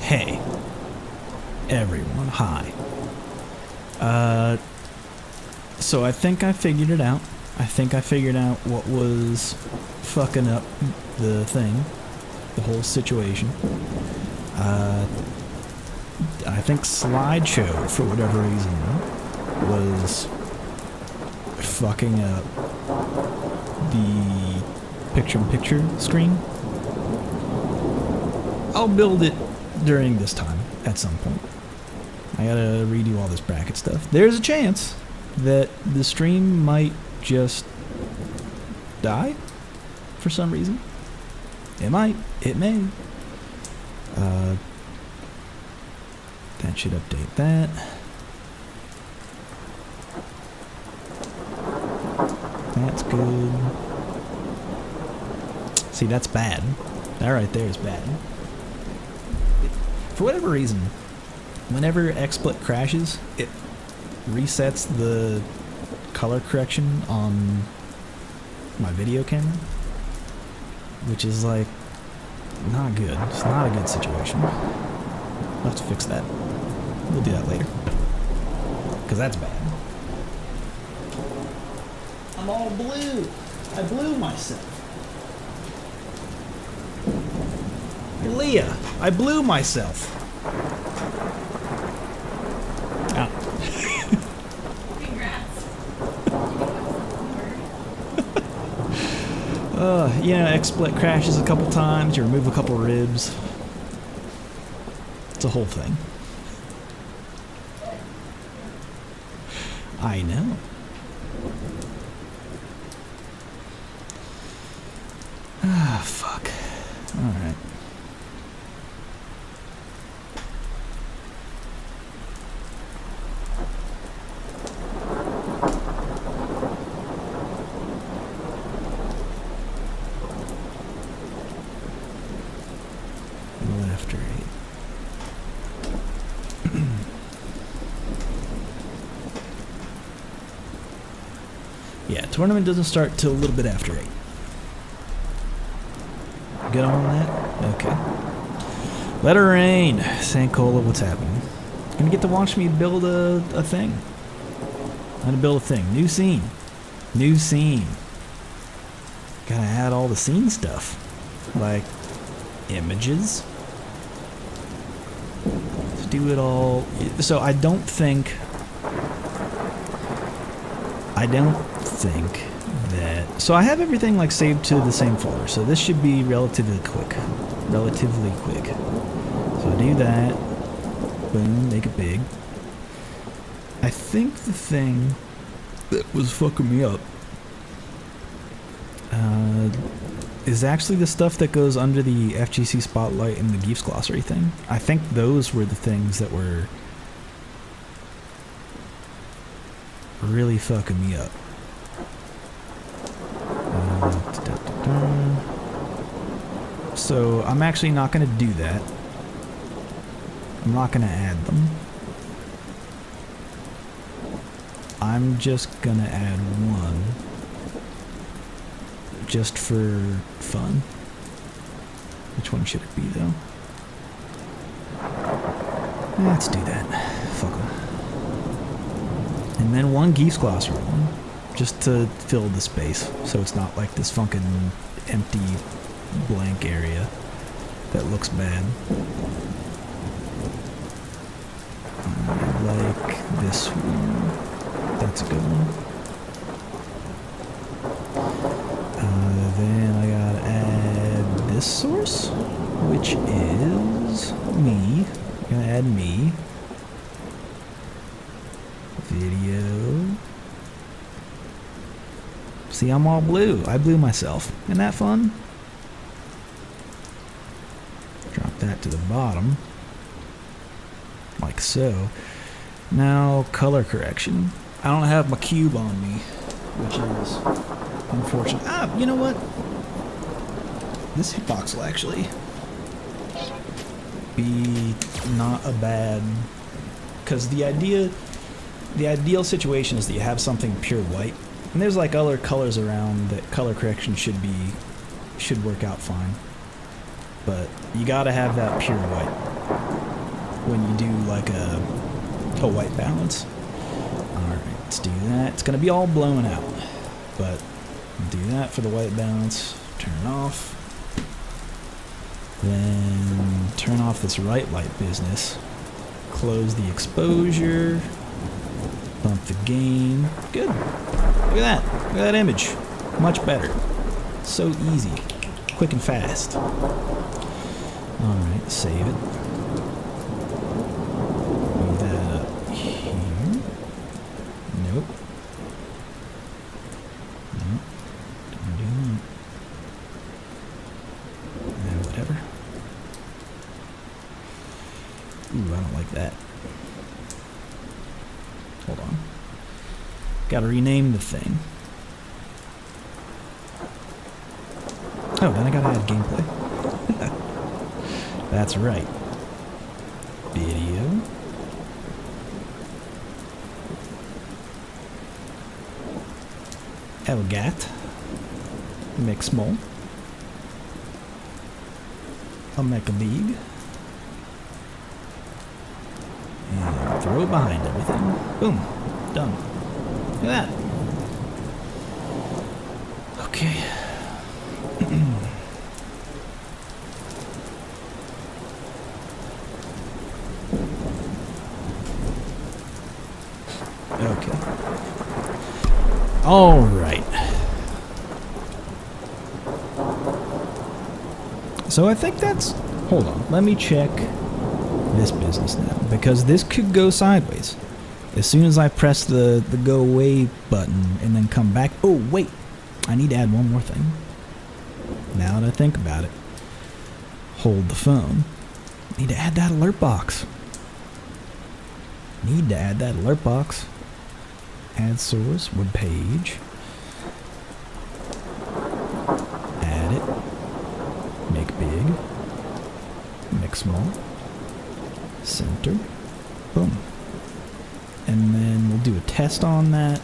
Hey, everyone, hi. So I think I figured it out. I think I figured out what was fucking up the thing, the whole situation. I think slideshow, for whatever reason, was fucking up the picture-in-picture screen. I'll build it during this time at some point. I gotta redo all this bracket stuff. There's a chance that the stream might just die for some reason. It might. It may. That should update that. That's good. See, that's bad. That right there is bad. For whatever reason, whenever XSplit crashes, it resets the color correction on my video camera, which is like not good. It's not a good situation. I'll have to fix that. We'll do that later, because that's bad. I'm all blue. I blew myself. Leah, I blew myself. Ah. You know, XSplit crashes a couple times, you remove a couple ribs. It's a whole thing. I know. Ah, fuck. Alright. After 8. Yeah, tournament doesn't start till a little bit after 8. Good on that? Okay. Let her rain. Sankola, what's happening? Gonna get to watch me build a thing. I'm gonna build a thing. New scene. New scene. Gotta add all the scene stuff. Like images. To do it all. So I don't think that, so I have everything like saved to the same folder, so this should be relatively quick. So I do that, boom, make it big. I think the thing that was fucking me up is actually the stuff that goes under the FGC Spotlight and the Geefs Glossary thing. I think those were the things that were really fucking me up. So I'm actually not going to do that. I'm not going to add them. I'm just going to add one. Just for fun. Which one should it be though? Let's do that. Fuck them. And then one Geefs Glossary one, just to fill the space, so it's not like this fucking empty blank area that looks bad. I like this one. That's a good one. Then I gotta add this source, which is me. I'm gonna add me. Video. See, I'm all blue. I blew myself. Isn't that fun? Drop that to the bottom. Like so. Now, color correction. I don't have my cube on me, which is unfortunate. Ah, you know what? This hitbox will actually be not a bad... Because the ideal situation is that you have something pure white, and there's like other colors around that color correction should work out fine, but you gotta have that pure white. when you do like a white balance. Alright, let's do that. It's going to be all blown out, but do that for the white balance. Turn it off. Then turn off this right light business. Close the exposure. Bump the gain. Good. Look at that. Look at that image. Much better. So easy. Quick and fast. Alright, save it. Move that up here. Nope. Nope. Don't do that. Whatever. Ooh, I don't like that. Hold on. Gotta rename the thing. Oh, then I gotta add gameplay. That's right. Video. Elgat. Mixmol. A Mechabig. And throw it behind everything. Boom. Done. Look at that. Okay. Okay. All right. So I think that's... Hold on. Let me check this business now, because this could go sideways. As soon as I press the go away button and then come back... Oh, wait. I need to add one more thing. Now that I think about it. Hold the phone. Need to add that alert box. Need to add that alert box. Add source, web page. Add it. Make big. Make small. Center. Boom. And then we'll do a test on that.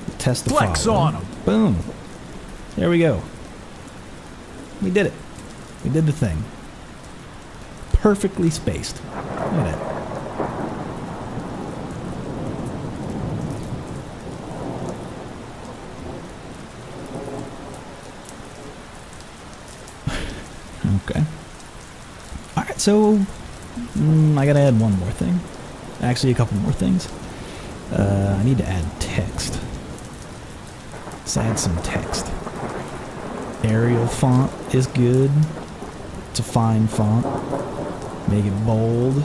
We'll test the Flex on them. Boom. There we go. We did it. We did the thing. Perfectly spaced. Look at that. Okay. Alright, so I gotta add one more thing. Actually, a couple more things. I need to add text. Let's add some text. Arial font is good. It's a fine font. Make it bold.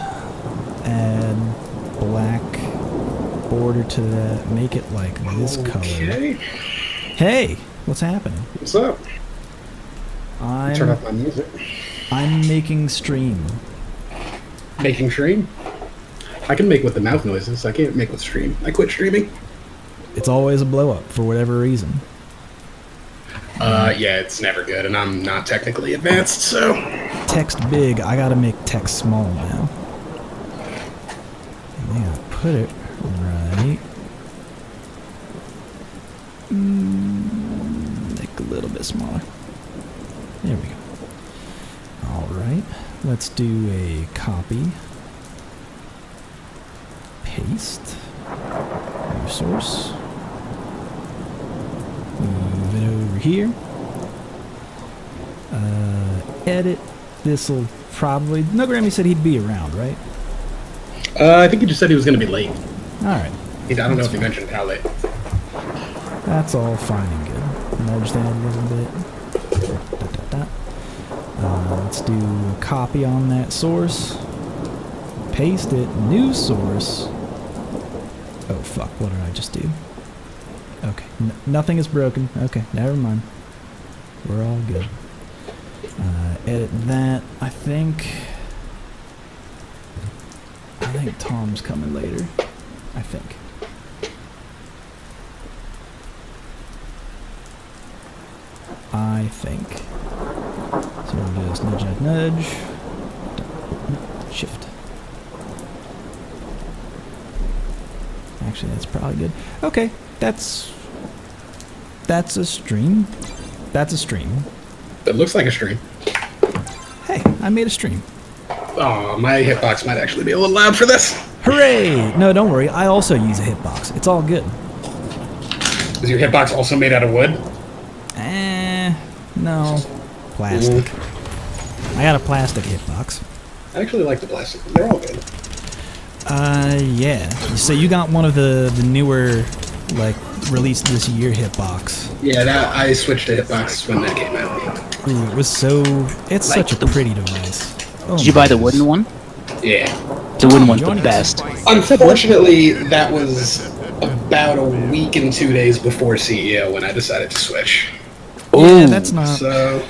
Add black border to that. Make it like this color. Hey, what's happening? What's up? Turn up my music. I'm making stream. Making stream? I can make with the mouth noises. I can't make with stream. I quit streaming. It's always a blow up for whatever reason. Yeah, it's never good, and I'm not technically advanced, so... Text big, I gotta make text small now. And I gotta put it right... Make a little bit smaller. There we go. Alright, let's do a copy. Paste. New source. Move it over here. Edit. This'll probably... No, Grammy said he'd be around, right? I think he just said he was going to be late. Alright. I don't know if he mentioned how late. That's all fine and good. Nudge that a little bit. Let's do a copy on that source. Paste it. New source. Oh, fuck. What did I just do? Okay. Nothing is broken. Okay. Never mind. We're all good. Edit that. I think Tom's coming later. I think. So we'll just nudge, nudge, nudge. Shift. Actually, that's probably good. Okay, that's a stream. That's a stream. It looks like a stream. Hey, I made a stream. Oh, my hitbox might actually be a little loud for this. Hooray! No, don't worry. I also use a hitbox. It's all good. Is your hitbox also made out of wood? No. Plastic. I got a plastic hitbox. I actually like the plastic. They're all good. Yeah. So you got one of the newer, like, released this year hitbox. Yeah, I switched to hitbox when that came out. Ooh, it was so... It's Like such a pretty device. Oh Did you buy the wooden one? Yeah. The wooden one's the best. Unfortunately, that was about a week and 2 days before CEO when I decided to switch. Yeah, that's not... So,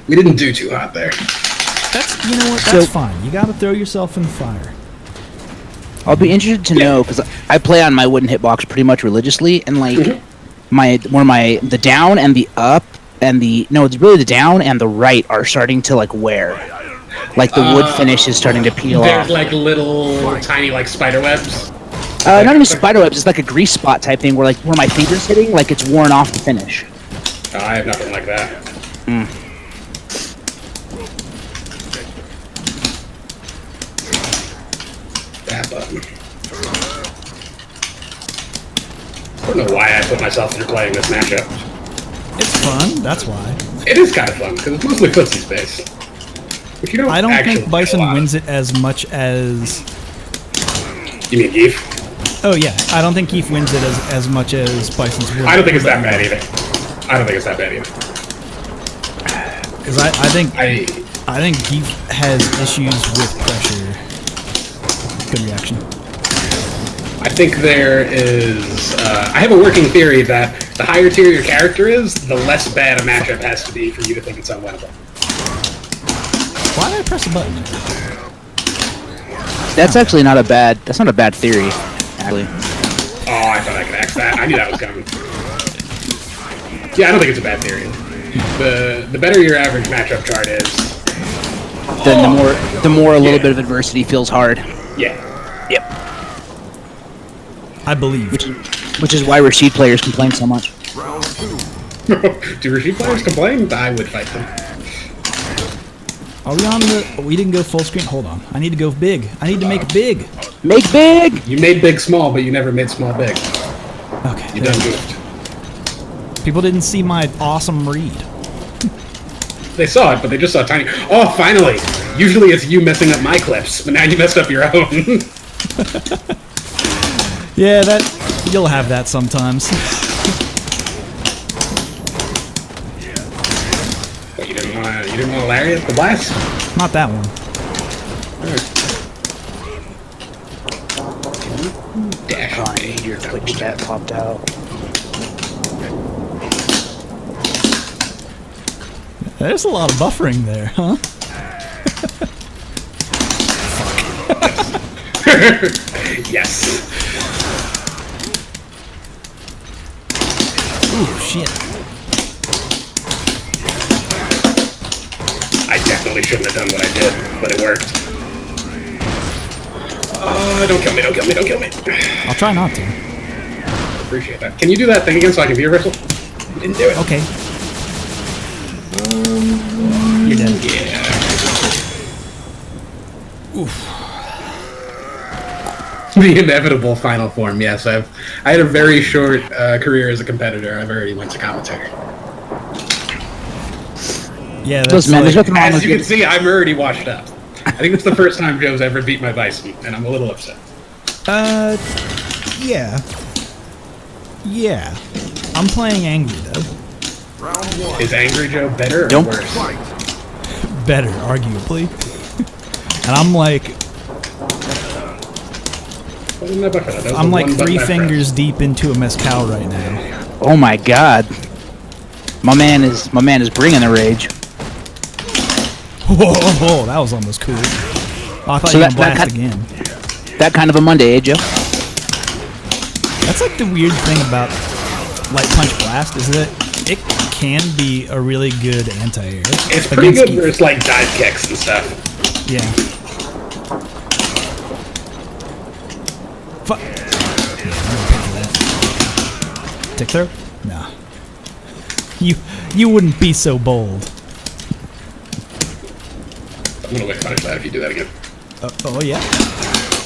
we didn't do too hot there. That's, you know what, that's fine. You gotta throw yourself in the fire. I'll be interested to know, because I play on my wooden hitbox pretty much religiously, and like the down and the up and it's really the down and the right are starting to like wear. Like the wood finish is starting to peel There's off. like little tiny like spider webs. Not even spider webs, it's like a grease spot type thing where like where my finger's hitting, like it's worn off the finish. Oh, I have nothing like that. That button. I don't know why I put myself through playing this matchup. It's fun, that's why. It is kind of fun, because it's mostly footsie space. But you don't I don't actually think Bison get a lot. wins it as much as... You mean Geef? Oh yeah, I don't think Keith wins it as much as Bison's win. I don't think it's that bad either. I don't think it's that bad either. Because I think Keith has issues with pressure. Good reaction. I think there is... I have a working theory that the higher tier your character is, the less bad a matchup has to be for you to think it's unwinnable. Why did I press a button? That's actually not a bad theory, actually. Oh, I thought I could axe that. I knew that was coming. Yeah, I don't think it's a bad theory. The better your average matchup chart is, Then the more a little bit of adversity feels hard. yeah. Yep. I believe. Which is why Rashid players complain so much. Do Rashid players complain? I would fight them. Are we on the... We didn't go full screen? Hold on. I need to go big. I need to make big. Make big! You made big small, but you never made small big. Okay. You done goofed. People didn't see my awesome read. They saw it, but they just saw tiny... Oh, finally! Usually it's you messing up my clips, but now you messed up your own. Yeah, that... You'll have that sometimes. But you didn't want to lariat the blast? Not that one. Dash. Oh, I need your Twitch chat popped out. There's a lot of buffering there, huh? Yes. Ooh, shit. I definitely shouldn't have done what I did, but it worked. Don't kill me, don't kill me, don't kill me. I'll try not to. Appreciate that. Can you do that thing again so I can view Ripple? Didn't do it. Okay. You're dead. Yeah. Oof. The inevitable final form, yes. I had a very short career as a competitor. I've already went to commentary. Yeah, that's Listen, man, there's nothing wrong As with you can see, I'm already washed up. I think it's the first time Joe's ever beat my Bison, and I'm a little upset. Yeah. Yeah. I'm playing angry, though. Is Angry Joe better or Nope. worse? Better, arguably. And I'm like... I'm like 3 fingers deep into a mezcal right now. Oh my god. My man is bringing the rage. Whoa, that was almost cool. Oh, I thought So you were that- gonna that blast kind- again. That kind of a Monday, eh, Joe? That's like the weird thing about Light Punch Blast is that it can be a really good anti-air. It's pretty against good versus like dive kicks and stuff. Yeah. Fuck. Yeah, I'm gonna pay for that. Tick throw? Nah. You wouldn't be so bold. I'm gonna punish that if you do that again. Oh yeah.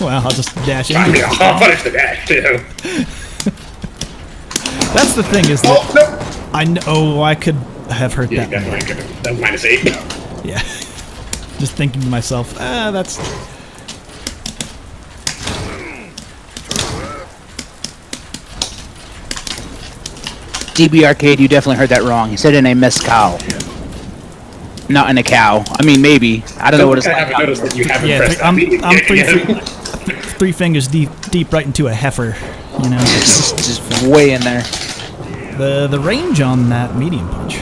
Well, I'll just dash in. I'll punish the dash too. That's the thing is that No. I know I could have hurt Yeah, that. definitely could have. That was -8. Yeah. Just thinking to myself, that's. DB Arcade, you definitely heard that wrong. He said in a mezcal. Not in a cow. I mean, maybe. I don't know what it's I like. haven't noticed that you haven't Yeah, pressed I'm that. three fingers deep right into a heifer. You know, Just way in there. the range on that medium punch.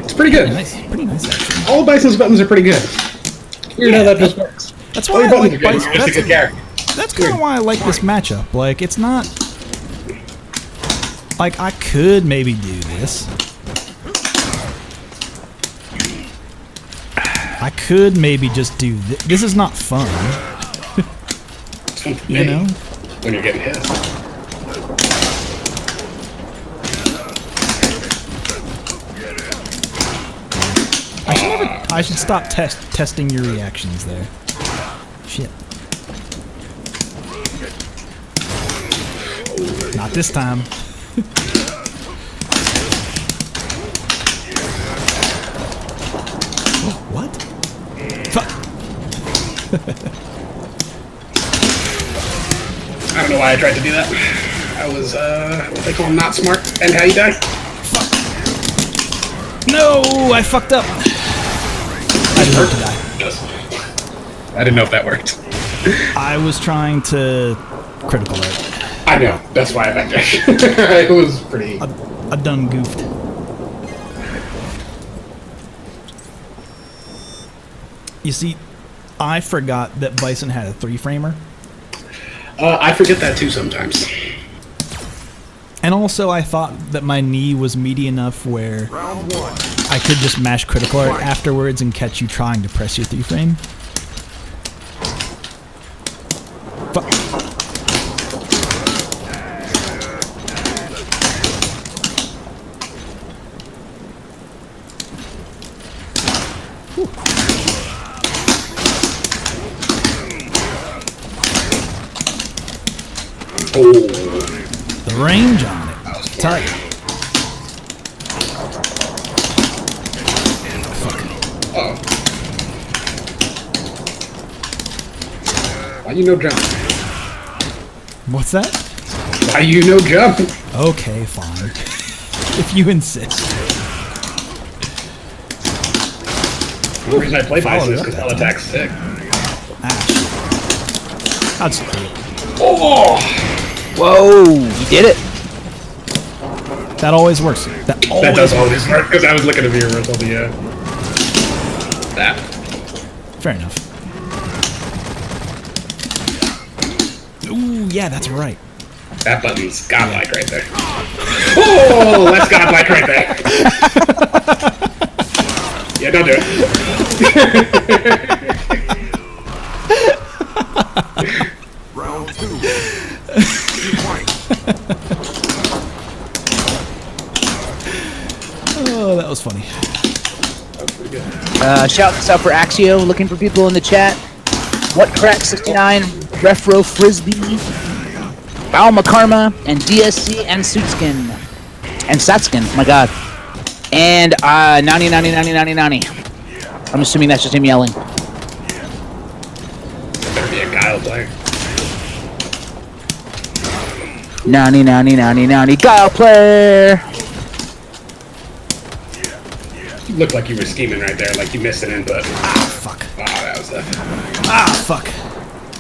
It's pretty good. Pretty nice actually. All of Bison's buttons are pretty good. Weird how Yeah, that just works. That's All why your I like buttons are good. Bison. You're just a good character. That's kind of why I like this matchup. Like, it's not. Like, I could maybe do this. I could maybe just do this. This is not fun. It's fun for You me know? when you're getting hit. I should stop testing your reactions there. Shit. Not this time. What? Fuck. I don't know why I tried to do that. I was, what they call not smart. And how you die? Fuck. No, I fucked up. I deserve to die. Yes. I didn't know if that worked. I was trying to critical it. I know. That's why I backed it was pretty... I done goofed. You see, I forgot that Bison had a 3-framer. I forget that too sometimes. And also, I thought that my knee was meaty enough where I could just mash critical art afterwards and catch you trying to press your 3-frame. Fuck. Oh. The range on it. Tight. Uh-oh. Why you no jump? What's that? Why you no jump? Okay, fine. If you insist. The reason I play Bison is Followed because up Hell Attack's sick. Ah, shit. I'll just do it. Oh! Whoa, you did it. That always works. That That does always work, because I was looking at the reversal, that. Fair enough. Ooh, yeah, that's right. That button's godlike right there. Oh, that's godlike right there. Yeah, don't do it. Round 2. Oh, that was funny. Shout this out for Axio, looking for people in the chat. What Crack 69, Refro Frisbee, Bauma Karma, and DSC and Suitskin. And Satskin, my god. And Nani. I'm assuming that's just him yelling. Better be a Guile player. Nani, Guile player! You looked like you were scheming right there, like you missed an input. Ah, fuck. Wow, that was death. Ah, fuck.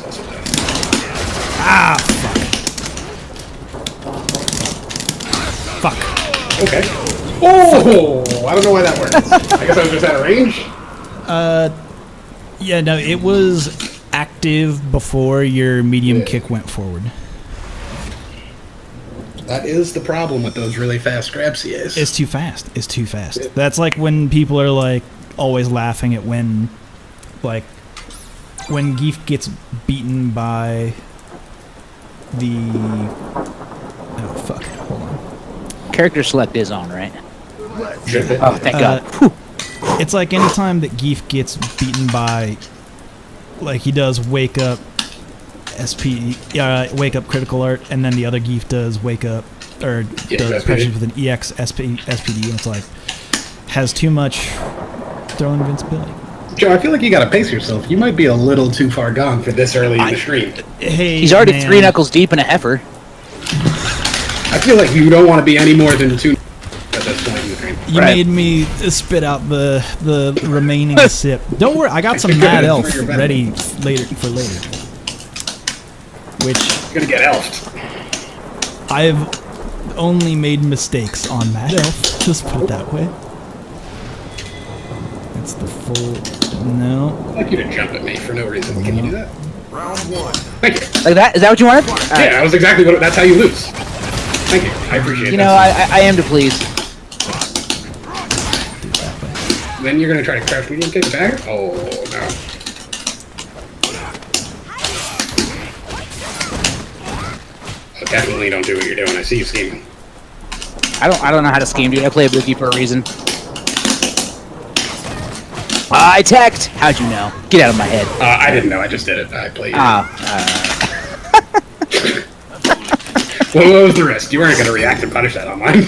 Also death. Ah, fuck. Fuck. Okay. Oh! I don't know why that worked. I guess I was just out of range? Yeah, no, it was active before your medium kick went forward. That is the problem with those really fast grab CAs. It's too fast. It's too fast. That's like when people are like always laughing at when Geef gets beaten by the oh fuck, hold on. Character select is on, right? Should be. Oh, thank god. Whew. It's like anytime that Geef gets beaten by like he does wake up wake up critical art, and then the other Geef does wake up or does pressures with an EX SPD, and it's like has too much throwing invincibility. Joe, I feel like you gotta pace yourself. You might be a little too far gone for this early in the stream. Hey, he's already man. 3 knuckles deep in a heifer. I feel like you don't want to be any more than 2 at this point in the stream. You made me spit out the remaining sip. Don't worry, I got some Mad Elf ready for later. Which You're gonna get elfed. I've only made mistakes on Mad Elf. Just put it that way. That's the full. No. I'd like you to jump at me for no reason. Can you do that? Round 1. Thank you. Like that? Is that what you wanted? Yeah, that was exactly what. That's how you lose. Thank you. I appreciate it. You know, I am to please. Then you're gonna try to crouch medium kick back? Oh no. Oh, definitely don't do what you're doing. I see you scheming. I don't know how to scheme, dude. I play a boogie for a reason. I teched. How'd you know? Get out of my head. I didn't know. I just did it. I played. Well, what was the risk? You weren't gonna react and punish that online.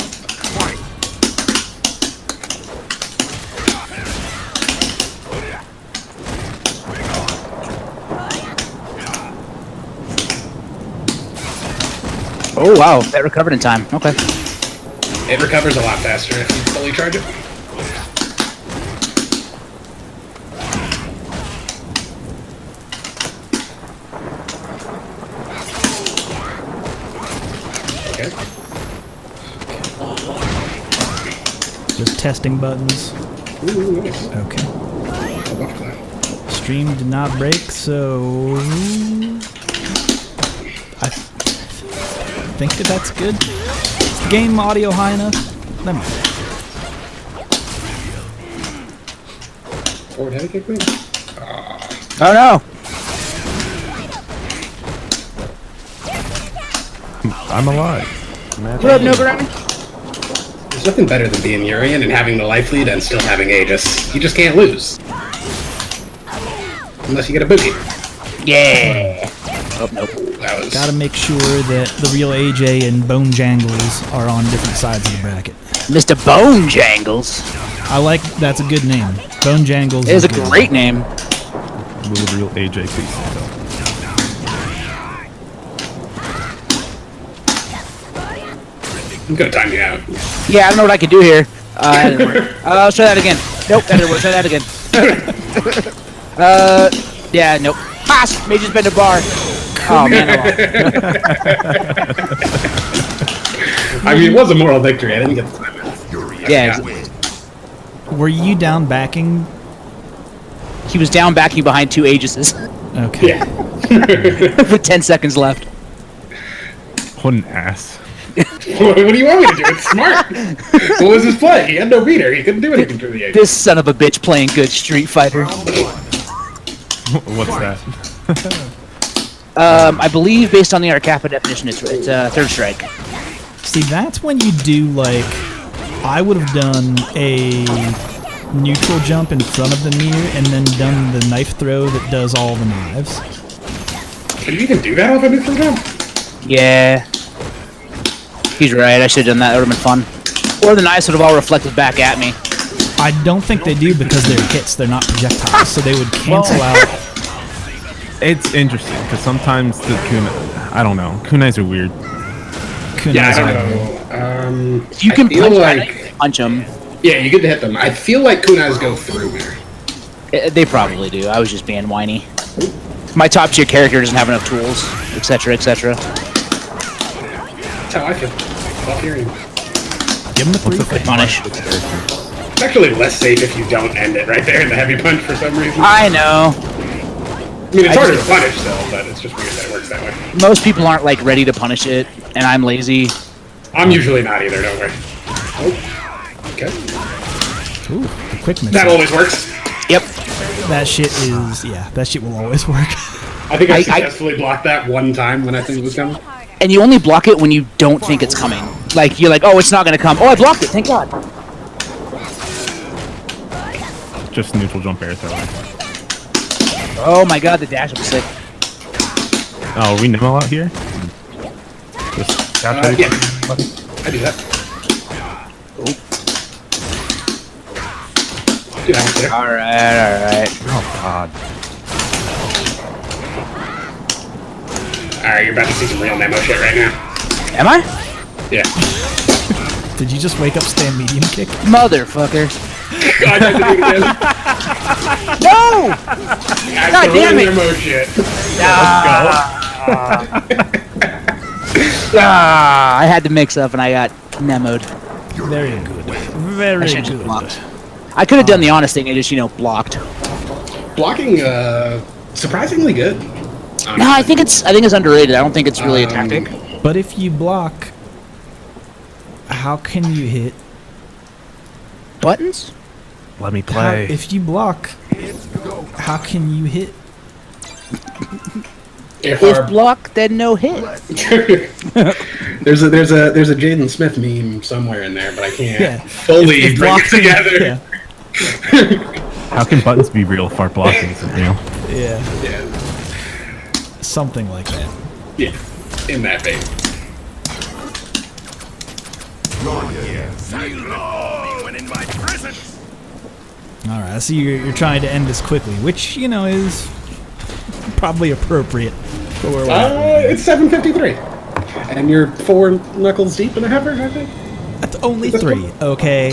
Oh wow, that recovered in time. Okay. It recovers a lot faster if you fully charge it. Okay. Just testing buttons. Ooh, nice. Okay. I'll buff that. Stream did not break, so I think that's good. Is the game audio high enough? Let me. Forward heavy kick, please. Oh no. I'm alive. What up, no ground? There's nothing better than being Urian and having the life lead and still having Aegis. You just can't lose. Unless you get a boogie. Yeah. Oh nope. That was... Gotta make sure that the real AJ and Bone Jangles are on different sides of the bracket. Mr. Bone Jangles. I like, that's a good name. Bone Jangles It is a good. great name. Will the real AJ please stand up? I'm gonna time you out. Yeah, I don't know what I can do here. That didn't work. Let's try that again. Nope, that didn't work. Try that again. Yeah, nope. Pass! Mage's been a bar. Oh, man. I mean, it was a moral victory. I didn't get the time out. Yeah. Were you down backing? He was down backing behind 2 Aegises Okay. Yeah. with 10 seconds left. What an ass. What do you want me to do? It's smart. What was his play? He had no beater. He couldn't do anything through the Aegis. This son of a bitch playing good Street Fighter. What's that? I believe based on the Arcapa definition, it's third strike. See, that's when you do, like, I would have done a neutral jump in front of the mirror and then done the knife throw that does all the knives. Can you even do that off a neutral jump? Yeah. He's right, I should have done that. That would have been fun. Or the knives would have all reflected back at me. I don't think they do because they're hits, they're not projectiles, so they would cancel out. It's interesting because sometimes the kunai, I don't know, kunais are weird. Kunais Yeah, I don't are- know. You can I feel punch them. Yeah, you get to hit them. I feel like kunais go through there. They probably do. I was just being whiny. My top tier character doesn't have enough tools, etc., etc. That's how I feel. Off hearing. Give them the free thing. Punish. It's actually less safe if you don't end it right there in the heavy punch for some reason. I know. I mean, it's harder to punish still, but it's just weird that it works that way. Most people aren't like ready to punish it, and I'm lazy. I'm usually not either, don't worry. Oh. Okay. Ooh, the quick missile. That always works. Yep. That shit is, yeah, that shit will always work. I think I I- successfully blocked that one time when I think it was coming. And you only block it when you don't think it's coming. Like, you're like, oh, it's not gonna come. Oh, I blocked it, thank God. Just neutral jump air throw. Oh my god, the dash was sick. Oh, we Nemo out here? Just dash ready? Yeah, I do that. Do that there. Alright. Oh god. Alright, you're about to see some real Nemo shit right now. Am I? Yeah. Did you just wake up stand medium kick? Motherfucker. God, I have to do it again. No! God damn it. Nemo shit. I had to mix up and I got Nemo'd. Very good. Very I should've just good. blocked. I could have done the honest thing and just, blocked. Blocking, surprisingly good. No, I think it's underrated. I don't think it's really a tactic. But if you block, how can you hit? Buttons? Let me How, play. if you block, how can you hit? If If our, block, then no hit. there's a Jaden Smith meme somewhere in there, but I can't fully If bring it blocking- together. Yeah. How can buttons be real if our blocking isn't real? Yeah. Yeah, Something like that. yeah, in that vein. All right. I see you're trying to end this quickly, which is probably appropriate for where we're at. It's 7:53, and you're 4 knuckles deep in a heifer, I think. That's only 3. Okay.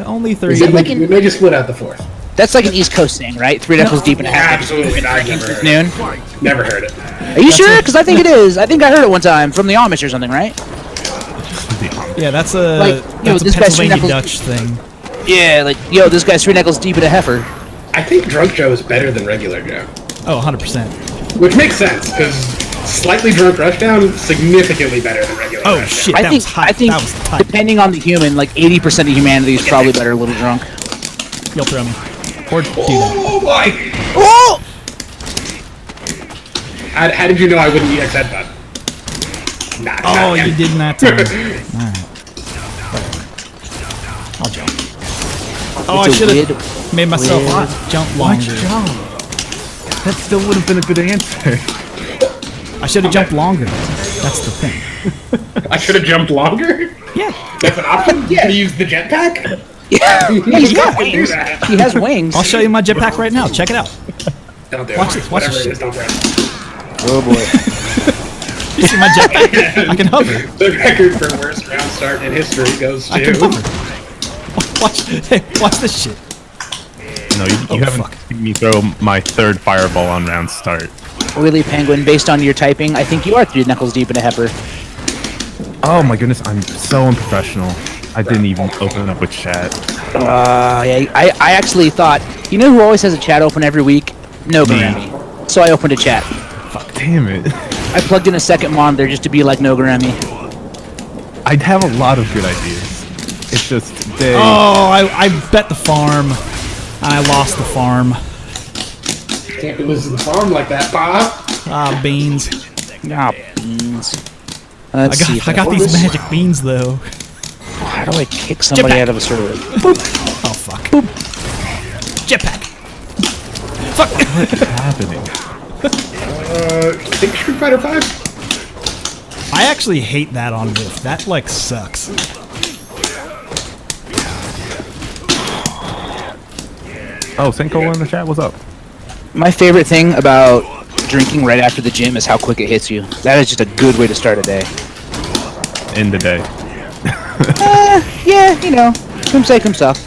Only 3. We may just split out the 4th. That's like an East Coast thing, right? 3 knuckles deep and a half. Absolutely not. I've never heard it. Noon. Never heard it. Are you sure? Because I think it is. I think I heard it one time from the Amish or something, right? Yeah, that's a this that's a guy's three Pennsylvania knuckles- Dutch thing. Yeah, like, this guy's 3 knuckles deep in a heifer. I think Drunk Joe is better than regular Joe, Oh, 100%. which makes sense because slightly drunk Rushdown significantly better than regular. Oh Rushdown. shit, I that think was hot. I think That was tight. depending on the human, like 80% of humanity is probably better a little drunk. You'll throw me. Or do that. Oh boy! Oh! How did you know I wouldn't EX headbutt? Nah, Oh, not you yet. did in that time. Alright. I'll jump. Oh, It's I a should have weird- made myself jump longer. That still would have been a good answer. I should have jumped longer. That's the thing. I should have jumped longer. Yeah. That's an option. You can use the jetpack. Yeah, he's got Don't do wings. that. He has wings. I'll show you my jetpack right now. Check it out. Don't do it. Watch this, watch Whatever this it is, don't do it. Oh boy. You see my jetpack? I can hover. The record for worst round start in history goes I can to. hover. Watch this shit. No, you haven't fuck. seen me throw my 3rd fireball on round start. Oily Penguin, based on your typing, I think you are 3 knuckles deep in a heifer. Oh my goodness, I'm so unprofessional. I didn't even open up with chat. Yeah, I actually thought, who always has a chat open every week? No Garami. So I opened a chat. Fuck, damn it. I plugged in a second monitor just to be like no Garami. I'd have a lot of good ideas. It's just they. Oh, I bet the farm. I lost the farm. Can't be losing the farm like that, Bob. Ah, beans. Ah, beans. Let's see if I got these this- magic beans though. How do I kick somebody Jetpack. out of a server? Oh fuck. Boop. Jetpack. Fuck. What's happening? I think Street Fighter 5. I actually hate that on Rift. That like sucks. Oh, Senko in the chat, what's up? My favorite thing about drinking right after the gym is how quick it hits you. That is just a good way to start a day. In the day. Yeah, come say, come stuff.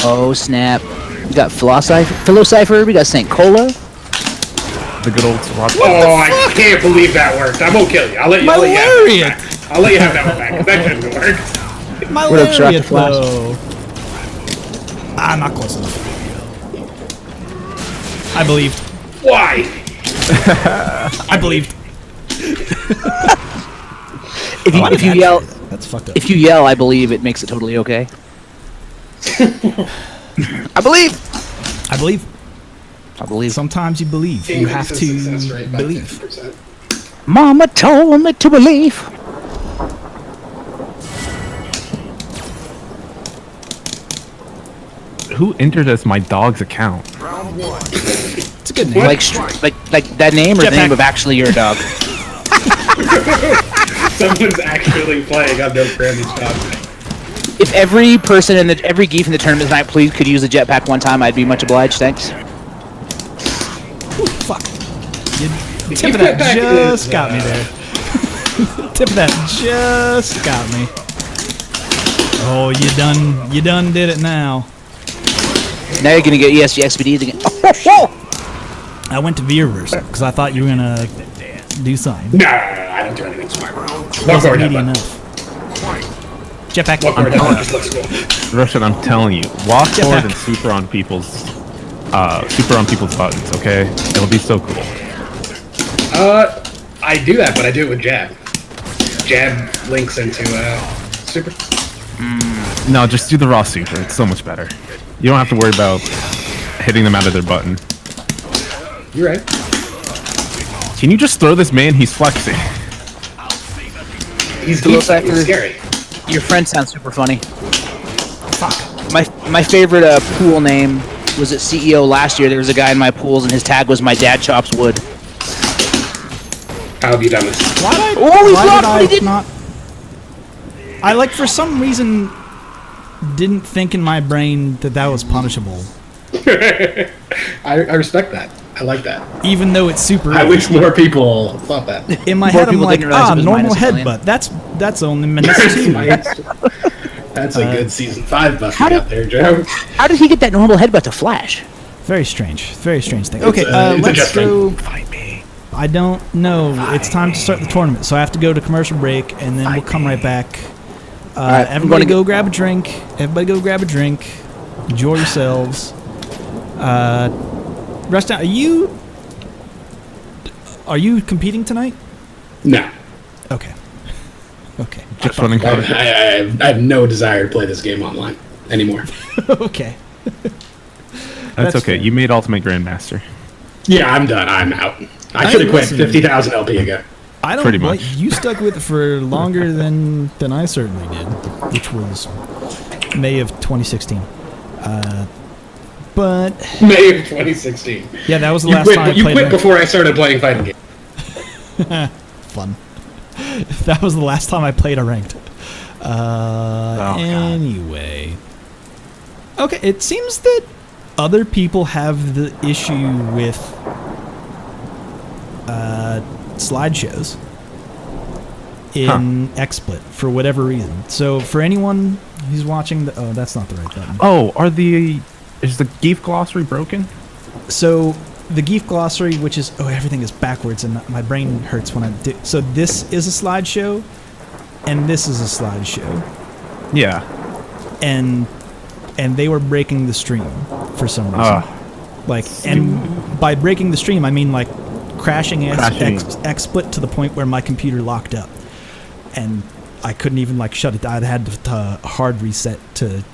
Oh snap! We got Philocipher. We got Saint Cola. The good old rock. Oh, I can't believe that worked. I won't kill you. I'll let you. My I'll let you have that lariat. back. I'll let you have that one back. That shouldn't have worked. My What up, Shark lariat the Flash? though. Ah, not close enough. I believed. Why? I believed. If you yell, That's fucked up. if you yell, I believe it makes it totally okay. I believe. I believe. I believe. Sometimes you believe. You have Success to rate by believe. 50%. Mama told me to believe. who entered as my dog's account? Round 1. It's a good name. Like that name or the Jetpack. name of actually your dog? Someone's actually playing on no Grammy's dog. If every person in every geef in the tournament tonight, please could use a jetpack one time, I'd be much obliged. Thanks. Ooh, fuck. You, The tip of Geef that Jetpack just is, got me there. Tip of that just got me. Oh, you done did it now. Now you're gonna get ESG XPDs again. Oh. I went to V-reverse because I thought you were gonna do something. No, I don't do anything smart. Walk Wasn't forward, meaty headbutt. enough. Jetpack. Walk forward, headbutt just looks cool. Russian, I'm telling you, walk Jetpack. forward and super on people's buttons. Okay, it'll be so cool. I do that, but I do it with jab. Jab links into super. No, just do the raw super. It's so much better. You don't have to worry about hitting them out of their button. You're right. Can you just throw this man? He's flexing. He's Hello, geek, Factor. he's scary. Your friend sounds super funny. Fuck. My favorite pool name was at CEO last year. There was a guy in my pools, and his tag was "My Dad Chops Wood." How have you done this? Why did Oh, he why blocked, did but he I didn't. not? I like for some reason didn't think in my brain that was punishable, I respect that. I like that. even though it's super. I wish more people thought that. In my More head, I'm people like, didn't realize it was normal -1 million. headbutt. That's only minus 2. That's a good season 5 buff how you got there, Joe. How did he get that normal headbutt to flash? Very strange thing. Okay, it's let's adjustment. go. Fight me. I don't know. It's time to start the tournament, so I have to go to commercial break, and then we'll come right back. right, Everybody go grab a drink. Everybody go grab a drink. Enjoy yourselves. Rest out. Are you competing tonight? No. Okay. Okay. Just running I, hard. I have no desire to play this game online anymore. Okay. That's That's okay. fair. You made Ultimate Grandmaster. Yeah, I'm done. I'm out. I I should have quit listen. 50,000 LP ago. I don't. Pretty like, much. you stuck with it for longer than I certainly did, which was May of 2016. But May of 2016. yeah, that was the You last quit, time I you played. quit ranked. before I started playing fighting games. Fun. That was the last time I played a ranked. God. Anyway. Okay, it seems that other people have the issue with slideshows in XSplit for whatever reason. So for anyone who's watching oh, that's not the right button. Oh, is the Geef glossary broken? So the Geef glossary, which is everything is backwards, and my brain hurts when I do. So this is a slideshow, and this is a slideshow, Yeah. and they were breaking the stream for some reason. And by breaking the stream, I mean like crashing XSplit to the point where my computer locked up, and I couldn't even like shut it down. I had to hard reset to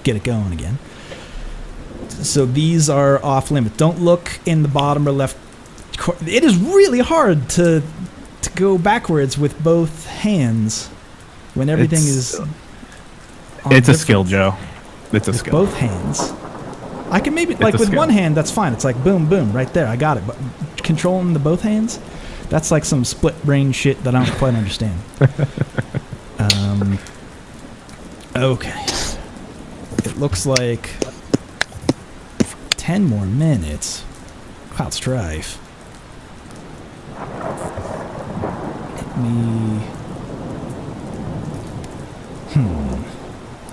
get it going again. So these are off limit. Don't look in the bottom or left. It is really hard to go backwards with both hands when everything is. It's a skill, Joe. It's a with skill. both hands. I can maybe like a with skill. one hand. That's fine. It's like boom, boom, right there. I got it. But controlling the both hands, that's like some split brain shit that I don't quite understand. Okay. It looks like 10 more minutes. Cloud Strife. Let me.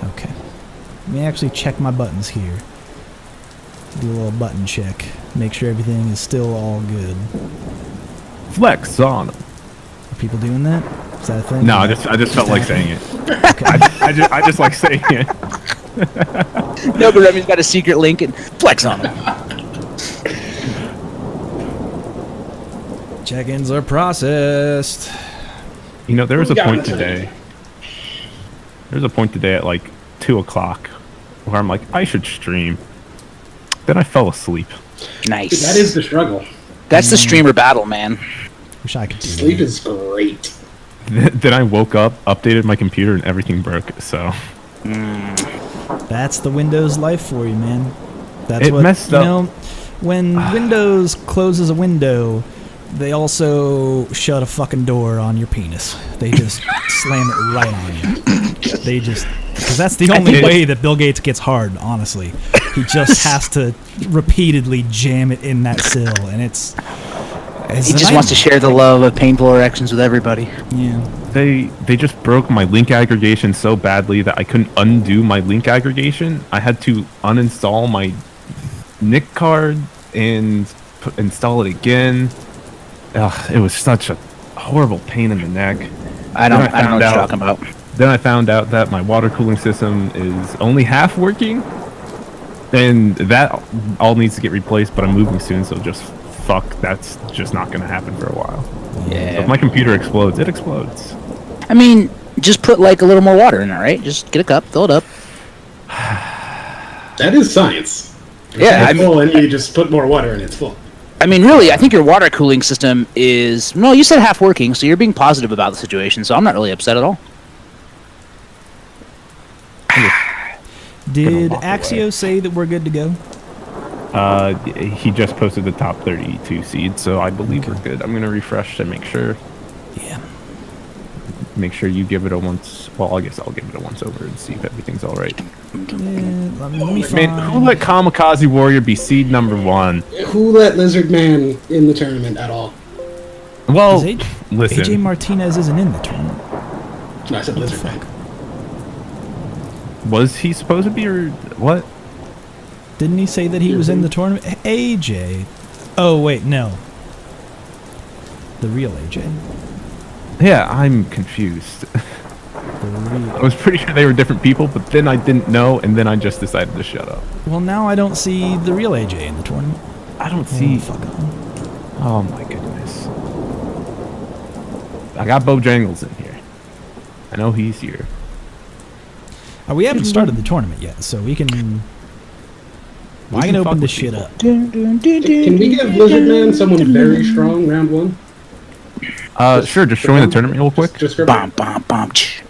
Okay. Let me actually check my buttons here. Do a little button check. Make sure everything is still all good. Flex on them. Are people doing that? Is that a thing? No, I just felt like saying it. I just like saying it. No, but Remy's got a secret link and flex on him. Check-ins are processed. You know, there was a Yeah, point that's today. There's a point today at like 2 o'clock where I'm like, I should stream. Then I fell asleep. Nice. That is the struggle. That's the streamer battle, man. Wish I could do Sleep that. is great. Then I woke up, updated my computer, and everything broke. So That's the Windows life for you, man. That's It what, messed you up. know, when Windows closes a window, they also shut a fucking door on your penis. They just slam it right on you. They just, because that's the only way that Bill Gates gets hard, honestly. He just has to repeatedly jam it in that sill, and it's He just wants to share the love of painful erections with everybody. Yeah. They just broke my link aggregation so badly that I couldn't undo my link aggregation. I had to uninstall my NIC card and install it again. Ugh, it was such a horrible pain in the neck. I don't know what you're talking about. Then I found out that my water cooling system is only half working, and that all needs to get replaced. But I'm moving soon, so just fuck. That's just not going to happen for a while. Yeah. So if my computer explodes, it explodes. I mean, just put like a little more water in it, right? Just get a cup, fill it up. That is science. Yeah, It's full, and you just put more water and it's full. I mean, really, I think your water cooling system is... No, you said half working, so you're being positive about the situation, so I'm not really upset at all. Did Axio say that we're good to go? He just posted the top 32 seeds, so I believe we're good. I'm going to refresh to make sure. Yeah. Make sure you give it a once. Well, I guess I'll give it a once over and see if everything's all right. Let me find... Man, who let Kamikaze Warrior be seed number 1? Who let Lizard Man in the tournament at all? Well, AJ listen. Martinez isn't in the tournament. No, I said Lizard Man. Was he supposed to be or what? Didn't he say that he was in the tournament? AJ. Oh, wait, no. The real AJ. Yeah, I'm confused. I was pretty sure they were different people, but then I didn't know, and then I just decided to shut up. Well, now I don't see the real AJ in the tournament. I don't see. Fuck on. Oh my goodness. I got Bojangles in here. I know he's here. We haven't started the tournament yet, so we can... I can open this shit up. Can we give Lizard Man someone very strong round 1? Sure, just showing the tournament real quick. Just for Bom, bom, bom, ch.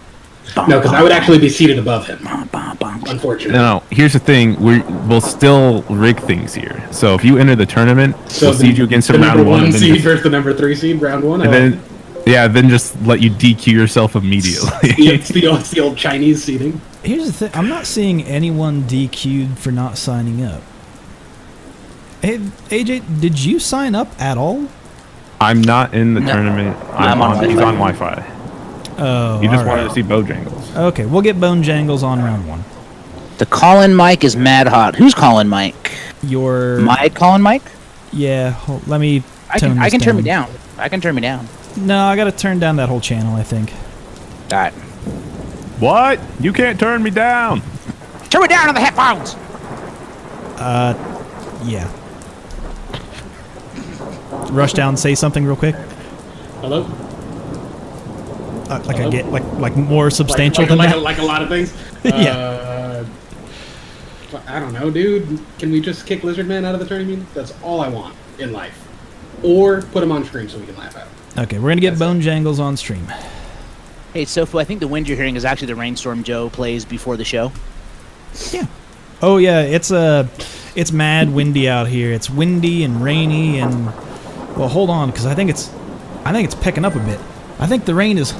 No, because I would actually be seated above him. Unfortunately. No, here's the thing. We'll still rig things here. So if you enter the tournament, we'll seed you against the a round number 1. one And then seed just, versus the number 3 seed, round 1. and then, yeah, then just let you DQ yourself immediately. it's the old Chinese seeding. Here's the thing. I'm not seeing anyone DQ'd for not signing up. Hey, AJ, did you sign up at all? I'm not in the tournament. I'm on He's Wi-Fi. on Wi-Fi. Oh, You just all wanted right. to see Bojangles. Okay, we'll get Bone Jangles on round 1. The Colin mic is mad hot. Who's Colin Mike? Your... My Colin Mike? Yeah, let me I tone can this turn me down. I can turn me down. No, I gotta turn down that whole channel, I think. Alright. What? You can't turn me down. Turn me down on the headphones! Yeah. Rush down, say something real quick. Hello? Like I get like more substantial like, than like, that. like a lot of things. Yeah. I don't know, dude. Can we just kick Lizard Man out of the tournament? That's all I want in life. Or put him on stream so we can laugh at him. Okay, we're gonna get Bone Jangles on stream. Hey, Sofu, I think the wind you're hearing is actually the rainstorm Joe plays before the show. Yeah. Oh yeah, it's mad windy out here. It's windy and rainy and well, hold on, because I think it's picking up a bit. I think the rain is.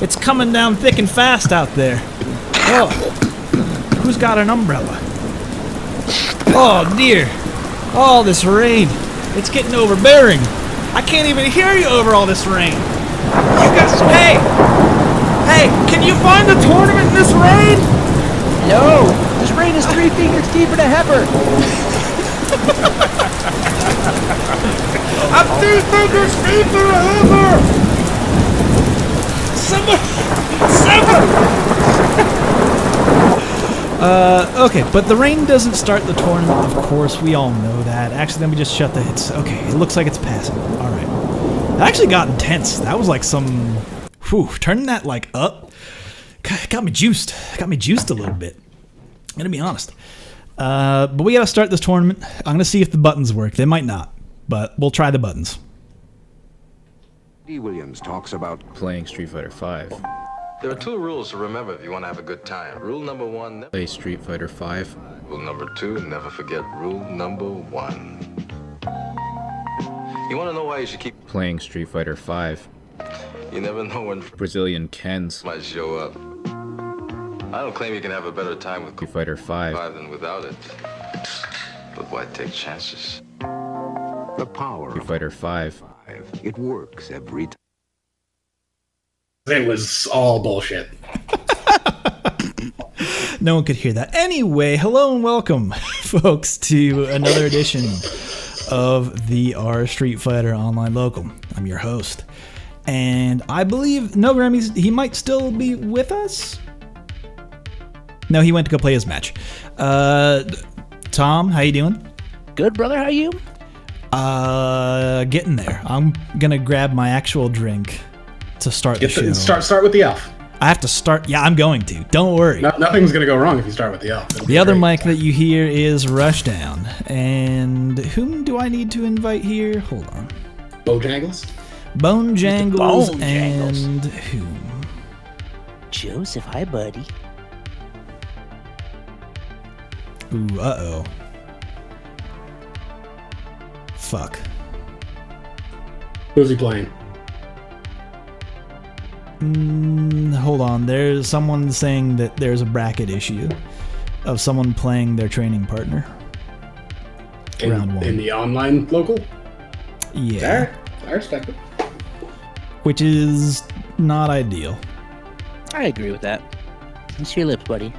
It's coming down thick and fast out there. Oh, who's got an umbrella? Oh dear. All this rain. It's getting overbearing. I can't even hear you over all this rain. You guys, hey, can you find the tournament in this rain? No! This rain is 3 fingers deep in a heifer! I'm 3 fingers deep in a heifer. Simmer! Okay, but the rain doesn't start the tournament, of course, we all know that. Actually, let me just shut the hits. Okay, it looks like it's passing. Alright. It actually got intense. That was like some... Whew, turning that like up got me juiced. Got me juiced a little bit. I'm gonna be honest. But we gotta start this tournament. I'm gonna see if the buttons work. They might not, but we'll try the buttons. D. Williams talks about playing Street Fighter V. There are 2 rules to remember if you want to have a good time. Rule number 1, never Play Street Fighter 5. Rule number 2, never forget rule number 1. You want to know why you should keep... Playing Street Fighter 5. You never know when Brazilian Kens. might show up. I don't claim you can have a better time with Street Fighter 5. than without it. But why take chances? The power Street of Fighter 5. 5. It works every time. It was all bullshit. No one could hear that. Anyway, hello and welcome, folks, to another edition of the R Street Fighter Online Local. I'm your host. And I believe, no, Grammys, he might still be with us? No, he went to go play his match. Tom, how you doing? Good, brother. How you? Getting there. I'm gonna grab my actual drink to start the show. Start with the elf. I have to start. Yeah, I'm going to. Don't worry. Nothing's gonna go wrong if you start with the elf. It'll be The other great. mic that you hear is Rushdown. And whom do I need to invite here? Hold on. Bojangles. Bone Jangles Bone Jangles. and whom? Joseph, hi, buddy. Ooh, uh-oh. Fuck. Who's he playing? Hold on. There's someone saying that there's a bracket issue of someone playing their training partner. Round one. In the online local? Yeah. Alright, I respect it. Which is not ideal. I agree with that. It's your lips, buddy.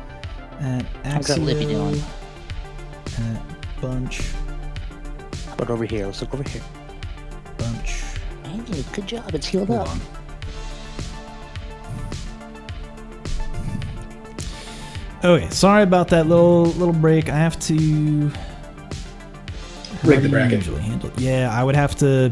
At I've got Lippy doing. At Bunch. How about over here? Let's look over here. Bunch. Hey, good job. It's healed Hold up. on. Okay, sorry about that little break. I have to Rig how the do you bracket. usually handle it? Yeah, I would have to.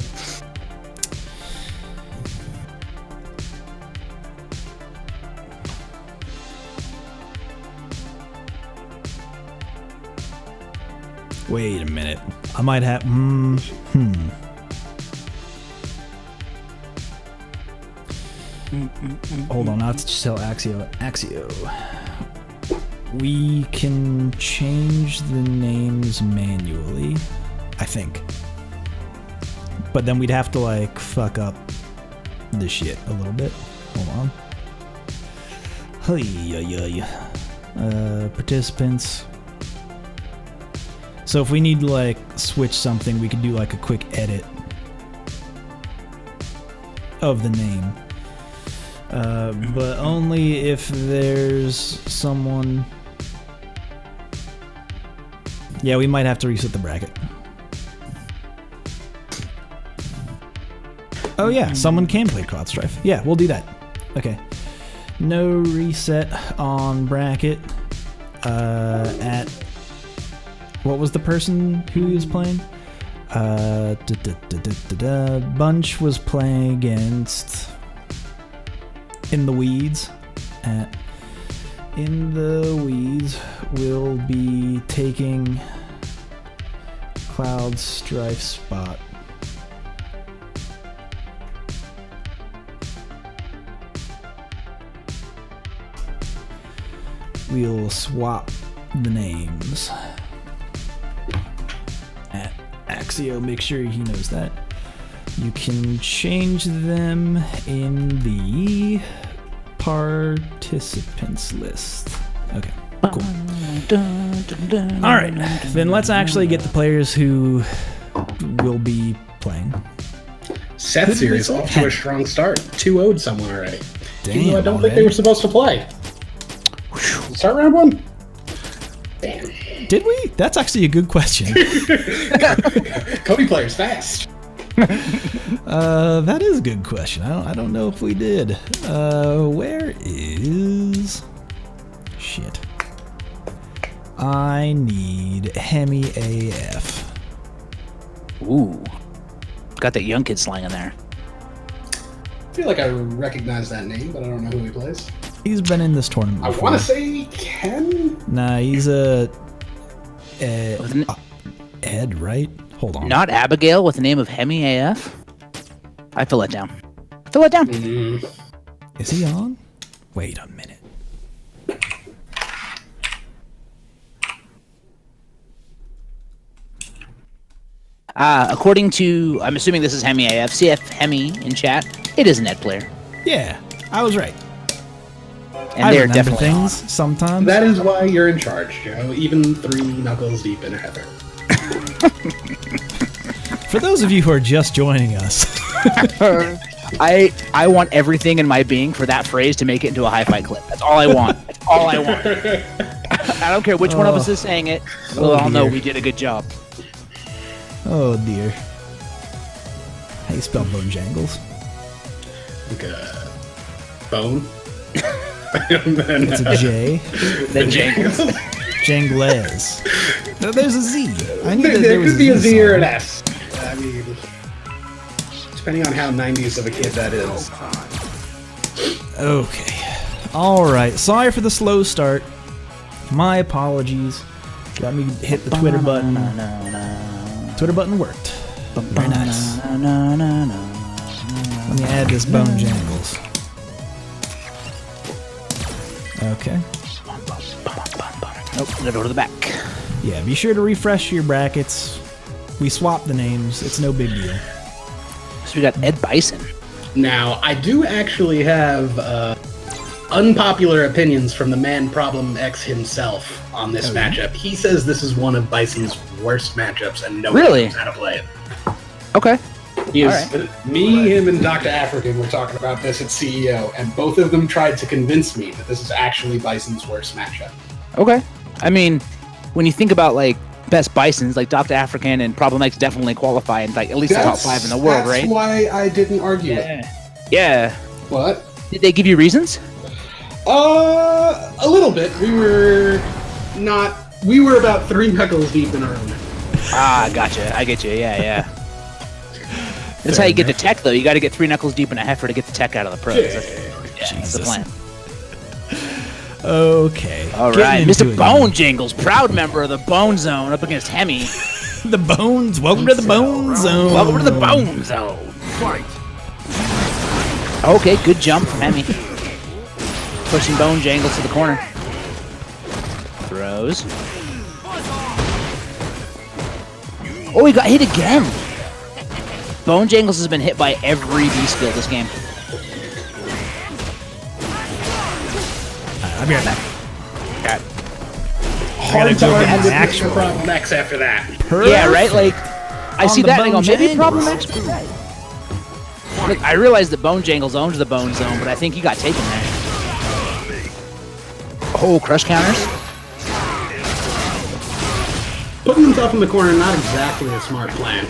Wait a minute. I might have. Hold on, I have to just tell Axio. We can change the names manually, I think. But then we'd have to, like, fuck up the shit a little bit. Hold on. Participants. So if we need to, like, switch something, we could do, like, a quick edit of the name. But only if there's someone... Yeah, we might have to reset the bracket. Oh yeah, someone can play Cloud Strife. Yeah, we'll do that. Okay. No reset on bracket. At... What was the person who was playing? Bunch was playing against... In the Weeds. In the Weeds will be taking Cloud Strife spot. We'll swap the names. At Axio, make sure he knows that. You can change them in the participants list. Okay, cool. Alright, then let's actually get the players who will be playing. Seth series off to a strong start. 2-0'd someone already. Damn, Even though I don't think they already? were supposed to play. Start round 1. Damn. Did we? That's actually a good question. Cody players fast. That is a good question. I don't know if we did. Where is... Shit. I need Hemi AF. Ooh. Got that young kid slang in there. I feel like I recognize that name, but I don't know who he plays. He's been in this tournament I before. want to say Ken? Nah, he's a... Wasn't it- Ed, right? Hold on. Not Abigail with the name of Hemi AF? I feel let down. Fill it down. Is he on? Wait a minute. According to, I'm assuming this is Hemi AF, CF Hemi in chat, it is a net player. Yeah, I was right. And I they're remember definitely things sometimes. That is why you're in charge, Joe. Even 3 knuckles deep in a heather. For those of you who are just joining us, I want everything in my being for that phrase to make it into a hi-fi clip. That's all I want. That's all I want. I don't care which one of us is saying it. We'll all know dear. we did a good job. oh dear. How you spell Bojangles? Like a bone. It's a J. Then Jangles. Jangles. There's a Z. I knew that There was could be a Z or an somewhere. S. I mean, depending on how 90s of a kid that is. Okay. Alright. Sorry for the slow start. My apologies. Let me hit the Twitter button. Twitter button worked. Very nice. Let me add this Bone Jangles. Okay. Nope, gotta go to the back. Yeah, be sure to refresh your brackets. We swapped the names. It's no big deal. So we got Ed Bison. Now, I do actually have unpopular opinions from the man Problem X himself on this matchup. He says this is one of Bison's worst matchups, and no one Really? knows how to play it. Okay. He is, All Me, him, and Dr. African were talking about this at CEO, and both of them tried to convince me that this is actually Bison's worst matchup. Okay. I mean, when you think about like best Bisons, like Dr. African and Problem X definitely qualify in like at least the top 5 in the world, that's right? why I didn't argue it. Yeah. What? Did they give you reasons? A little bit. We were about 3 knuckles deep in our own. Ah, gotcha. I get you. Yeah. That's how you get the tech, though. You got to get 3 knuckles deep in a heifer to get the tech out of the pros. That's the plan. Okay. All right, Mr. Bone Jingles, proud member of the Bone Zone, up against Hemi. The Bones. Welcome to the Bone Zone. Welcome to the Bone Zone. Okay, good jump from Hemi. Pushing Bone Jangles to the corner. Throws. Oh, he got hit again. Bone Jangles has been hit by every B skill this game. I'll be right back. Hard go get time an with actual- Mr. Problem X after that. Yeah, right? Like, I On see the that and I go, Bone maybe Jangles. Problem X was right. Look, I realize that Bone Jangles owns the Bone Zone, but I think he got taken there. Oh, crush counters. Putting himself in the corner, not exactly a smart plan.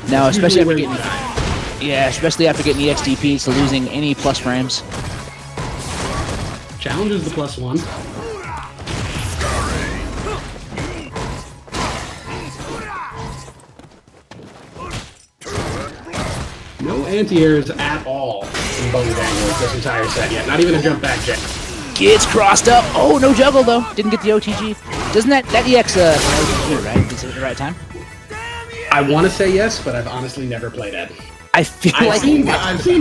No, especially after Usually getting, where you die. yeah, especially after getting EXDP to losing any plus frames. Challenge is the +1. No anti-airs at all in Bone Jangles this entire set yet. Not even a jump back jack. Gets crossed up. Oh, no juggle though. Didn't get the OTG. Doesn't that EX OTG, right? Is it the right time? I want to say yes, but I've honestly never played Ed. I feel I've like. seen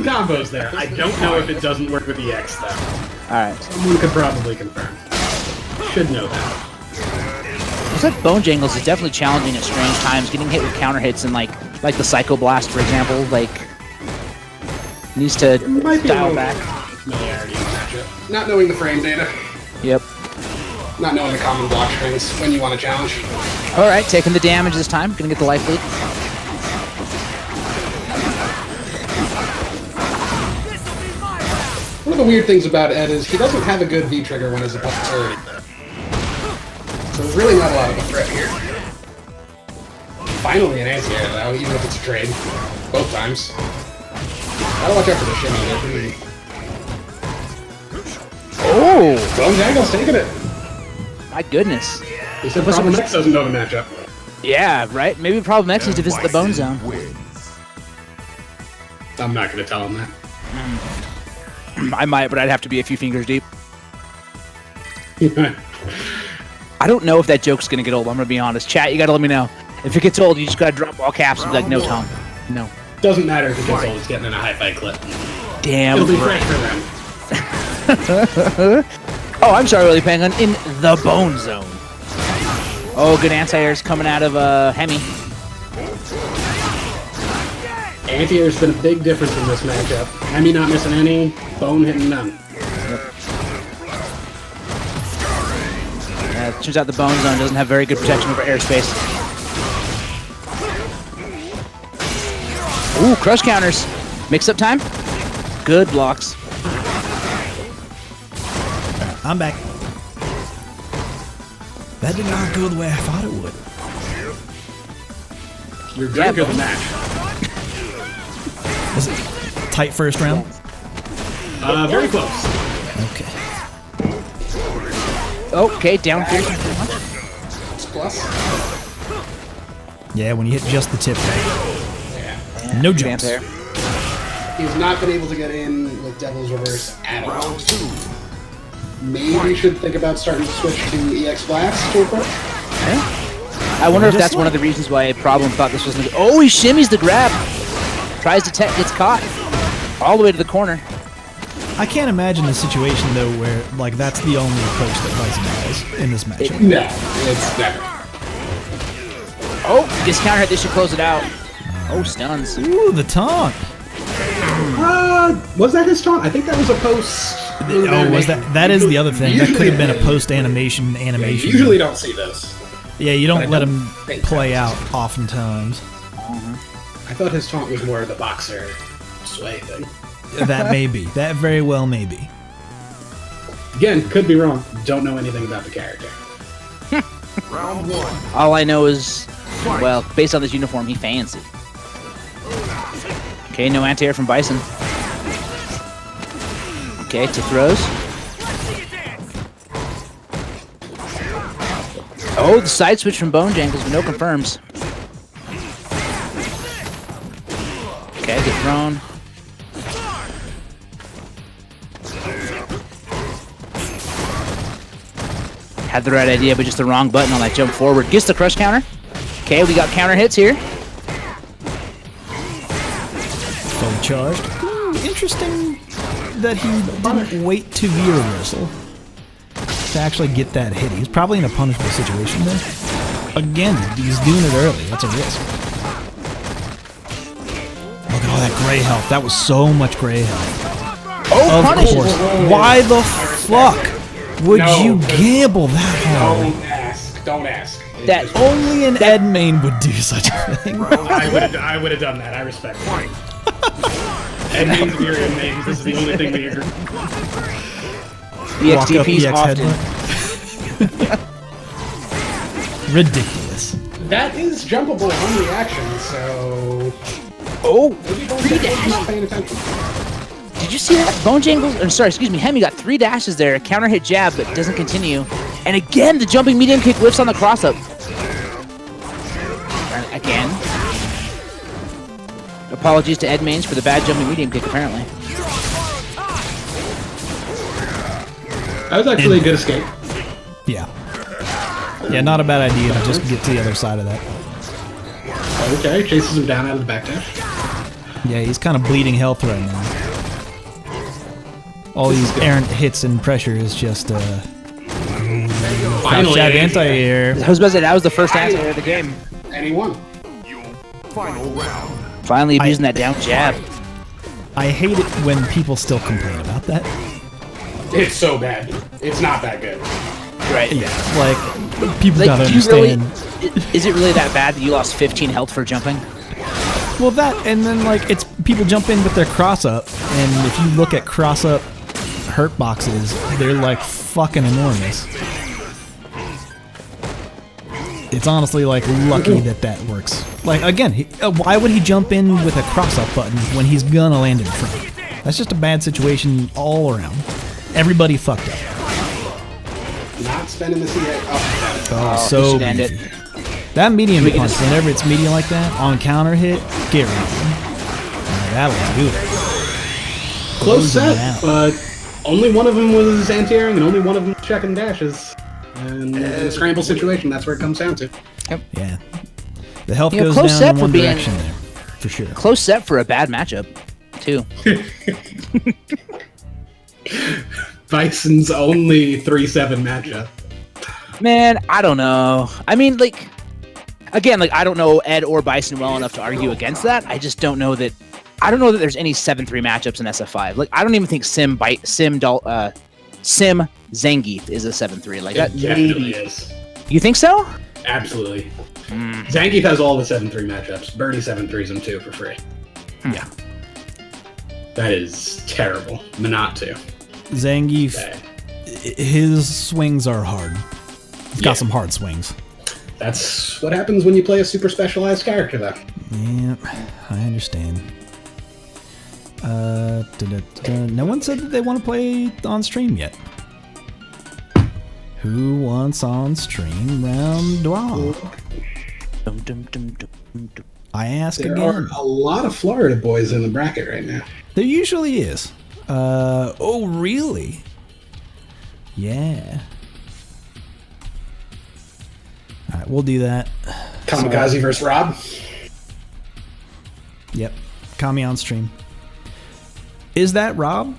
combos there. I don't know if it doesn't work with EX though. Alright. Someone could probably confirm. Should know that. Looks like Bone Jangles is definitely challenging at strange times, getting hit with counter hits and like the Psycho Blast, for example, like needs to Might be a dial little back. familiarity in the matchup. Not knowing the frame data. Yep. Not knowing the common block strings when you want to challenge. Alright, taking the damage this time. Gonna get the life lead. One of the weird things about Ed is he doesn't have a good V-trigger when his opponent's already there. So there's really not a lot of a threat here. Finally an anti-air though, even if it's a trade. Both times. Gotta watch out for the shimmy, they're pretty... Oh! Bone Jangle's taking it! My goodness. He said Problem X doesn't know the matchup. Yeah, right? Maybe Problem X needs to visit the Bone Zone. I'm not gonna tell him that. I might, but I'd have to be a few fingers deep. I don't know if that joke's gonna get old, I'm gonna be honest. Chat, you gotta let me know. If it gets old, you just gotta drop all caps and be like, no, Tom. No. Doesn't matter if it gets old, it's getting in a high fight clip. Damn. It'll be right. fresh for them. Oh, I'm sorry, Willie Penguin. In the Bone Zone. Oh, good anti-air's coming out of Hemi. Anti-air's been a big difference in this matchup. Hemi not missing any, Bone hitting none. Yeah, it turns out the Bone Zone doesn't have very good protection over airspace. Ooh, crush counters. Mix-up time. Good blocks. I'm back. That did not go the way I thought it would. You're very good at the match. Was it tight first round? Very close. Okay. Okay, down 3. Plus. Yeah, when you hit just the tip there. Yeah. No Good jumps. anti-air. He's not been able to get in with Devil's Reverse at all. Maybe should think about starting to switch to EX Blast to approach. I wonder if that's one of the reasons why Problem thought this was... Oh, he shimmies the grab. Tries to tech, gets caught. All the way to the corner. I can't imagine a situation though where like that's the only approach that Bison has in this matchup. No, it's never. Oh, gets counter hit. This should close it out. Oh, stuns. Ooh, the taunt. Was that his taunt? I think that was a post. Oh, was that? That is the other thing. That could have been a post animation. You usually don't see this. Yeah, you don't let him think play so. out oftentimes. I thought his taunt was more of the boxer sway thing. That may be. That very well may be. Again, could be wrong. Don't know anything about the character. Round 1. All I know is, well, based on this uniform, he fancy. Okay, no anti-air from Bison. Okay, to throws. Oh, the side switch from Bone Jangles, but no confirms. Okay, get thrown. Had the right idea, but just the wrong button on that jump forward. Gets the crush counter. Okay, we got counter hits here. Fully charged. Interesting that he didn't wait to view reversal to actually get that hit. He's probably in a punishable situation there. Again, he's doing it early. That's a risk. Look at all that gray health. That was so much gray health. Oh, Of punishes. course. Why the fuck would you gamble that hard? Don't ask. Don't ask. That Only an Ed Main would do such a thing. I would have done that. I respect it. And names of your names. This is the only thing we agree. Walk up EXDP's EX often. headbutt. Ridiculous. That is jumpable on reaction, so Oh, maybe Bone free Jangles dash. not paying attention. Did you see that? Bone Jangles, or sorry, excuse me, Hemi got 3 dashes there, counter hit jab, but doesn't continue. And again, the jumping medium kick lifts on the cross up. And again. Apologies to Ed Mains for the bad jumping medium kick, apparently. That was actually a good escape. Yeah. Yeah, not a bad idea to just get to the other side of that. Okay, chases him down out of the backdash. Yeah, he's kind of bleeding health right now. All these errant hits and pressure is just Finally, jab an anti-air. I was about to say, that was the first anti-air of the game. And he won. Final round. Finally abusing that down jab. I hate it when people still complain about that. It's so bad. It's not that good. Right. Yeah, like people Like, gotta do you really, understand. is it really that bad that you lost 15 health for jumping? Well, that and then like it's people jump in with their cross up, and if you look at cross up hurt boxes, they're like fucking enormous. It's honestly like lucky that that works. Like again, why would he jump in with a cross up button when he's gonna land in front? That's just a bad situation all around. Everybody fucked up. Not spending the CA. Oh, he so should end it. easy. That medium We can punch, just- whenever it's medium like that, on counter hit, get rid of him. That'll do it. Close Closing it set, out. but only one of them was anti-airing and only one of them was checking dashes. And in a scramble situation, that's where it comes down to. Yeah. The health You know, goes close down set in for one being- direction there, for sure. Close set for a bad matchup, too. Bison's only 3-7 matchup. Man, I don't know. I mean, like, again, like I don't know Ed or Bison well enough to argue against that. I just don't know that. I don't know that there's any 7-3 matchups in SF5. Like, I don't even think Sim Zangief is a 7-3. Like that It definitely maybe. is. You think so? Absolutely. Zangief has all the 7-3 matchups. Birdie 7-3s them too for free. Yeah. That is terrible. Minato. Zangief, Bad. his swings are hard. He's got Yeah. some hard swings. That's what happens when you play a super specialized character, though. Yep, I understand. No one said that they want to play on stream yet. Who wants on stream round one? Dum, dum, dum, dum, dum. I ask There again. are a lot of Florida boys in the bracket right now. There usually is. Oh, really? Yeah. All right, we'll do that. Kamikaze versus Rob. Yep. Kami on stream. Is that Rob?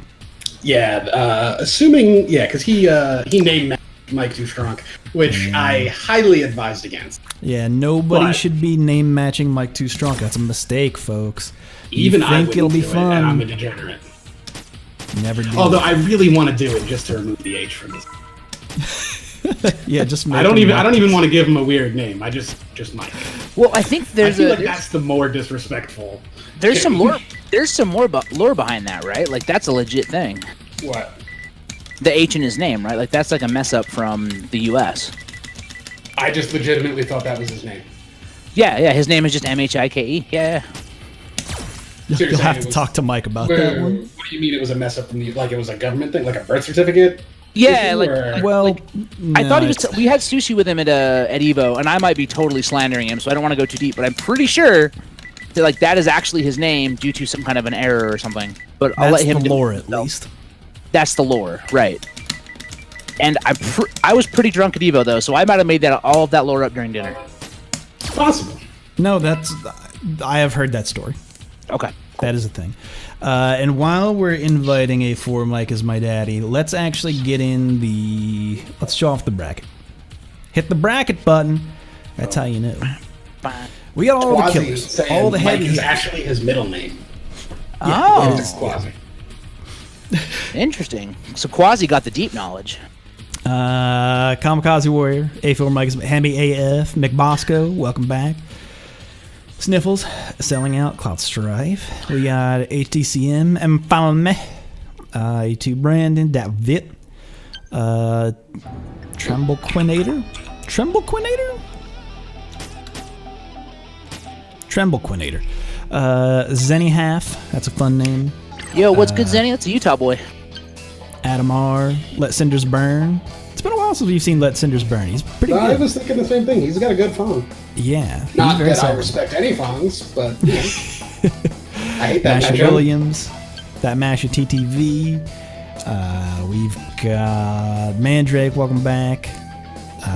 Yeah, assuming, yeah, because he named Mike Too Strong, which I highly advised against. Yeah, nobody But- should be name matching Mike Too Strong. That's a mistake, folks. Even you I think it'll wouldn't be do it, and I'm a fun? degenerate. Never do. Although I really want to do it just to remove the H from this. Yeah, just make I don't him even want to give him a weird name. I just Mike. Well, I think I there's feel a like that's the more disrespectful. there's some lore. There's some lore behind that, right? Like that's a legit thing. What? The H in his name, right? Like that's like a mess up from the U.S. I just legitimately thought that was his name. Yeah. His name is just MHIKE. Yeah. So you're You'll saying have it to was- talk to Mike about Wait, that one. What do you mean it was a mess up from the, like it was a government thing, like a birth certificate? Yeah, issue, like or- Well, I thought he no, was. We had sushi with him at Evo, and I might be totally slandering him, so I don't want to go too deep. But I'm pretty sure that like that is actually his name due to some kind of an error or something. But I'll that's let him the do- lore at no, least. That's the lore, right? And I was pretty drunk at Evo though, so I might have made that all of that lore up during dinner. It's possible. No, that's. I have heard that story. Okay. That is a thing. And while we're inviting a for Mike is my daddy, let's actually get in the. Let's show off the bracket. Hit the bracket button. That's how you know. Fine. We got all the Quasi killers, saying all the Mike heavy is hitters. actually his middle name. Oh, It's Quasi. interesting. So Quasi got the deep knowledge. Kamikaze Warrior, A for Mike is Hammy AF, McBosco, welcome back. Sniffles, Selling Out, Cloud Strife. We got HTCM, Empalme, A2 Brandon, David, Tremble Quinator, Tremble Quinator? Tremble Quinator. Zenny Half, that's a fun name. Yo, what's good, Zenny? That's a Utah boy. Adam R, Let Cinders Burn. It's been a while since we've seen Let Cinders Burn. He's pretty I good. was thinking the same thing. He's got a good phone. Yeah. He's Not very that I solid. respect any phones, but you know. I hate that Masha matchup. Williams, that Masha TTV. We've got Mandrake, welcome back.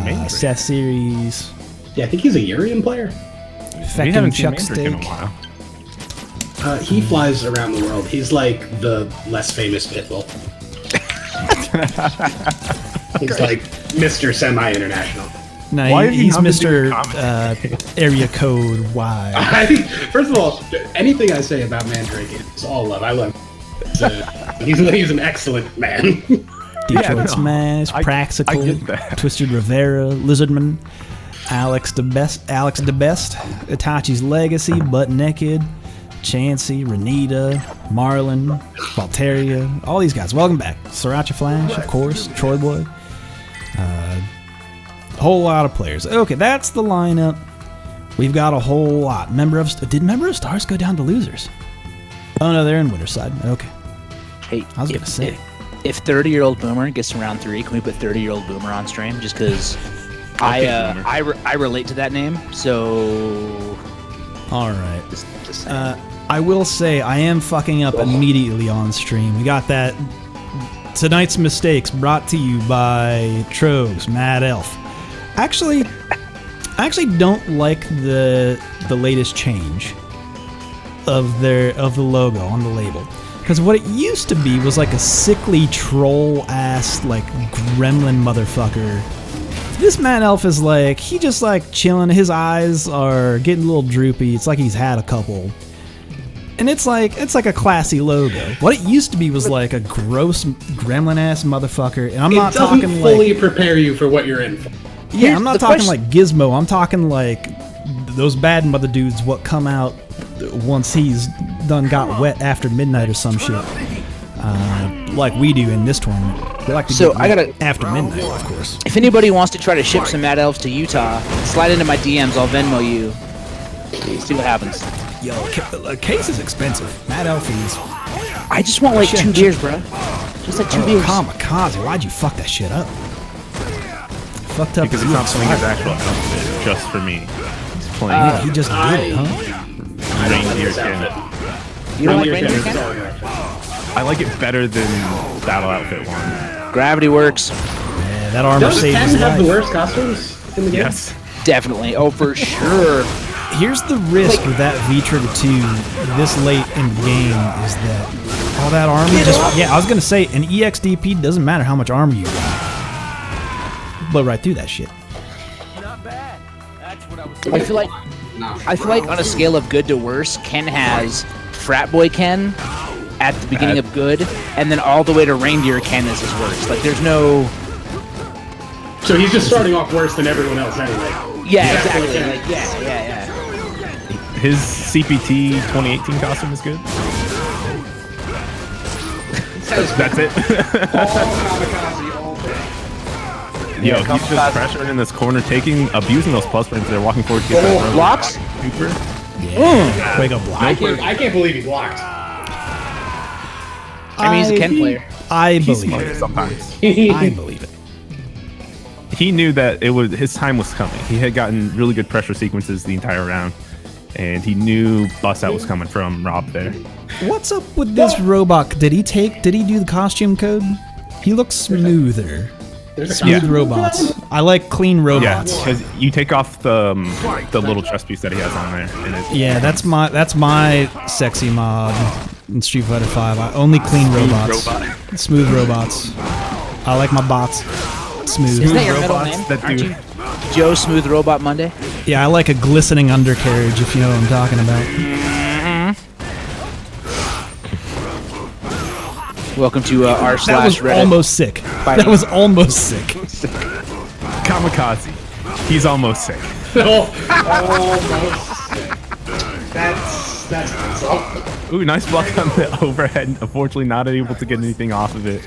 Mandrake. Seth Series, Yeah, I think he's a Urian player. We Feckin' haven't seen Chuck Mandrake in a Steak. while. He flies around the world. He's like the less famous Pitbull. He's like Mr. Semi-International. No, Why have you he's not been Mr. doing comments? Area Code Y. First of all, anything I say about Mandrake is all love. I love him. He's an excellent man. Detroit no, Smash, I Praxical, get that. Twisted Rivera, Lizardman, Alex the Best, Itachi's Legacy, Butt Naked, Chansey, Renita, Marlin, Valteria, all these guys. Welcome back. Sriracha Flash, of course, Troy Boy. Whole lot of players. Okay, that's the lineup. We've got a whole lot. Did Member of Stars go down to losers? Oh no, they're in Winterside. Okay. Hey, I was gonna say. if 30-year-old Boomer gets to round 3, can we put 30-year-old Boomer on stream? Just because I relate to that name. So All right. just saying. I will say I am fucking up immediately on stream. We got that. Tonight's mistakes brought to you by Trogs, Mad Elf. Actually, I actually don't like the latest change of the logo on the label. Because what it used to be was like a sickly troll-ass, like, gremlin motherfucker. This man elf is like, he just like chilling, his eyes are getting a little droopy, it's like he's had a couple. And it's like a classy logo. What it used to be was like a gross gremlin-ass motherfucker, and I'm not talking like... It doesn't fully prepare you for what you're in for. Yeah, I'm not talking like Gizmo, I'm talking like those bad mother dudes what come out once he's done got wet after midnight or some shit. Like we do in this tournament. We like to So, get I gotta- wet after midnight, of course. If anybody wants to try to ship some Mad Elves to Utah, slide into my DMs. I'll Venmo you. See what happens. Yo, a case is expensive. Mad Elf is... I just want like Shit. 2 beers, bro. Just like 2 Oh, beers. kamikaze, why'd you fuck that shit up? Fucked up Because his he's not playing his swag. actual outfit just for me. He's playing Yeah, he just did it, huh? I don't like reindeer this outfit. Ken. You don't like Reindeer Reindeer Ken is Ken? all right. I like it better than Battle Outfit 1. Gravity works. Yeah, that armor Does saved Ken his have the life. worst costumes in the game? Yes. Definitely. Oh, for sure. Here's the risk with that V-Trigger 2 this late in the game is that all that armor just... Yeah, I was going to say, an EXDP doesn't matter how much armor you got. Blow right through that shit. I feel like on a scale of good to worse, Ken has Frat Boy Ken at the beginning of good, and then all the way to Reindeer Ken is his worst. Like, there's no... So he's just starting off worse than everyone else anyway. Yeah, Frat Boy exactly. Ken. Like, yeah. His CPT 2018 costume is good. That's it. Yo, he's just pressuring in this corner, abusing those plus frames. They're walking forward to get that throw. Blocks? Super. Yeah. Wake up block. I can't believe he blocked. I mean, he's a Ken player. I He's believe smart it. sometimes. I believe it. He knew that his time was coming. He had gotten really good pressure sequences the entire round, and he knew bust out was coming from Rob there. What's up with this robot? Did he do the costume code? He looks smoother. There's a Smooth costume. robots. I like clean Yeah, robots. because you take off the little chest piece that he has on there, and Yeah, that's my sexy mod in Street Fighter 5. I only clean robots. Smooth robots. I like my bots smooth. Isn't that your middle robots name? that Aren't do- you Joe Smooth Robot Monday? Yeah, I like a glistening undercarriage, if you know what I'm talking about. Welcome to That was r/Reddit. almost sick. Fighting. That was almost sick. Kamikaze. He's almost sick. That's awesome. Ooh, nice block on the overhead. Unfortunately, not able to get anything off of it.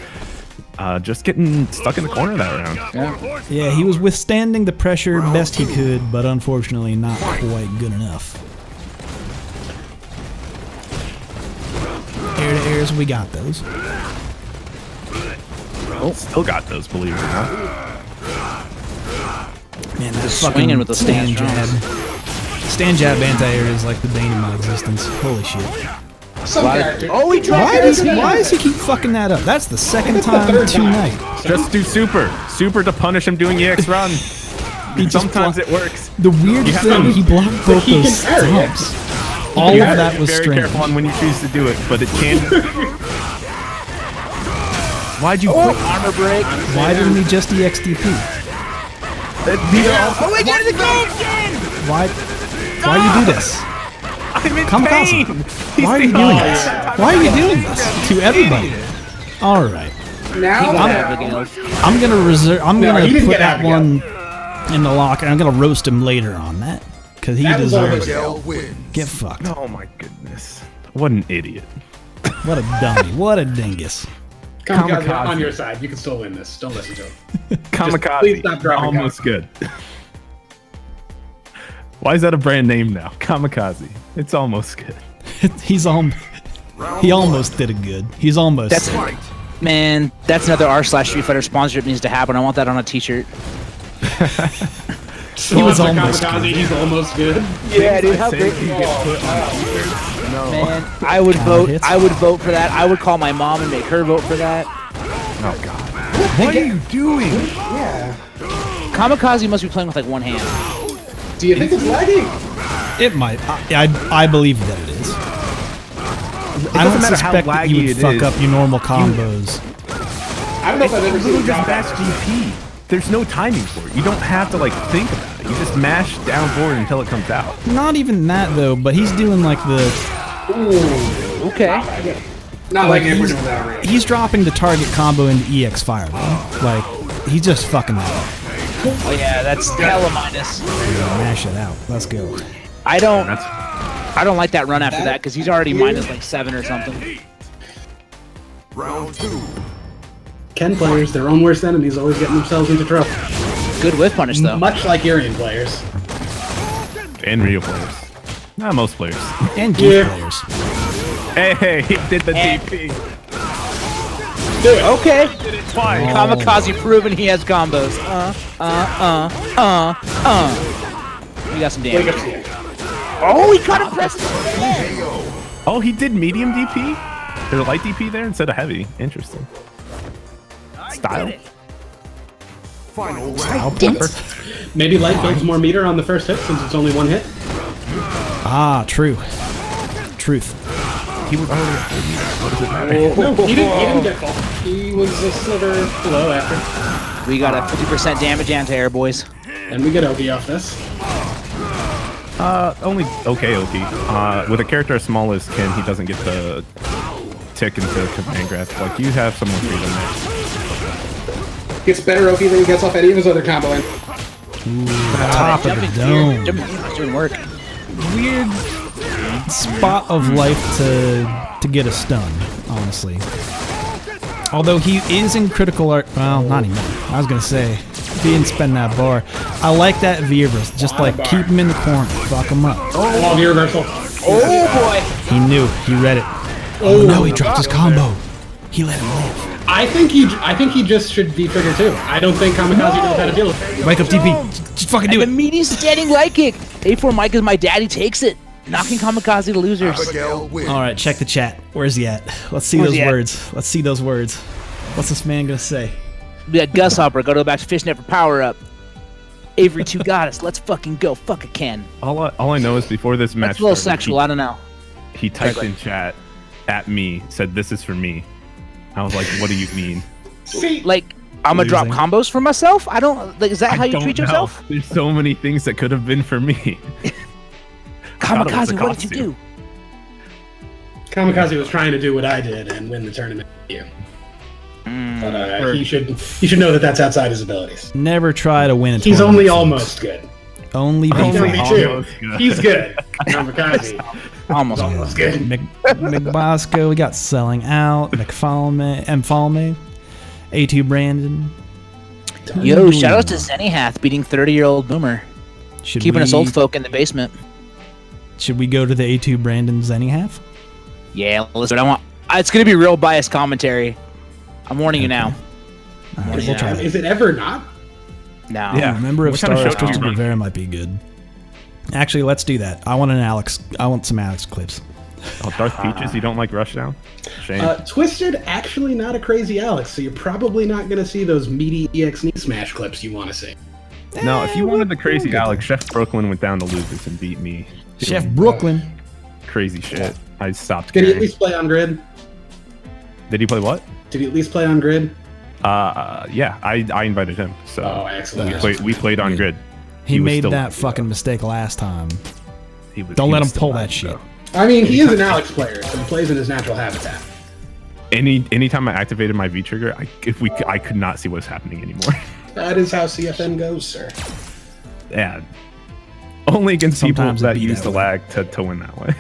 Just getting stuck in the corner that round. Yeah, he was withstanding the pressure best he could, but unfortunately not quite good enough. Air to airs, we got those. Oh, still got those, believe it or not. Man, that Just fucking swinging with the stand stand jab. Stand jab anti-air is like the bane of my existence. Holy shit. Some character. Oh, he tried Why does he keep fucking that up? That's the second time third time. tonight. Just do super. Super to punish him doing EX run. He just Sometimes blocked- it works. The weird You have thing, to- he blocked both he those can parry it. stomps. All You of have to that be was very strange. careful on when you choose to do it, but it can. Why'd you quit? Armor break. Why didn't he just EXDP? Oh, wait, there it goes again! Why you do this? I'm in Kamikaze. pain. Why are you doing this? Why are you doing this to everybody? All right, Now I'm gonna reserve. I'm No, he gonna didn't put get out that one in the lock, and I'm gonna roast him later on that because he That was deserves it. Miguel wins. Get fucked. Oh my goodness. What an idiot. What a dummy. What a dingus. Kamikaze Kamikaze. on your side. You can still win this. Don't listen to him. Kamikaze. please stop dropping Almost good. Why is that a brand name now? Kamikaze. It's almost good. He almost did it good. He's almost. That's sick. Man, that's another r/Street Fighter sponsorship needs to happen. I want that on a t-shirt. He was Sponsor almost Kamikaze, good. He's almost good. Yeah, dude, how Say great. you get put on t-shirts. No. Man, I would Counter vote. hits. I would vote for that. I would call my mom and make her vote for that. Oh god. What are you doing? Kamikaze must be playing with like one hand. Do you think it's lagging? It might. I believe that it is. I don't matter how suspect that you laggy would it fuck is. up your normal combos. I don't know if I've ever seen Literally you just drop mash that. GP. There's no timing for it. You don't have to like think about it. You just mash down forward until it comes out. Not even that though, but he's doing like the Ooh, Okay. not like him. We're he's, doing that already. he's dropping the target combo into EX fire, bro. Like he's just fucking that up. Oh yeah, that's hella minus. Mash it out. Let's go. I don't like that run after That- that because he's already minus like 7 or something. Round 2. Ken players, their own worst enemies, always getting themselves into trouble. Good whiff punish though. Much like Urian players. And real players. Not most players. And geek Yeah. players. Hey, he did the And- DP. Okay. Fine. Kamikaze proving he has combos. We got some Wake damage. up to you. Oh, he got a press. Oh, he did medium DP? Or light DP there instead of heavy. Interesting. Style. Final round. Maybe light builds more meter on the first hit since it's only one hit. Ah, true. Truth. He was already at 4 meters. What does it matter? No, he didn't get full. He was a sliver below after. We got a 50% damage anti-air, boys. And we get OD off this. Only okay OP. With a character as small as Ken, he doesn't get the tick into command grasp. Like, you have some more freedom there. Gets better OP than he gets off any of his other combo in. Top of the dome. Doing work. Weird spot of life to get a stun, honestly. Although he is in critical art. Well, not anymore. I was gonna say, if he didn't spend that bar. I like that V-reverse. Just like keep him in the corner, fuck him up. Oh, the reversal. Oh He knew. He read it. Oh no, he dropped his combo. He let him live. I think he just should be trigger too. I don't think Kamikaze knows how to deal with it. Wake up, TP. Just fucking do boy. The it. meaty standing light kick. A4 Mike is my daddy takes it. Knocking Kamikaze to losers. Abigail wins. All right, check the chat. Where's he at? Let's see Where's those he at? words. Let's see those words. What's this man gonna say? We got Gus Hopper. Go to back to Fishnet for power up. Avery 2 got us. Let's fucking go. Fuck a Ken. All I know is before this match That's a little started, sexual. I don't know. he typed in chat at me, said, "This is for me." I was like, "What do you mean?" See, Like, I'm gonna drop Losing. combos for myself? I don't. Like, is that how I you don't treat know. yourself? There's so many things that could have been for me. thought it was Kamikaze, a what did you costume. do? Kamikaze was trying to do what I did and win the tournament. Yeah. But he should know that that's outside his abilities. Never try to win a He's tournament, only folks. almost good. Only be Only fine. two. Almost good. He's good. Kamikaze. Almost. Almost good. McBosco, we got Selling Out, Mfalme, A2 Brandon. Yo, shout out to Zenihath beating 30-year-old Boomer. Should Keeping we, us old folk in the basement. Should we go to the A2 Brandon Zenny half? Yeah, listen, it's gonna be real biased commentary. I'm warning you now. All right, Yeah. we'll try. Is it ever not? No. Yeah. A member of What kind of Star show do you Twisted run? Rivera might be good. Actually, let's do that. I want some Alex clips. Oh, Darth Peaches, you don't like Rushdown? Shame. Twisted, actually not a crazy Alex, so you're probably not going to see those meaty EX knee smash clips you want to see. no, if you wanted the crazy get Alex, Chef Brooklyn went down to losers and beat me. Chef Doing Brooklyn. crazy shit. I stopped Did he at caring. least play on grid? Did he play what? Did he at least play on grid? Yeah, I invited him. So Oh, excellent. we played on grid. He was made still- that fucking mistake last time. he Don't let was him still pull mad, that shit. so. I mean, he is an Alex player, so he plays in his natural habitat. Anytime I activated my V trigger, I could not see what's happening anymore. That is how CFN goes, sir. Yeah. Only against Sometimes people it that be use that the way. lag to win that way.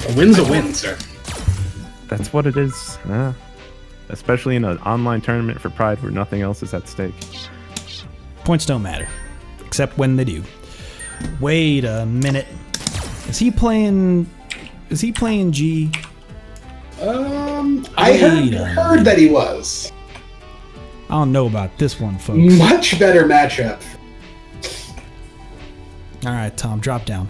A win's a win, sir. That's what it is. Especially in an online tournament for Pride where nothing else is at stake. Points don't matter, except when they do. Wait a minute. Is he playing G? I Wait a heard that he was. I don't know about this one, folks. Much better matchup. All right, Tom, drop down.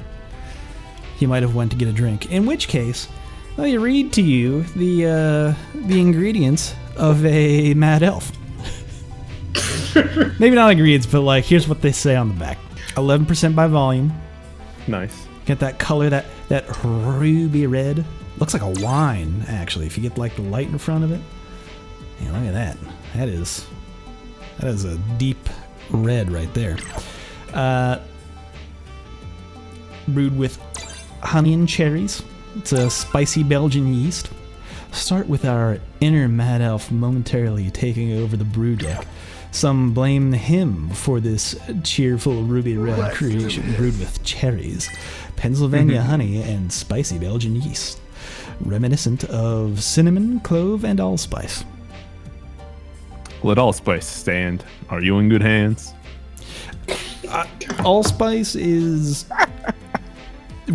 He might have went to get a drink. In which case, let me read to you the ingredients of a Mad Elf. Maybe not ingredients, but like here's what they say on the back: 11% by volume, Nice. Get that color, that ruby red. Looks like a wine, actually, if you get like the light in front of it. Yeah, look at that. That is a deep red right there. Brewed with honey and cherries. It's a spicy Belgian yeast. Start with our inner Mad Elf momentarily taking over the brew deck. Some blame him for this cheerful ruby red creation brewed with cherries, Pennsylvania honey, and spicy Belgian yeast, reminiscent of cinnamon, clove, and allspice. Let allspice stand. Are you in good hands? Allspice is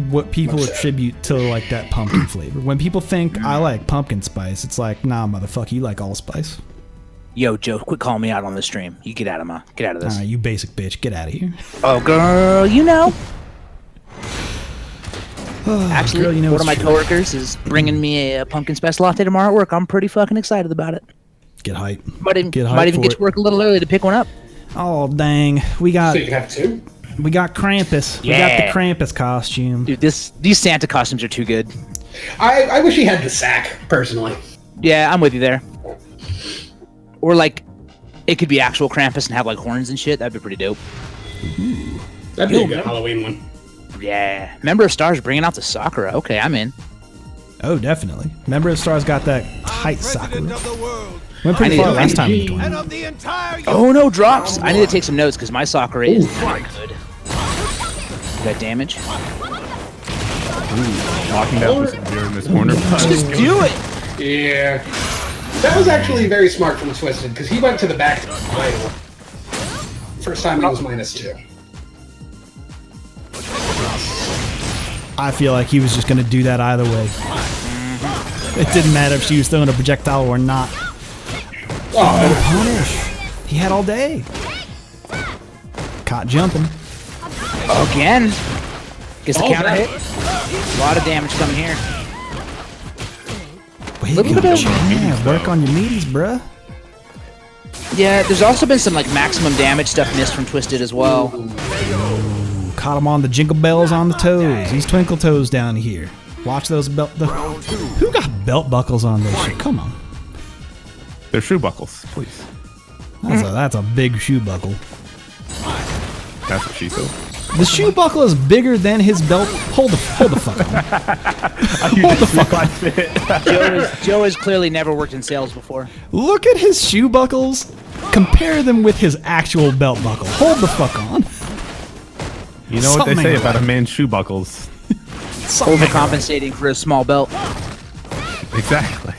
what people attribute to like that pumpkin flavor. When people think I like pumpkin spice, it's like, nah, motherfucker, you like allspice. Yo, Joe, quit calling me out on the stream. You get out of this. You basic bitch, get out of here. Oh, girl, you know. Actually, girl, you know one of my it's true. coworkers is bringing me a pumpkin spice latte tomorrow at work. I'm pretty fucking excited about it. Get hype. Might even Get hype for get it. to work a little early to pick one up. Oh dang, we got So you have two? Krampus. We got Yeah. the Krampus costume. Dude, these Santa costumes are too good. I wish he had the sack, personally. Yeah, I'm with you there. Or like, it could be actual Krampus and have like horns and shit. That'd be pretty dope. That'd be a Yo, good man. Halloween one. Yeah, Member of Stars bringing out the Sakura. Okay, I'm in. Oh, definitely. Member of Stars got that tight Sakura. Went I pretty need far to- last time. NG. in the tournament. Oh no, drops! I need to take some notes because my Sakura is not good. That damage. Locking down for some beer in this corner. Just do it. Yeah. That was actually very smart from Twisted, because he went to the back right. First time he was -2. I feel like he was just going to do that either way. It didn't matter if she was throwing a projectile or not. Oh, Punish. He had all day. Caught jumping. Again. Gets the Oh, counter that- hit. A lot of damage coming here. Way Little to bit go, of- Chad. Work on your meaties, bruh. Yeah, there's also been some like maximum damage stuff missed from Twisted as well. Caught him on the jingle bells on the toes. These twinkle toes down here. Watch those belt. Who got belt buckles on this shit? Come on. They're shoe buckles, please. That's a big shoe buckle. That's what she said. The shoe buckle is bigger than his belt. Hold the fuck on. Hold the fuck on. Joe has clearly never worked in sales before. Look at his shoe buckles. Compare them with his actual belt buckle. Hold the fuck on. You know what they Something say ain't about a right. man's shoe buckles? Overcompensating for a small belt. Exactly.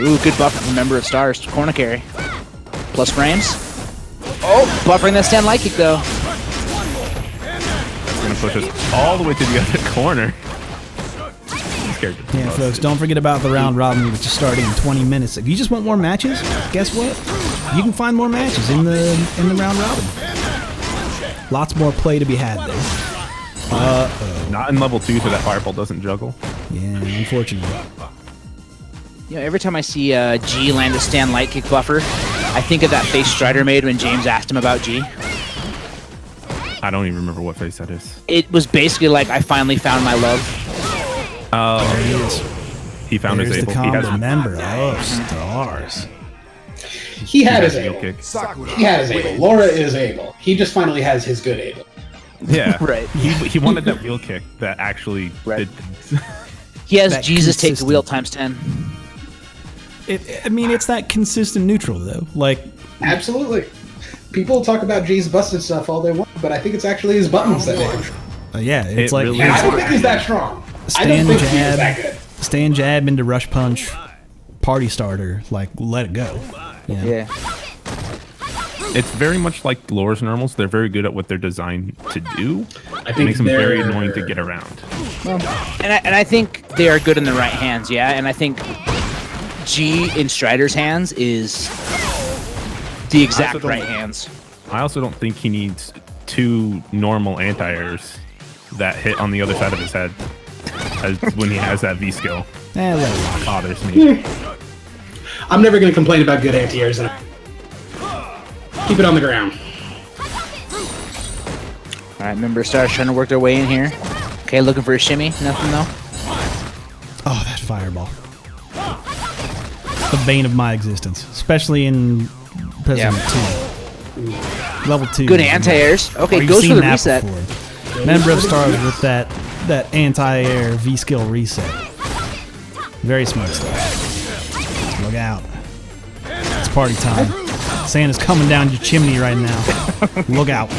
Ooh, good buffer from Member of Stars. Corner carry. Plus frames. Oh, buffering that stand light kick though. It's gonna push us all the way to the other corner. Scared to Yeah, bust folks, it. don't forget about the round robin, which is starting in 20 minutes. If you just want more matches, guess what? You can find more matches in the round robin. Lots more play to be had there. Not in level 2, so that fireball doesn't juggle. Yeah, unfortunately. You know, every time I see G land a stand light kick buffer, I think of that face Strider made when James asked him about G. I don't even remember what face that is. It was basically like, I finally found my love. Oh, There he is. he found There's his the able. He has common member of Stars. he had his heel able. kick. He had his able. Laura is able. He just finally has his good able. Yeah, Right. He wanted that wheel kick that actually Right. did things. He has That Jesus take the consistent- wheel times 10. I mean, it's that consistent neutral, though. Like, Absolutely. People talk about G's busted stuff all they want, but I think it's actually his buttons that make him. yeah, it's It like really And I is. don't think he's that strong. I stand don't think he is that jab, good. stand jab into rush punch, party starter. Like, let it go. You know? Yeah. It's very much like Laura's normals. They're very good at what they're designed to do. I It think makes them very they're- annoying to get around. And I think they are good in the right hands, yeah. And I think G in Strider's hands is the exact don't- right hands. I also don't think he needs 2 normal anti-airs that hit on the other side of his head as when he has that V skill. Let it rock. Bothers me. I'm never going to complain about good anti-airs. And keep it on the ground. All right, Member of Stars trying to work their way in here. Okay, looking for a shimmy. Nothing though. Oh, that fireball. The bane of my existence, especially in President 2. Level 2. Good anti-airs. Oh, Okay, you've goes seen for the that reset. before. Member of Stars with that anti-air V-skill reset. Very smart stuff. Look out. It's party time. Santa's coming down your chimney right now. Look out.